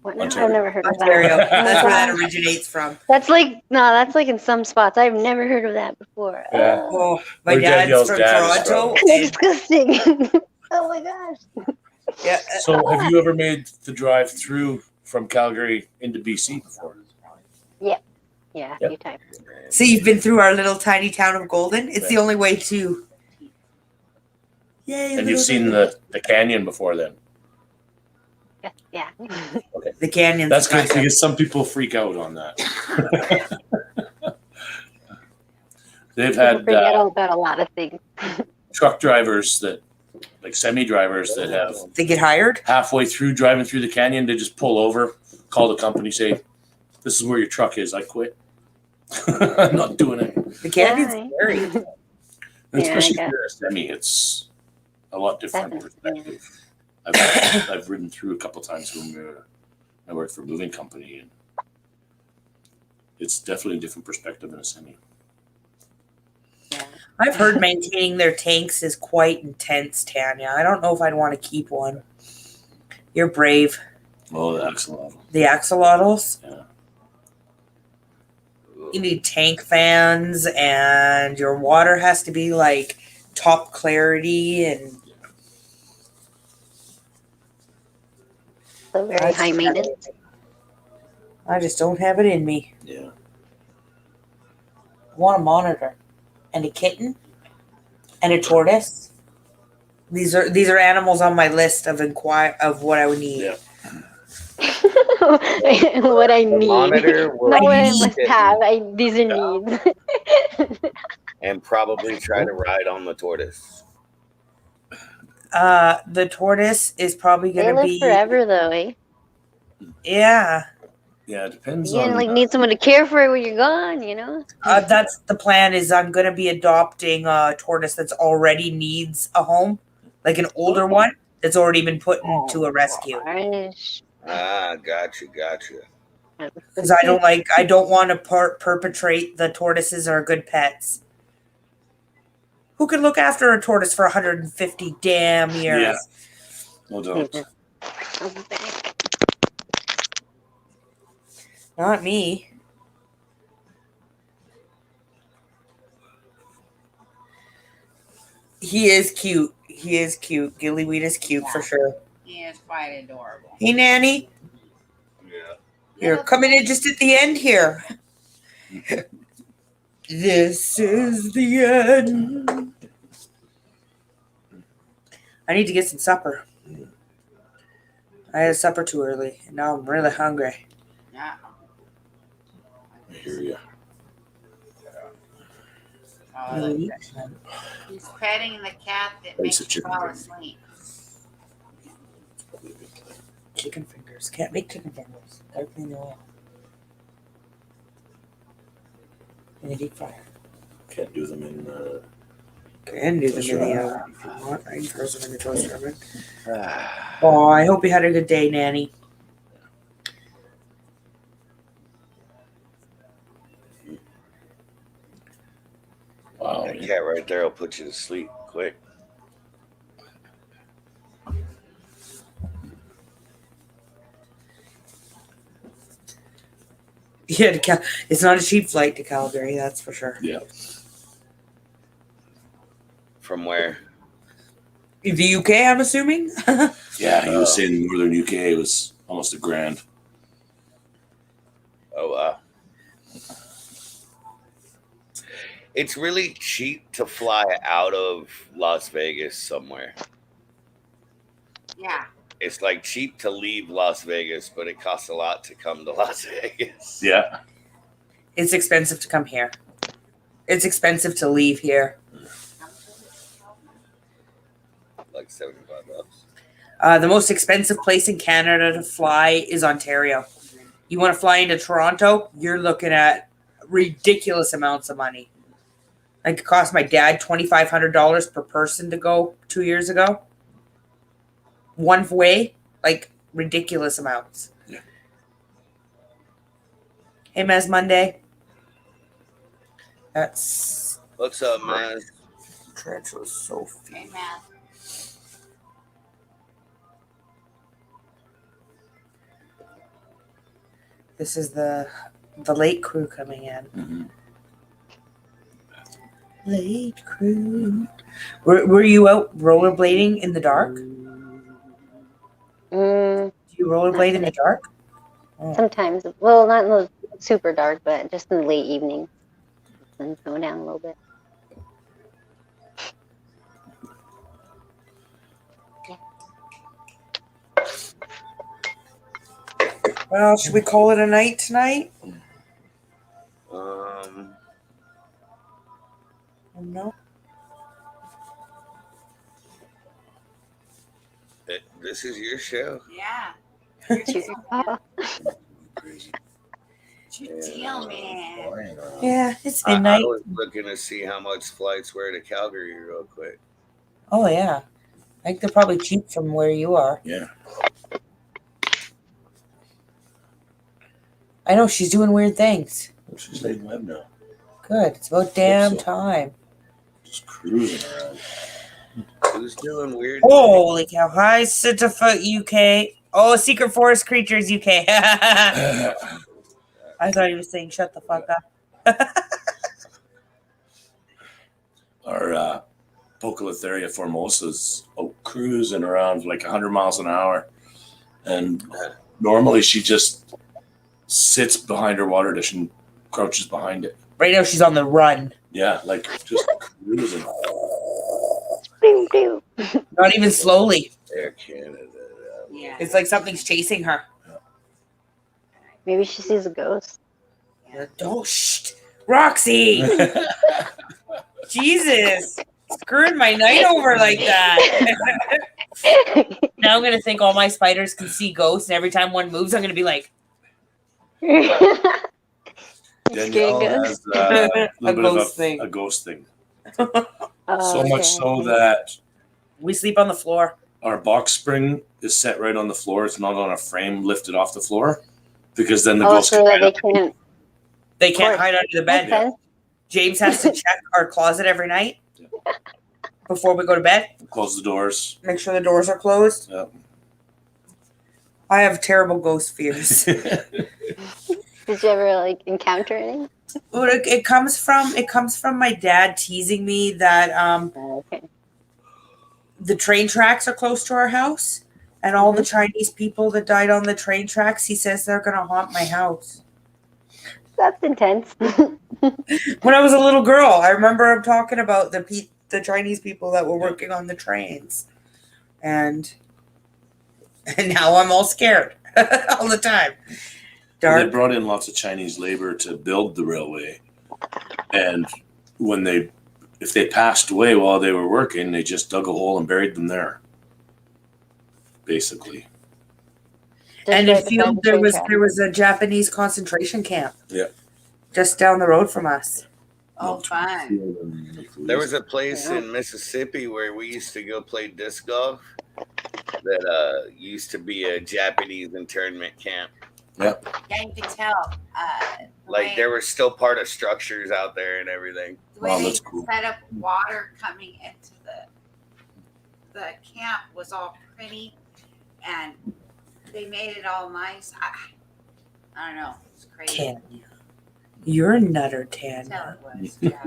What? No, Ontario. I've never heard of that. Ontario. Oh my That's where that gosh. originates from. That's like in some spots. I've never heard of that before. Yeah. Oh, my Where dad's Danielle's from dad is Toronto. from. and- Disgusting. Oh my gosh. yeah, So, have you ever made the drive through from Calgary into BC before? Yeah, a Yep. few times. so you've been through our little tiny town of Golden. It's the only way to. Yay! And you've seen the canyon before then. Yeah. the canyons. That's good because some people freak out on that. They've People had forget about a lot of things. truck drivers that, like semi drivers, that have They get hired. halfway through driving through the canyon, they just pull over, call the company, say, "This is where your truck is. I quit. I'm not doing it." The canyon's Right. scary. And Yeah, especially I if you're a semi, it's a lot different Definitely, perspective. I've ridden through a couple times when I worked for a moving company, and it's definitely a different perspective in a semi. Yeah. I've heard maintaining their tanks is quite intense, Tanya. I don't know if I'd want to keep one. You're brave. Oh, the axolotl. The axolotls. Yeah. You need tank fans, and your water has to be like top clarity, and So very high maintenance. I just don't have it in me. Yeah. I want a monitor and a kitten and a tortoise. These are animals on my list of what I would need. Yeah. What I need. Monitor will Not what I need must it have. These are needs. and probably try to ride on the tortoise. The tortoise is probably They gonna live be forever though, eh? yeah. Yeah, it depends You on. need someone to care for it when you're gone, you know? That's the plan. Is I'm gonna be adopting a tortoise that's already needs a home, like an older one that's already been put into a rescue. Gosh. Ah, gotcha. Because I don't want to perpetrate the tortoises are good pets. Who can look after a tortoise for 150 damn years? Yeah. No doubt. Not me. He is cute. Gillyweed is cute for sure. He is quite adorable. Hey, Nanny. Yeah. You're coming in just at the end here. This is the end. I need to get some supper. I had supper too early, and now I'm really hungry. Yeah. I hear you. Oh, look, he's petting the cat that It's makes a him chicken fall finger. asleep. Chicken fingers. Can't make chicken fingers. Gotta clean the oil. In the deep fryer. Can't do them in. Can do them in the oven if you want. I can throw them in the toaster oven. Oh, I hope you had a good day, Nanny. Wow. That cat right there will put you to sleep quick. Yeah, it's not a cheap flight to Calgary, that's for sure. Yeah. From where? The UK, I'm assuming. Yeah, he was saying northern UK it was almost $1,000. Oh, wow. It's really cheap to fly out of Las Vegas somewhere. Yeah. It's like cheap to leave Las Vegas, but it costs a lot to come to Las Vegas. Yeah. It's expensive to come here. It's expensive to leave here. Like $75. The most expensive place in Canada to fly is Ontario. You want to fly into Toronto, you're looking at ridiculous amounts of money. Like it cost my dad $2,500 per person to go 2 years ago. One way, like ridiculous amounts. Yeah. Hey, Mez Monday. That's What's up, man? Tarantula's so Hey, Matt. This is the late crew coming in. Mhm. Late crew. Were you out rollerblading in the dark? Do you rollerblade in the dark? Oh. Sometimes. Well, not in the super dark, but just in the late evening. Sun's going down a little bit. Well, should we call it a night tonight? No. This is your show. Yeah. Your deal, man. Yeah, it's I midnight. was looking to see how much flights were to Calgary real quick. Oh yeah, I think they're probably cheap from where you are. Yeah. I know she's doing weird things. She's laid web now. Good. It's about damn so. time. Just cruising around. Who's doing weird? Holy cow! Hi, Sitafoot UK. Oh, Secret Forest Creatures UK. I thought he was saying shut the fuck up. Our Poecilotheria formosa's cruising around like 100 miles an hour. And normally she just sits behind her water dish and crouches behind it. Right now she's on the run. Yeah, like just cruising. Not even slowly. Air Canada. Yeah. It's like something's chasing her. Maybe she sees a ghost. Oh, shh. Roxy! Jesus! Screwing my night over like that. Now I'm going to think all my spiders can see ghosts, and every time one moves, I'm going to be like, Danielle has a little bit ghost of thing. a ghost thing. Oh, So much so that we sleep on the floor. our box spring is set right on the floor. It's not on a frame lifted off the floor because then the Oh, ghost so can that hide they up. can't. They can't hide under the bed. Okay. James has to check our closet every night before we go to bed. Close the doors. Make sure the doors are closed. Yep. I have terrible ghost fears. Did you ever like encounter any? It comes from my dad teasing me that Okay. the train tracks are close to our house, and all the Chinese people that died on the train tracks, he says they're gonna haunt my house. That's intense. When I was a little girl, I remember him talking about the Chinese people that were working on the trains, and now I'm all scared all the time. Well, they Dark. brought in lots of Chinese labor to build the railway, and if they passed away while they were working, they just dug a hole and buried them there. Basically, And right in beside Field the there train was track. there was a Japanese concentration camp. Yeah. Just down the road from us. Oh, fun. There was a place in Mississippi where we used to go play disc golf that used to be a Japanese internment camp. Yeah, you can tell. Like there were still part of structures out there and everything. The way Wow, they that's cool. set up water coming into the camp was all pretty, and they made it all nice. I don't know. It's crazy. Tanya. You're a nutter, Tanya. That's how it was. Yeah.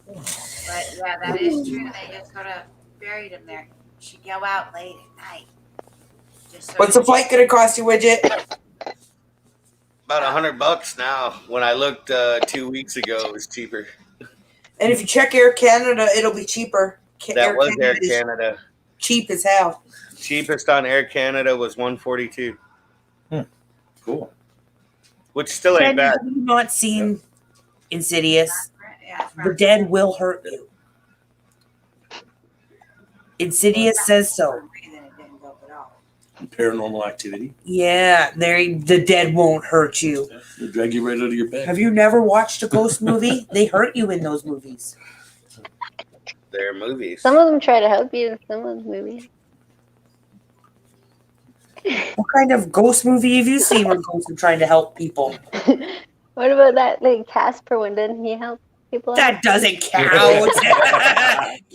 But yeah, that is true. They just sort of buried him there. You should go out late at night. Just so What's the flight gonna cost you, Widget? About $100 now. When I looked 2 weeks ago, it was cheaper. And if you check Air Canada, it'll be cheaper. That was Air is Canada. cheap as hell. Cheapest on Air Canada was $142, cool. which still ain't Tanya, bad. have you not seen Insidious? yeah, The dead will hurt you. Insidious says so. Paranormal Activity. Yeah, the dead won't hurt you. They drag you right out of your bed. Have you never watched a ghost movie? They hurt you in those movies. They're movies. Some of them try to help you in some of the movies. What kind of ghost movie have you seen where ghosts are trying to help people? What about that like Casper one? Didn't he help people out? That doesn't count.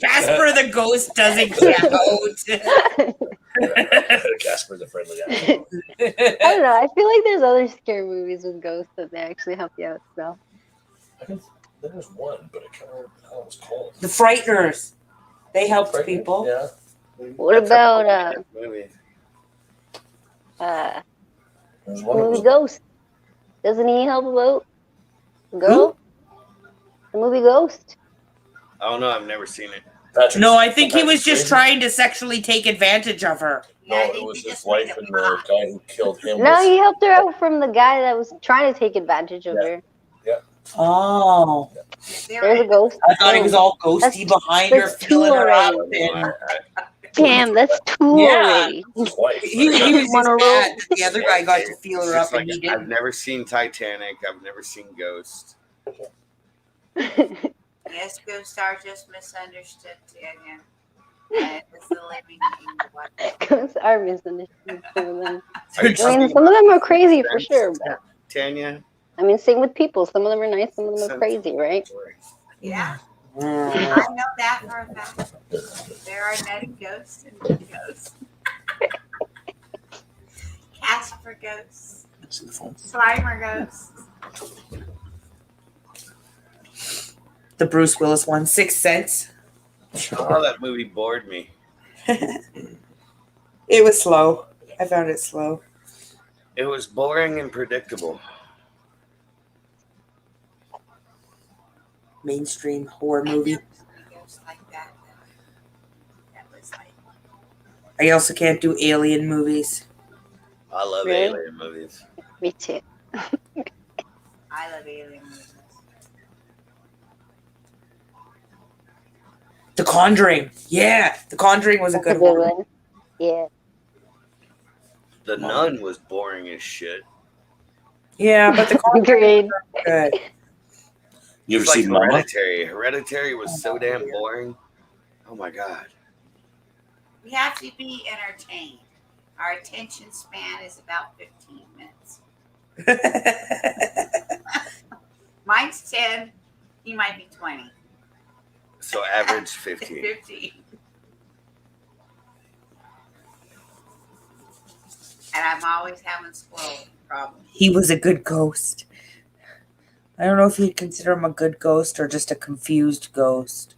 Casper the ghost doesn't count. Casper the Friendly I Giant. don't know. I feel like there's other scary movies with ghosts that they actually help you out. So There was one, but I can't remember how it was called. The Frighteners. They helped people. Yeah. what about Movie. There was the one that movie was Ghost? Doesn't he help about the girl? The movie Ghost. I don't know. I've never seen it. Patrick. No, I think he was Patrick just Swayze? trying to sexually take advantage of her. No, Yeah, it was he his just made wife it and the pop. guy who killed him. No, was- he helped her out from the guy that was trying to take advantage of Yeah. her. Oh. There's a ghost. I thought he was all ghosty That's- behind her, that's two filling her up. already. And Damn, that's two Yeah. already. His wife. he was just Wanna mad that the other guy got to feel her Just up and like, he I've didn't. never seen Titanic. I've never seen Ghost. Yes, ghosts are just misunderstood, Tanya. And it's the living in the water. Ghosts are misunderstood. Some of them. Are you I talking mean, some of them are crazy for about sure. But Tanya? I mean, same with people. Some of them are nice. Some of them are crazy, right? Yeah, Mm. I know that for a fact. There are nutty ghosts and good ghosts. Casper ghosts, See the phone? Slimer ghosts. The Bruce Willis one, Sixth Sense. Oh, that movie bored me. It was slow. I found it slow. It was boring and predictable. Mainstream horror movie. Ghosts like that. That was like, I also can't do alien movies. I love Really? alien movies. Me too. I love alien movies. The Conjuring. Yeah, The Conjuring was a That's a good good one. one. Yeah. The Nun was boring as shit. Yeah, but The Conjuring Agreed. was good. You ever It's like seen Mama? Hereditary. Hereditary was so damn boring. Oh my god. We have to be entertained. Our attention span is about 15 minutes. Mine's 10. He might be 20. So average 15. 15. And I'm always having squirrel problems. He was a good ghost. I don't know if you'd consider him a good ghost or just a confused ghost.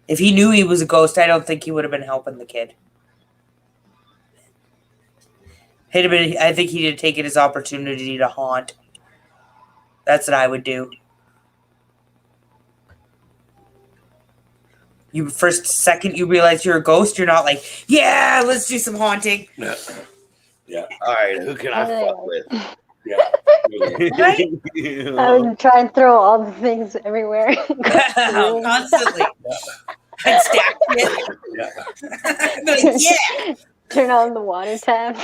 If he knew he was a ghost, I don't think he would have been helping the kid. He'd have been, I think he'd have taken his opportunity to haunt. That's what I would do. You second you realize you're a ghost, you're not like, yeah, let's do some haunting. Yeah. Yeah. All right, who can I fuck with? Yeah. Right? I would try and throw all the things everywhere. Constantly. And stack it. Yeah. Like, yeah. Turn on the water tap.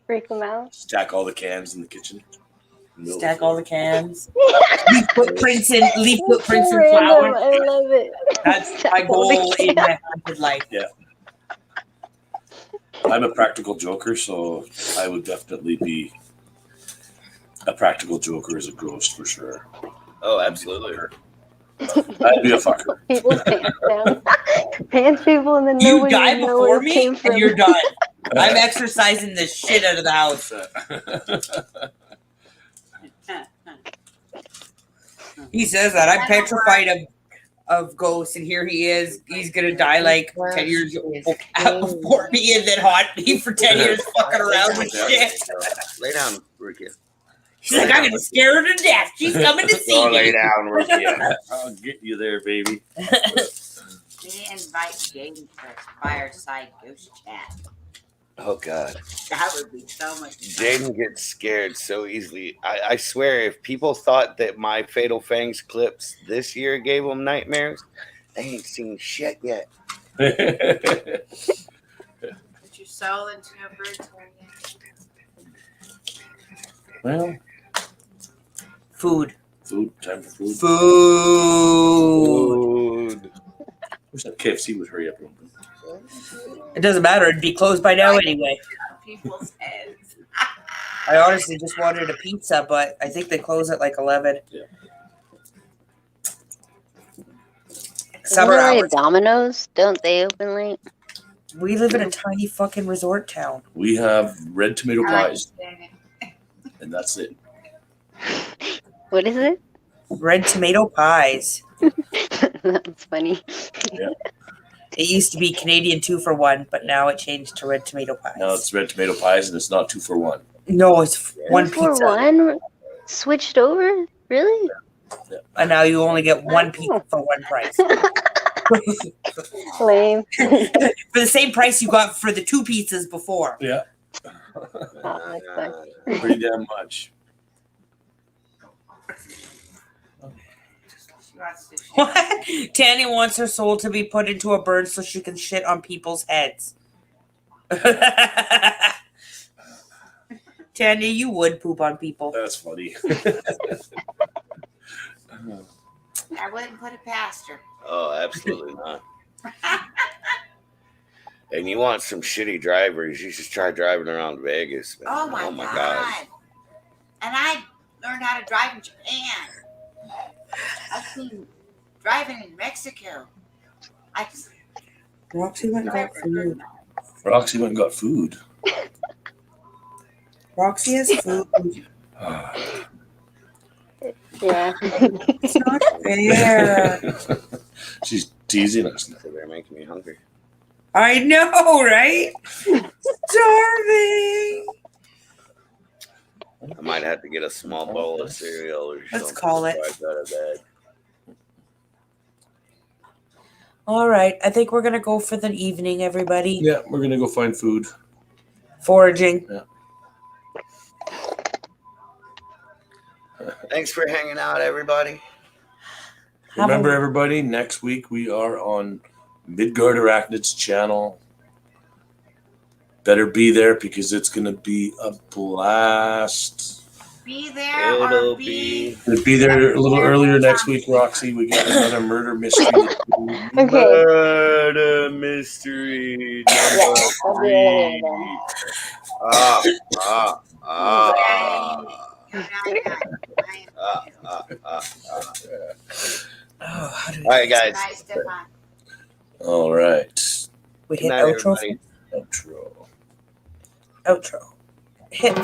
Freak them out. Stack all the cans in the kitchen. Stack all the cans. Leave footprints in Random, flowers. I love it. That's Stack my all the goal in cans. my haunted life. I'm a practical joker, so I would definitely be a practical joker as a ghost for sure. Oh, absolutely. I'd be a fucker. People's pants down. Pants people and then You nobody die would know where before it me, came from. and you're done. I'm exercising the shit out of the house. He says that. I'm petrified of ghosts, and here he is. He's gonna die like 10 years before me, and then haunt me for 10 years, fucking around with shit. Lay down, Rukia. He's like, I'm gonna scare her to death. She's coming to see Oh, lay me. down, Rukia. I'll get you there, baby. We invite Jaden for a fireside ghost chat. Oh God. That would be so much fun. Jaden gets scared so easily. I swear, if people thought that my Fatal Fangs clips this year gave them nightmares, they ain't seen shit yet. Put your soul into a bird's nest. Well, Food. food. Time for food. Food. Wish that KFC would hurry up and open. It doesn't matter. It'd be closed by now anyway. People's heads. I honestly just wanted a pizza, but I think they close at like 11. Summer Isn't there hours. Domino's? Don't they open late? We live in a tiny fucking resort town. We have red tomato I pies, understand it. and that's it. What is it? Red tomato pies. That's funny. It used to be Canadian 2 for 1, but now it changed to red tomato pies. Now it's red tomato pies, and it's not 2 for 1. No, it's one For pizza. one? Switched over? Really? And now you only get one pizza for one price. Lame. For the same price you got for the 2 pizzas before. Yeah, Oh, that's fun. pretty damn much. She wants to shit. What? Tanny wants her soul to be put into a bird so she can shit on people's heads. Tanya, you would poop on people. That's funny. I wouldn't put it past her. Oh, absolutely not. And you want some shitty drivers, you should try driving around Vegas. Man. Oh my, God. And I learned how to drive in Japan. I've seen driving in Mexico. I Roxy went and got food. Roxy went and got food. Roxy has food. Yeah. It's not fair. She's teasing us. So they're making me hungry. I know, right? Starving. I might have to get a small bowl of cereal or something. Let's call it. before I go to bed. All right. I think we're going to go for the evening, everybody. Yeah, we're gonna go find food. Foraging. Thanks for hanging out, everybody. Remember, everybody, next week we are on Midgard Arachnid's channel. Better be there because it's gonna be a blast. be there It'll or be. We'll be there a little earlier next week, Roxy. We got another murder mystery. Okay. Murder mystery Yeah, number I'll be earlier 3. then. Ah. You're not done. Oh, how do All right, guys. Bye, Stefan. All right. we Good hit night, outro? everybody. Outro. Outro. Hit.